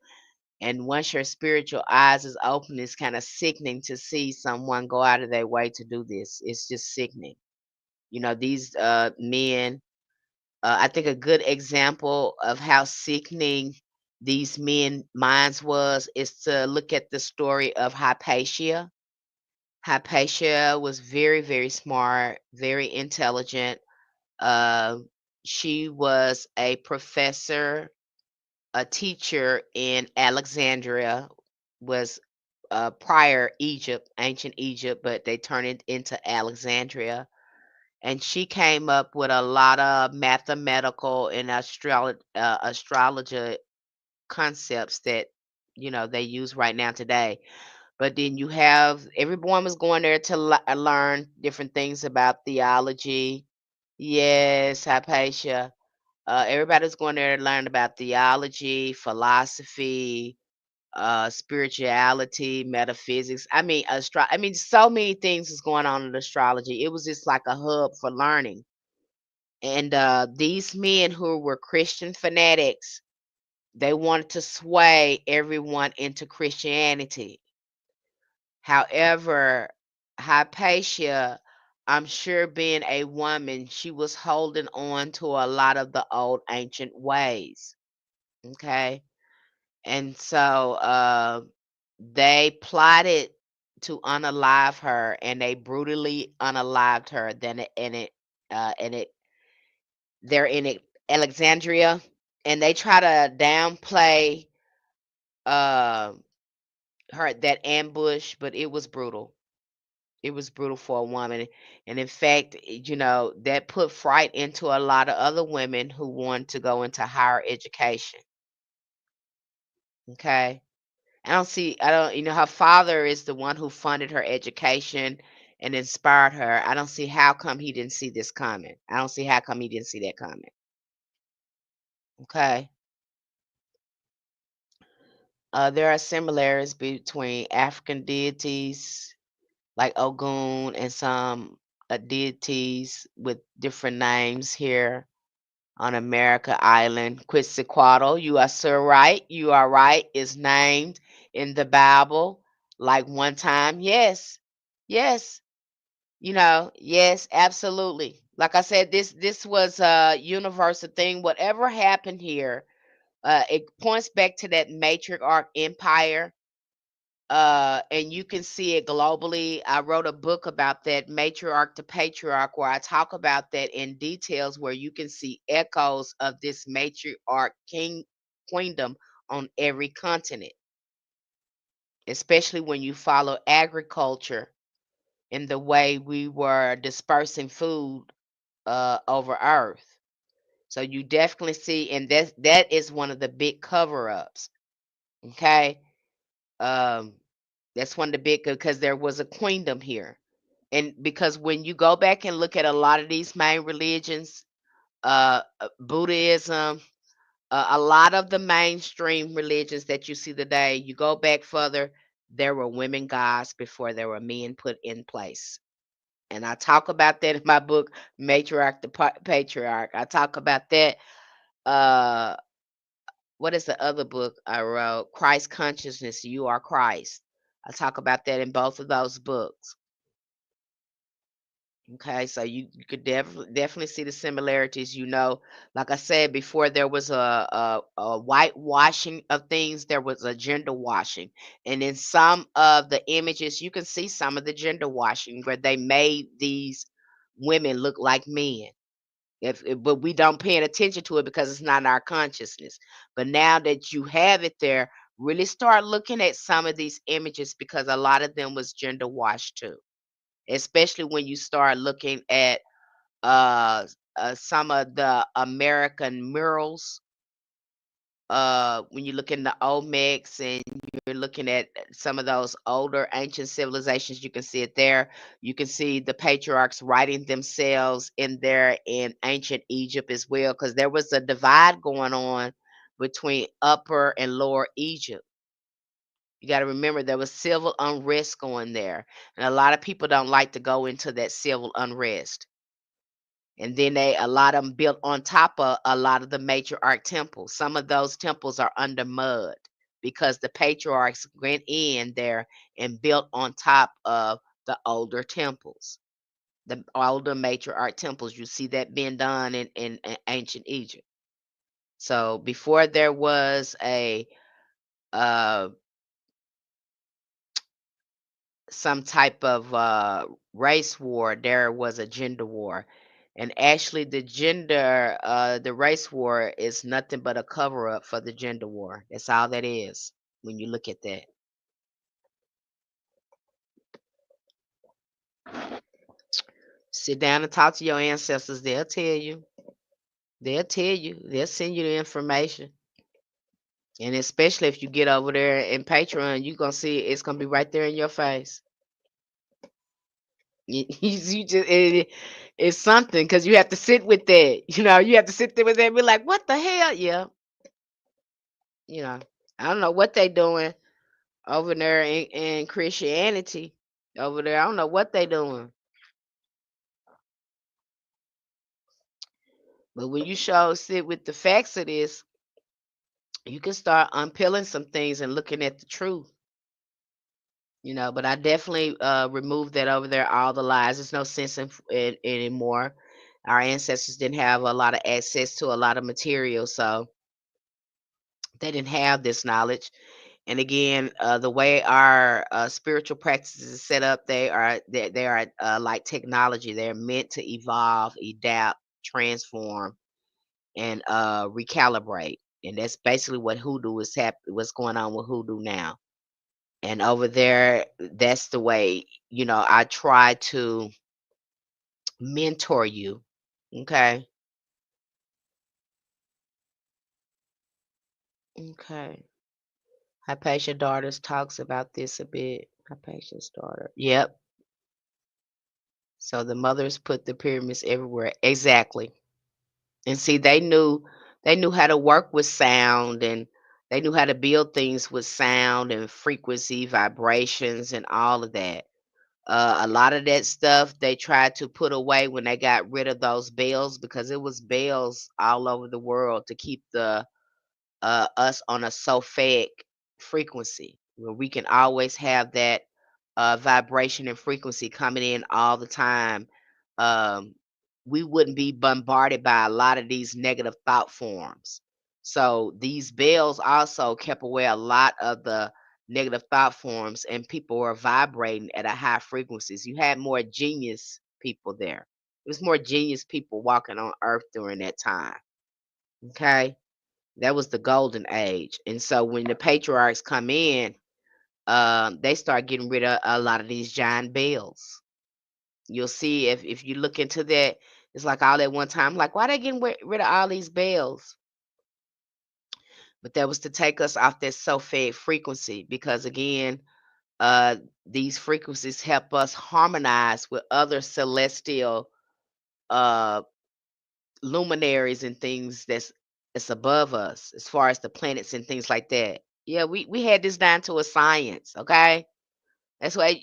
[SPEAKER 1] And once your spiritual eyes is open, it's kind of sickening to see someone go out of their way to do this. It's just sickening. These men, I think a good example of how sickening these men minds was is to look at the story of Hypatia. Hypatia was very, very smart, very intelligent. Uh, she was a professor, a teacher in Alexandria, was prior Egypt, ancient Egypt, but they turned it into Alexandria. and she came up with a lot of mathematical and astrology concepts that they use right now today. But then you have everyone was going there to learn different things about theology. Yes, Hypatia. Everybody's going there to learn about theology, philosophy, spirituality, metaphysics. I mean, so many things is going on in astrology. It was just like a hub for learning. And these men who were Christian fanatics, they wanted to sway everyone into Christianity. However, Hypatia, I'm sure being a woman, she was holding on to a lot of the old ancient ways. Okay. And so they plotted to unalive her, and they brutally unalived her. And it they're in Alexandria, and they try to downplay uh, her that ambush, but it was brutal. It was brutal for a woman, and in fact, that put fright into a lot of other women who want to go into higher education. Okay. I don't, her father is the one who funded her education and inspired her. I don't see how come he didn't see this coming. I don't see how come he didn't see that coming. Okay. There are similarities between African deities like Ogun and some deities with different names here on America Island. Quetzalcoatl, you are so right. You are right. Is named in the Bible like one time. Yes, yes. Yes, absolutely. Like I said, this was a universal thing. Whatever happened here, it points back to that matriarch empire. And you can see it globally. I wrote a book about that matriarch to patriarch, where I talk about that in details, where you can see echoes of this matriarch queendom on every continent, especially when you follow agriculture in the way we were dispersing food over Earth. So you definitely see, and that is one of the big cover ups. Okay. Um, that's one of the big, because there was a queendom here. And because when you go back and look at a lot of these main religions, Buddhism, a lot of the mainstream religions that you see today, you go back further, there were women gods before there were men put in place. And I talk about that in my book, Matriarch to Patriarch. I talk about that. Uh, what is the other book I wrote? Christ Consciousness, You Are Christ. I talk about that in both of those books. Okay, so you could definitely see the similarities. Like I said before, there was a whitewashing of things. There was a gender washing, and in some of the images, you can see some of the gender washing where they made these women look like men. But we don't pay attention to it because it's not in our consciousness. But now that you have it there, really start looking at some of these images, because a lot of them was gender washed too, especially when you start looking at uh, some of the American murals. When you look in the Olmecs and you're looking at some of those older ancient civilizations, you can see it there. You can see the patriarchs writing themselves in there in ancient Egypt as well, because there was a divide going on between Upper and Lower Egypt. You got to remember there was civil unrest going there, and a lot of people don't like to go into that civil unrest. And then a lot of them built on top of a lot of the matriarch temples. Some of those temples are under mud because the patriarchs went in there and built on top of the older temples, the older matriarch temples. You see that being done in ancient Egypt. So before there was a uh, some type of race war, there was a gender war. And actually, the race war is nothing but a cover up for the gender war. That's all that is when you look at that. Sit down and talk to your ancestors. They'll tell you. They'll tell you. They'll send you the information. And especially if you get over there in Patreon, you're gonna see it's gonna be right there in your face. You just it's something because you have to sit with that. You have to sit there with that and be like, what the hell? Yeah, you know. I don't know what they doing over there in Christianity. Over there, I don't know what they doing. But when you show sit with the facts of this, you can start unpeeling some things and looking at the truth. But I definitely removed that over there, all the lies. There's no sense in anymore. Our ancestors didn't have a lot of access to a lot of material, so they didn't have this knowledge. And again, the way our spiritual practices is set up, they are like technology. They're meant to evolve, adapt, transform, and recalibrate. And that's basically what hoodoo is what's going on with hoodoo now. And over there, that's the way, I try to mentor you. Okay. Okay. Hypatia Daughters talks about this a bit. Hypatia's daughter. Yep. So the mothers put the pyramids everywhere. Exactly. And see, they knew how to work with sound, and they knew how to build things with sound and frequency, vibrations, and all of that. A lot of that stuff they tried to put away when they got rid of those bells, because it was bells all over the world to keep the us on a sulfaic frequency where we can always have that vibration and frequency coming in all the time. Um, we wouldn't be bombarded by a lot of these negative thought forms. So these bells also kept away a lot of the negative thought forms, and people were vibrating at a high frequencies. You had more genius people there. It was more genius people walking on earth during that time. Okay, that was the golden age. And so when the patriarchs come in, they start getting rid of a lot of these giant bells. You'll see if you look into that, it's like all at one time, like, why they getting rid of all these bells? But that was to take us off that sulfate frequency, because again, uh, these frequencies help us harmonize with other celestial uh, luminaries and things that's above us, as far as the planets and things like that. Yeah, we had this down to a science. Okay, that's why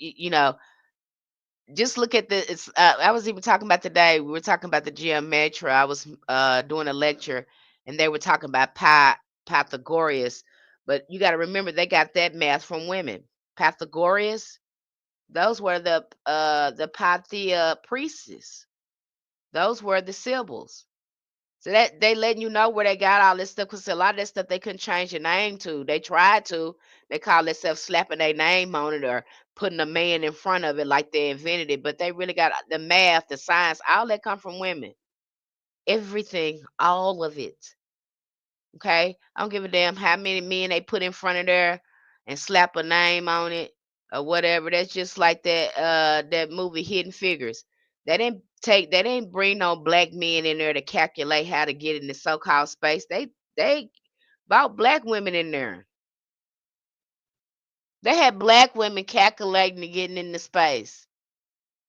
[SPEAKER 1] just look at the. It's. I was even talking about today. We were talking about the geometry. I was doing a lecture, and they were talking about Pythagoras, but you got to remember they got that math from women. Pythagoras. Those were the Pythia priestess. Those were the Sibyls. So that they letting you know where they got all this stuff, because a lot of that stuff they couldn't change your name to. They tried to. They call themselves slapping their name on it or putting a man in front of it like they invented it. But they really got the math, the science, all that come from women. Everything, all of it. Okay? I don't give a damn how many men they put in front of there and slap a name on it or whatever. That's just like that movie Hidden Figures. They didn't bring no black men in there to calculate how to get in the so-called space. They brought black women in there. They had black women calculating and getting into space.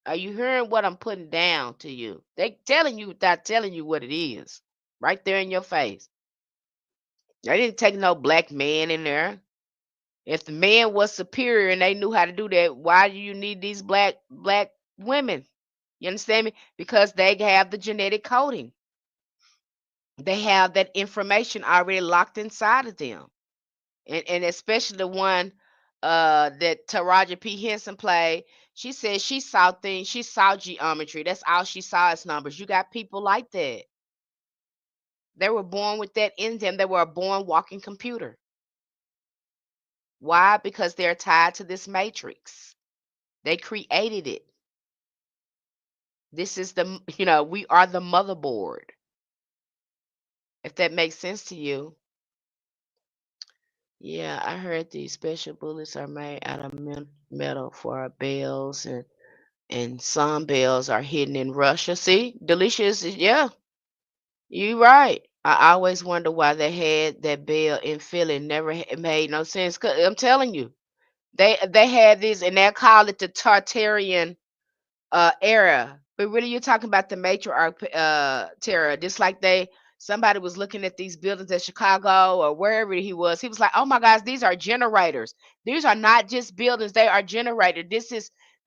[SPEAKER 1] Are you hearing what I'm putting down to you? They telling you without telling you what it is. Right there in your face. They didn't take no black man in there. If the man was superior and they knew how to do that, why do you need these black women? You understand me? Because they have the genetic coding. They have that information already locked inside of them. And especially the one that Taraji P. Henson played, she said she saw things, she saw geometry. That's all she saw is numbers. You got people like that. They were born with that in them. They were a born walking computer. Why? Because they're tied to this matrix. They created it. This is we are the motherboard. If that makes sense to you. Yeah, I heard these special bullets are made out of metal for our bells and some bells are hidden in Russia. See, delicious. Yeah, you right. I always wonder why they had that bell in Philly. Never made no sense. 'Cause I'm telling you, they had this, and they call it the Tartarian era. But really, you're talking about the matriarch terror. Just like somebody was looking at these buildings in Chicago or wherever he was. He was like, "Oh my gosh, these are generators. These are not just buildings; they are generators.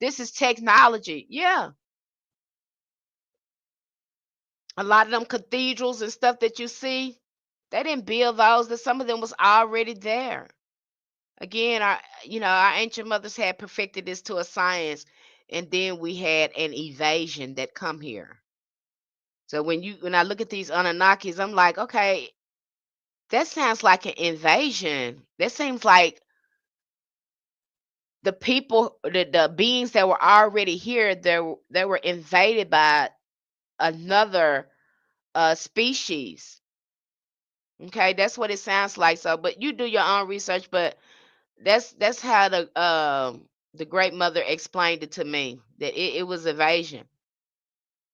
[SPEAKER 1] This is technology." Yeah, a lot of them cathedrals and stuff that you see, they didn't build those. That some of them was already there. Again, our ancient mothers had perfected this to a science, and then we had an evasion that come here. So when I look at these Anunnakis, I'm like, okay, that sounds like an invasion. That seems like the people, the beings that were already here, they were invaded by another species. Okay, that's what it sounds like. So, but you do your own research. But that's how the Great Mother explained it to me, that it was invasion,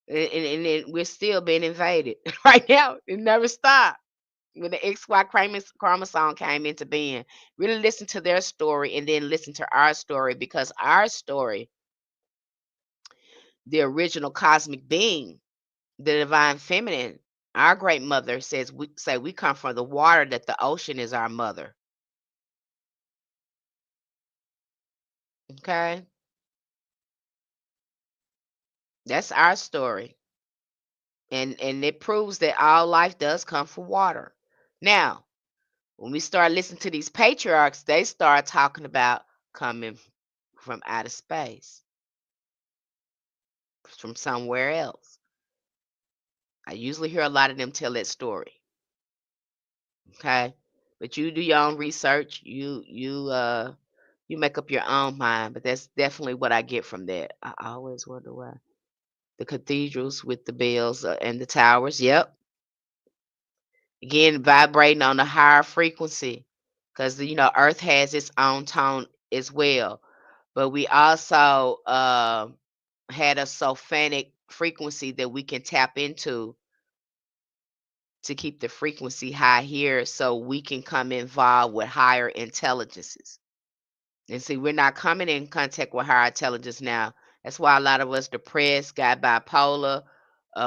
[SPEAKER 1] and we're still being invaded right now. It never stopped. When the XY chromosome came into being, really listen to their story and then listen to our story, because our story, the original cosmic being, the divine feminine, our great mother says we come from the water, that the ocean is our mother. Okay, that's our story, and it proves that all life does come from water. Now, when we start listening to these patriarchs, they start talking about coming from outer space, from somewhere else. I usually hear a lot of them tell that story. Okay. But you do your own research. You make up your own mind. But that's definitely what I get from that. I always wonder why. The cathedrals with the bells and the towers. Yep. Again, vibrating on a higher frequency. Because Earth has its own tone as well. But we also had a sophonic frequency that we can tap into to keep the frequency high here, so we can come involved with higher intelligences. And see, we're not coming in contact with higher intelligence now. That's why a lot of us depressed, got bipolar.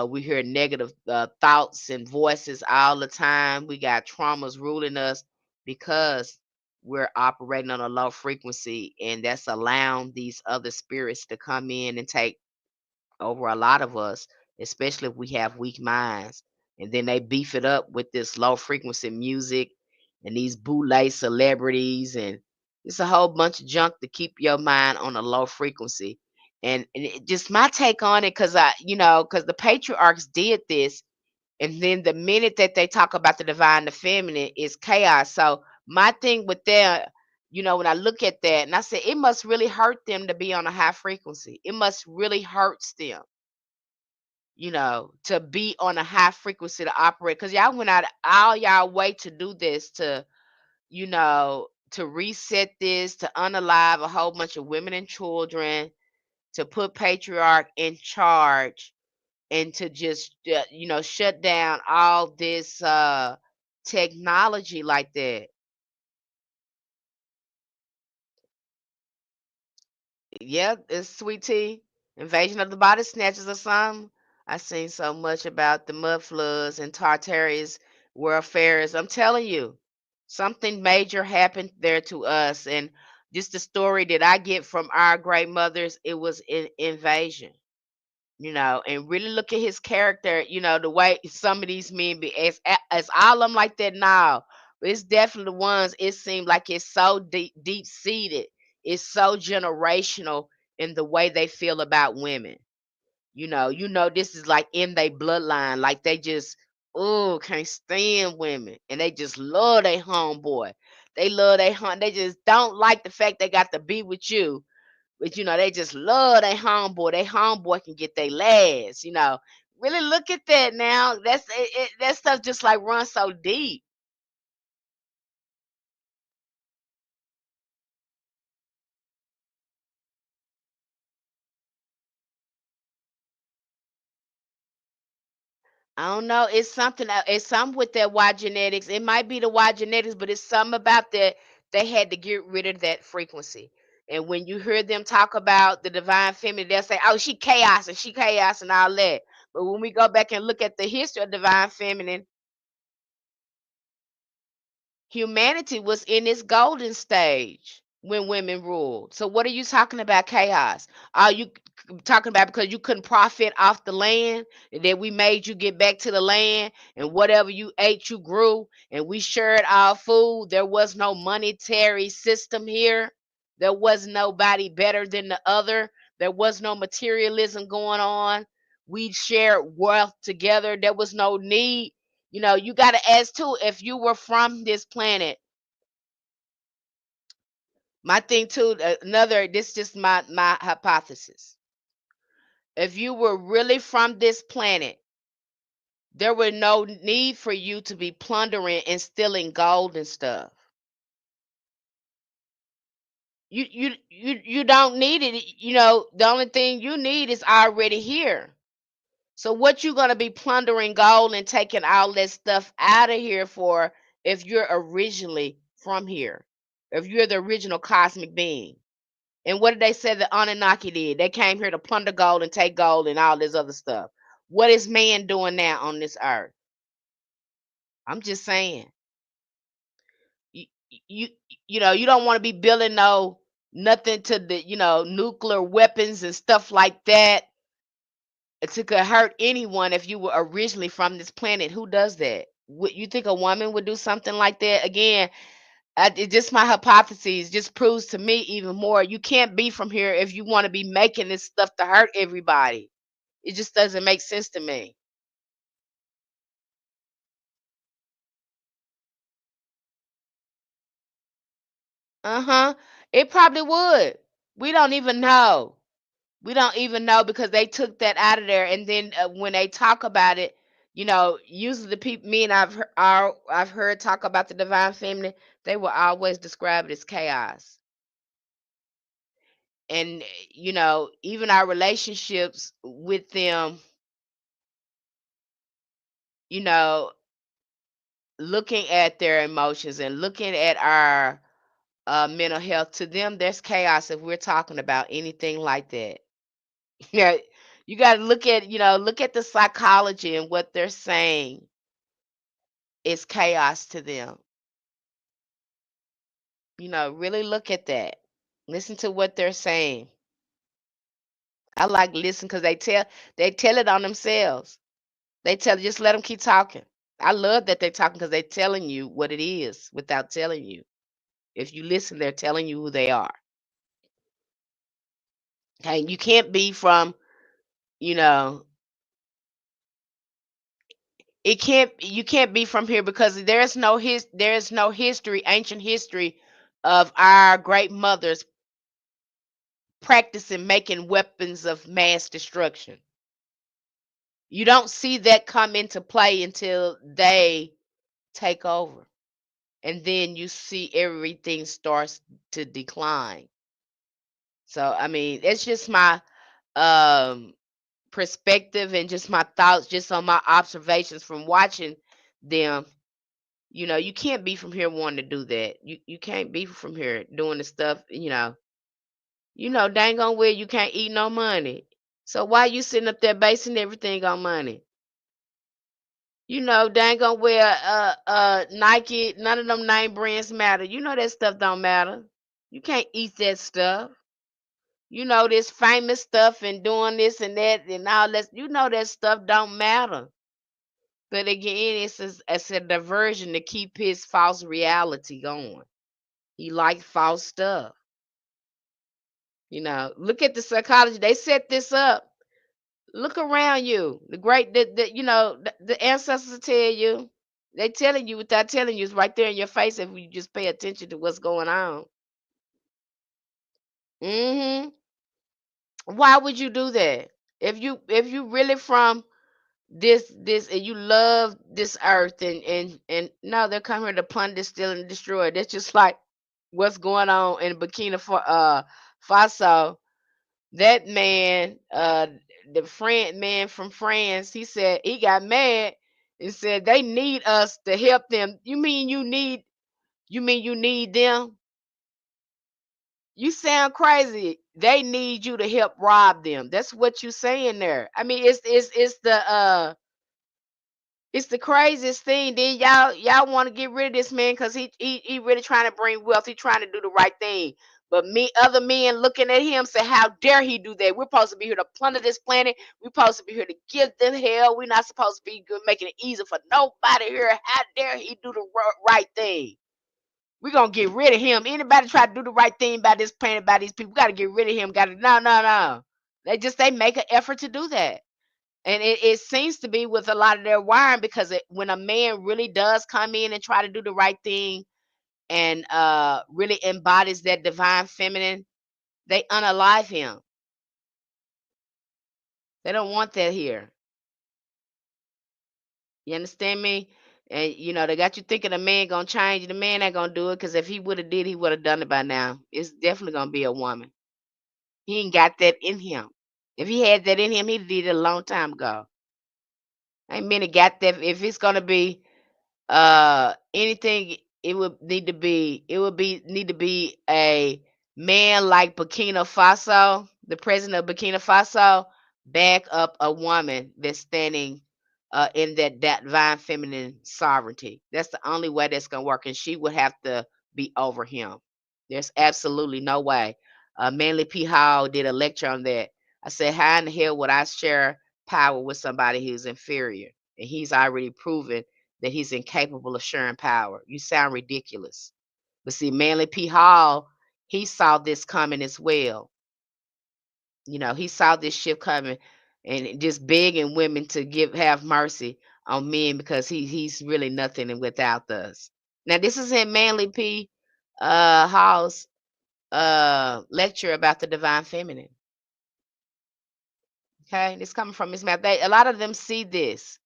[SPEAKER 1] We hear negative thoughts and voices all the time. We got traumas ruling us because we're operating on a low frequency, and that's allowing these other spirits to come in and take over a lot of us, especially if we have weak minds. And then they beef it up with this low frequency music and these boule celebrities, and it's a whole bunch of junk to keep your mind on a low frequency. And just my take on it, because the patriarchs did this, and then the minute that they talk about the divine, the feminine, is chaos. So my thing with that, when I look at that, and I said, it must really hurt them to be on a high frequency. It must really hurts them, to be on a high frequency to operate. Because y'all went out all y'all way to do this, to reset this, to unalive a whole bunch of women and children, to put patriarch in charge, and to just shut down all this technology like that. Yeah, it's sweet tea. Invasion of the body snatchers or something. I seen so much about the mud floods and Tartarius warfares. I'm telling you, something major happened there to us, and just the story that I get from our great mothers, it was an invasion. And really look at his character, the way some of these men be, as all of them like that now, but it's definitely the ones, it seemed like it's so deep seated, it's so generational in the way they feel about women. This is like in their bloodline, like they just, oh, can't stand women, and they just love their homeboy. They love their home. They just don't like the fact they got to be with you, but they just love their homeboy. Their homeboy can get their last. Really look at that now. That stuff just like runs so deep. I don't know. It's something. It's something with that Y genetics. It might be the Y genetics, but it's something about that they had to get rid of that frequency. And when you hear them talk about the divine feminine, they'll say, "Oh, she chaos, and all that." But when we go back and look at the history of divine feminine, humanity was in its golden stage when women ruled. So what are you talking about chaos? Are you talking about because you couldn't profit off the land and that we made you get back to the land and whatever you ate you grew and we shared our food? There was no monetary system here. There was nobody better than the other. There was no materialism going on. We shared wealth together. There was no need. You got to ask too, if you were from this planet. My thing too, another, this is just my hypothesis. If you were really from this planet, there were no need for you to be plundering and stealing gold and stuff. You don't need it. The only thing you need is already here. So what you gonna be plundering gold and taking all that stuff out of here for if you're originally from here? If you're the original cosmic being. And what did they say the Anunnaki did? They came here to plunder gold and take gold and all this other stuff. What is man doing now on this earth? I'm just saying. You you you don't want to be building nothing to the nuclear weapons and stuff like that to could hurt anyone if you were originally from this planet. Who does that? Would you think a woman would do something like that? Again, it just my hypothesis just proves to me even more. You can't be from here if you want to be making this stuff to hurt everybody. It just doesn't make sense to me. Uh-huh. It probably would. We don't even know. We don't even know because they took that out of there. And then when they talk about it, usually the people, me and I've heard talk about the divine feminine, they will always describe it as chaos. And even our relationships with them, you know, looking at their emotions and looking at our mental health, to them, there's chaos if we're talking about anything like that. Yeah, you got to look at the psychology and what they're saying is chaos to them. Really look at that. Listen to what they're saying. I like listen because they tell it on themselves. They tell just let them keep talking. I love that they're talking because they're telling you what it is without telling you. If you listen, they're telling you who they are. Okay, you can't be from, you know, it can't you can't be from here because there's no history, ancient history of our great mothers practicing making weapons of mass destruction. You don't see that come into play until they take over. And then you see everything starts to decline. So I mean, it's just my um perspective and just my thoughts just on my observations from watching them. You can't be from here wanting to do that. You can't be from here doing the stuff, dang on well you can't eat no money. So why you sitting up there basing everything on money? Dang on well Nike, none of them name brands matter. That stuff don't matter. You can't eat that stuff. This famous stuff and doing this and that and all that. That stuff don't matter. But again, it's a diversion to keep his false reality going. He likes false stuff. Look at the psychology. They set this up. Look around you. The great, the ancestors tell you. They telling you without telling you. It's right there in your face if you just pay attention to what's going on. Hmm. Why would you do that? If you really from this and you love this earth and no, they're coming here to plunder, steal, and destroy. That's just like what's going on in Burkina Faso. That man, the friend man from France, he said he got mad and said they need us to help them. You mean you need them? You sound crazy. They need you to help rob them. That's what you saying there. I mean, it's the craziest thing. Then y'all want to get rid of this man because he really trying to bring wealth. He trying to do the right thing. But me, other men looking at him say, "How dare he do that? We're supposed to be here to plunder this planet. We're supposed to be here to give them hell. We're not supposed to be good, making it easy for nobody here. How dare he do the right thing? We're gonna get rid of him. Anybody try to do the right thing by this planet, by these people, got to get rid of him. Got to no, no, no. They make an effort to do that. And it seems to be with a lot of their wiring because when a man really does come in and try to do the right thing and really embodies that divine feminine, they unalive him. They don't want that here. You understand me? And they got you thinking a man gonna change. The man ain't gonna do it because if he would have did, he would have done it by now. It's definitely gonna be a woman. He ain't got that in him. If he had that in him, he did it a long time ago. Ain't many got that. If it's gonna be anything, it would be need to be a man like Burkina Faso, the president of Burkina Faso, back up a woman that's standing in that divine feminine sovereignty. That's the only way that's gonna work, and she would have to be over him. There's absolutely no way. Manly P. Hall did a lecture on that. I said, how in the hell would I share power with somebody who's inferior? And he's already proven that he's incapable of sharing power. You sound ridiculous. But see, Manly P. Hall, he saw this coming as well. He saw this shift coming and just begging women to have mercy on men because he's really nothing without us. Now, this is in Manly P. Hall's lecture about the divine feminine. Okay, this coming from his mouth. A lot of them see this,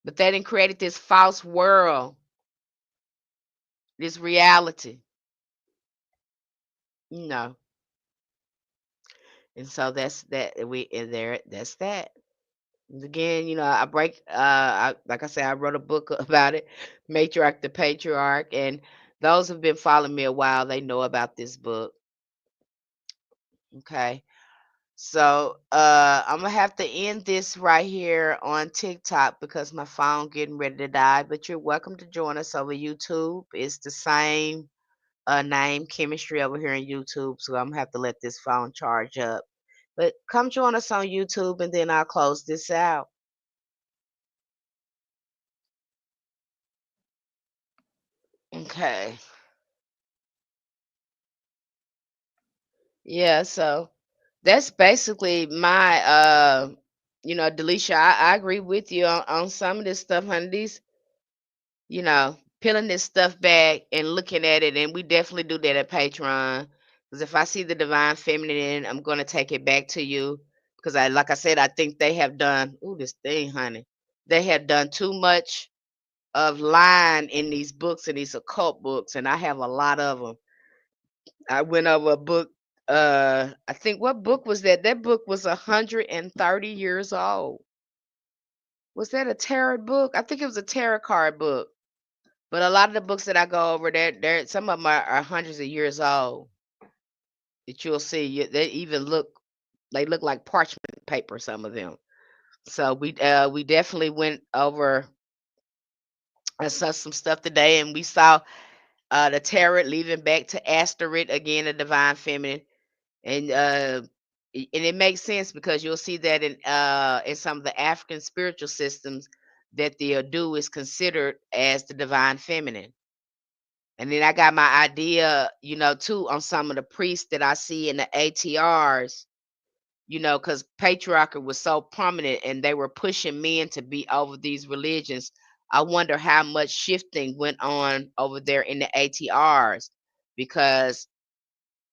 [SPEAKER 1] but they didn't created this false world, this reality. You know. And so that's that we in there. That's that. And again, I break. Like I said, I wrote a book about it, Matriarch the Patriarch, and those who've been following me a while, they know about this book. Okay, so I'm gonna have to end this right here on TikTok because my phone getting ready to die. But you're welcome to join us over YouTube. It's the same name, Chemistry, over here on YouTube. So I'm gonna have to let this phone charge up. But come join us on YouTube and then I'll close this out. Okay. Yeah, so that's basically my Delisha, I agree with you on some of this stuff, honey. These, peeling this stuff back and looking at it, and we definitely do that at Patreon. Because if I see the divine feminine, I'm gonna take it back to you. Because like I said, I think they have done this thing, honey. They have done too much of lying in these books and these occult books, and I have a lot of them. I went over a book. I think what book was that? That book was 130 years old. Was that a tarot book? I think it was a tarot card book. But a lot of the books that I go over, there some of them are hundreds of years old. That you'll see, they even they look like parchment paper. Some of them. So we definitely went over and saw some stuff today, and we saw the tarot leaving back to Asteroid again, the divine feminine, and and it makes sense because you'll see that in some of the African spiritual systems that the Hoodoo is considered as the divine feminine. And then I got my idea, too, on some of the priests that I see in the ATRs, because patriarchy was so prominent and they were pushing men to be over these religions. I wonder how much shifting went on over there in the ATRs because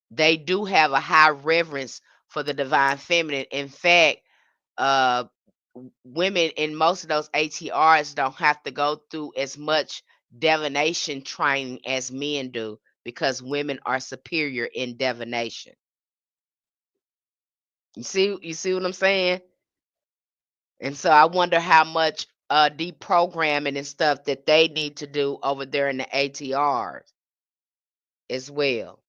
[SPEAKER 1] they do have a high reverence for the divine feminine. In fact, uh, women in most of those ATRs don't have to go through as much divination training as men do because women are superior in divination. You see what I'm saying? And so I wonder how much deprogramming and stuff that they need to do over there in the ATRs as well.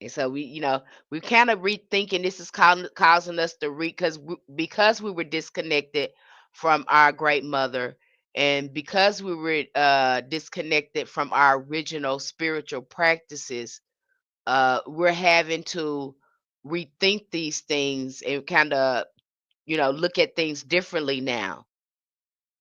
[SPEAKER 1] And so we kind of rethinking this is causing us to because we were disconnected from our great mother, and because we were disconnected from our original spiritual practices, we're having to rethink these things and kind of look at things differently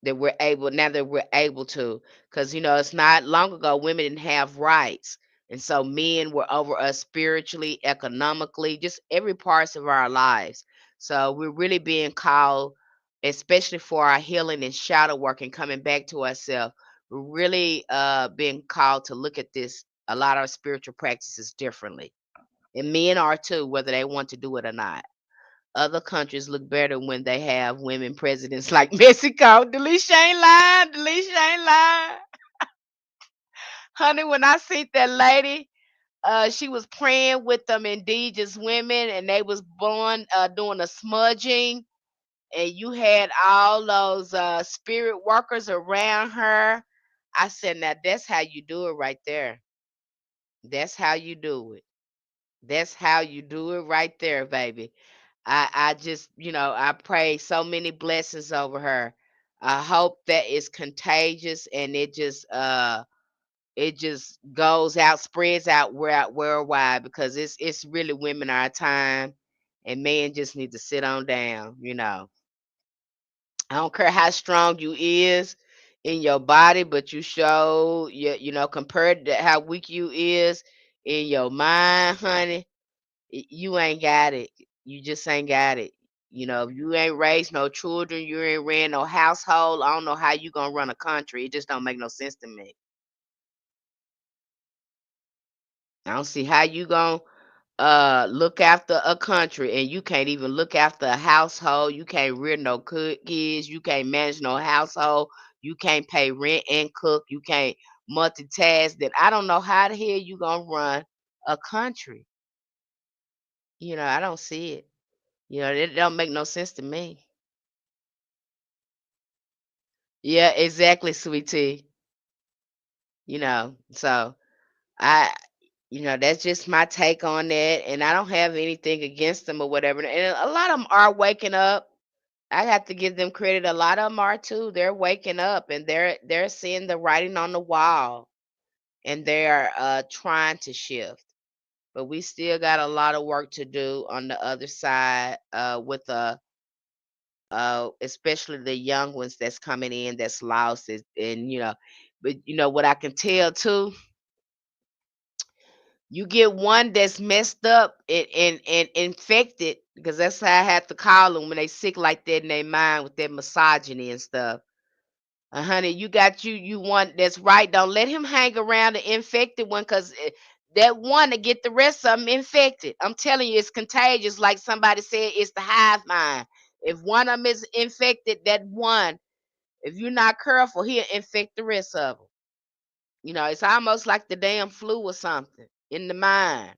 [SPEAKER 1] that we're able to, because it's not long ago women didn't have rights, and so men were over us spiritually, economically, just every parts of our lives. So we're really being called, especially for our healing and shadow work and coming back to ourselves. We're really being called to look at this, a lot of spiritual practices differently, and men are too, whether they want to do it or not. Other countries look better when they have women presidents like Mexico. Delisha ain't lying. Delisha ain't lying. Honey, when I see that lady, she was praying with them indigenous women, and they was born doing a smudging, and you had all those spirit workers around her. I said, now that's how you do it right there. That's how you do it. That's how you do it right there, baby. I just, I pray so many blessings over her. I hope that it's contagious and it just goes out, spreads out worldwide, because it's really women our time, and men just need to. I don't care how strong you is in your body, but you show compared to how weak you is in your mind, honey. You ain't got it. You just ain't got it. If you ain't raised no children, you ain't ran no household, I don't know how you gonna run a country. It just don't make no sense to me. I don't see how you gonna look after a country and you can't even look after a household. You can't rear no kids. You can't manage no household. You can't pay rent and cook. You can't multitask. Then I don't know how the hell you gonna run a country. I don't see it. It don't make no sense to me. Yeah, exactly, sweetie. So I, that's just my take on that. And I don't have anything against them or whatever. And a lot of them are waking up. I have to give them credit. A lot of them are too. They're waking up and they're seeing the writing on the wall, and they're trying to shift. But we still got a lot of work to do on the other side, with especially the young ones that's coming in that's lost. And but what I can tell too, you get one that's messed up and infected, because that's how I have to call them when they sick like that in their mind with their misogyny and stuff. Honey, you want that's right. Don't let him hang around the infected one, because that one to get the rest of them infected. I'm telling you, it's contagious. Like somebody said, it's the hive mind. If one of them is infected, that one, if you're not careful, he'll infect the rest of them. It's almost like the damn flu or something in the mind.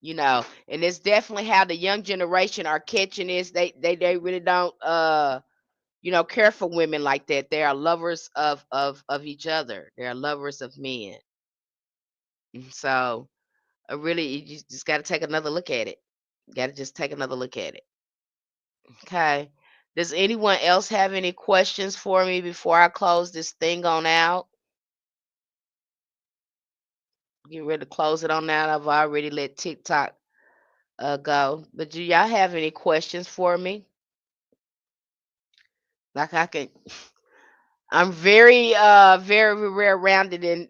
[SPEAKER 1] And it's definitely how the young generation are catching this. They really don't care for women like that. They are lovers of each other. They are lovers of men. So really, you just got to take another look at it. Got to just take another look at it. Okay. Does anyone else have any questions for me before I close this thing on out? Get ready to close it on out. I've already let TikTok go. But do y'all have any questions for me? Like I can, I'm very rare rounded in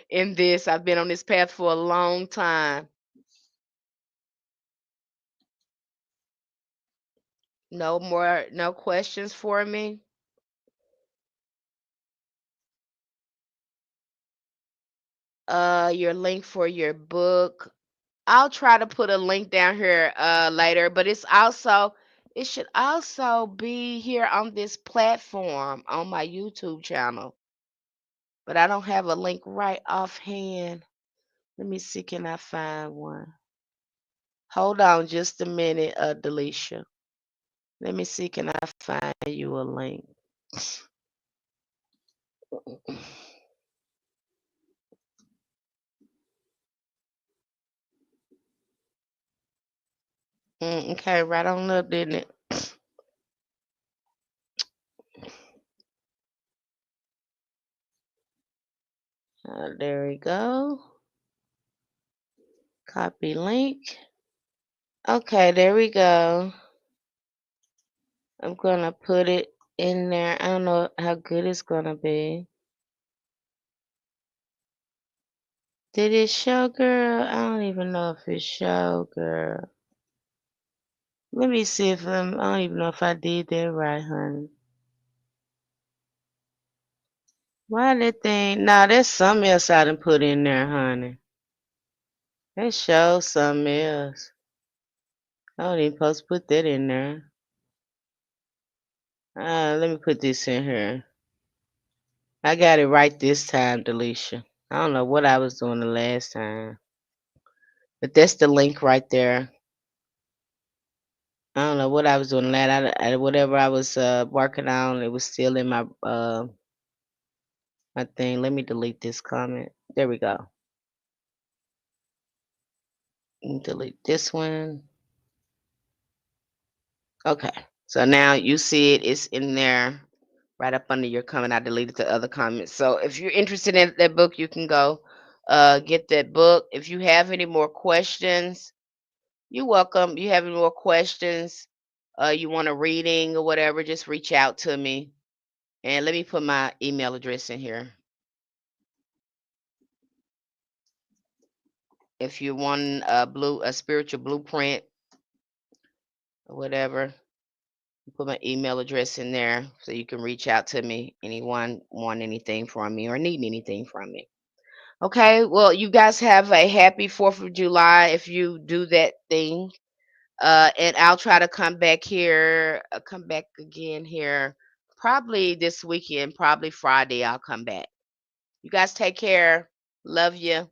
[SPEAKER 1] in this. I've been on this path for a long time. No questions for me. Your link for your book. I'll try to put a link down here later, but it should also be here on this platform on my YouTube channel. But I don't have a link right offhand. Let me see, can I find one? Hold on just a minute, Delisha. Let me see, can I find you a link? Okay, right on up, didn't it? There we go. Copy link. Okay, there we go. I'm gonna put it in there. I don't know how good it's gonna be. Did it show, girl? I don't even know if it showed, girl. Let me see if I don't even know if I did that right, honey. Why that thing? Nah, there's something else I done put in there, honey. That shows something else. I don't even supposed to put that in there. Let me put this in here. I got it right this time, Delisha. I don't know what I was doing the last time. But that's the link right there. I don't know what I was doing that. Whatever I was working on, it was still in my thing. Let me delete this comment. There we go. Delete this one. Okay. So now you see it. It's in there right up under your comment. I deleted the other comments. So if you're interested in that book, you can go get that book. If you have any more questions, you're welcome. You have any more questions, you want a reading or whatever, just reach out to me. And let me put my email address in here. If you want a spiritual blueprint or whatever, put my email address in there so you can reach out to me. Anyone want anything from me or need anything from me. Okay, well, you guys have a happy 4th of July if you do that thing. And I'll try to come back here, come back again here, probably this weekend, probably Friday. I'll come back. You guys take care. Love you.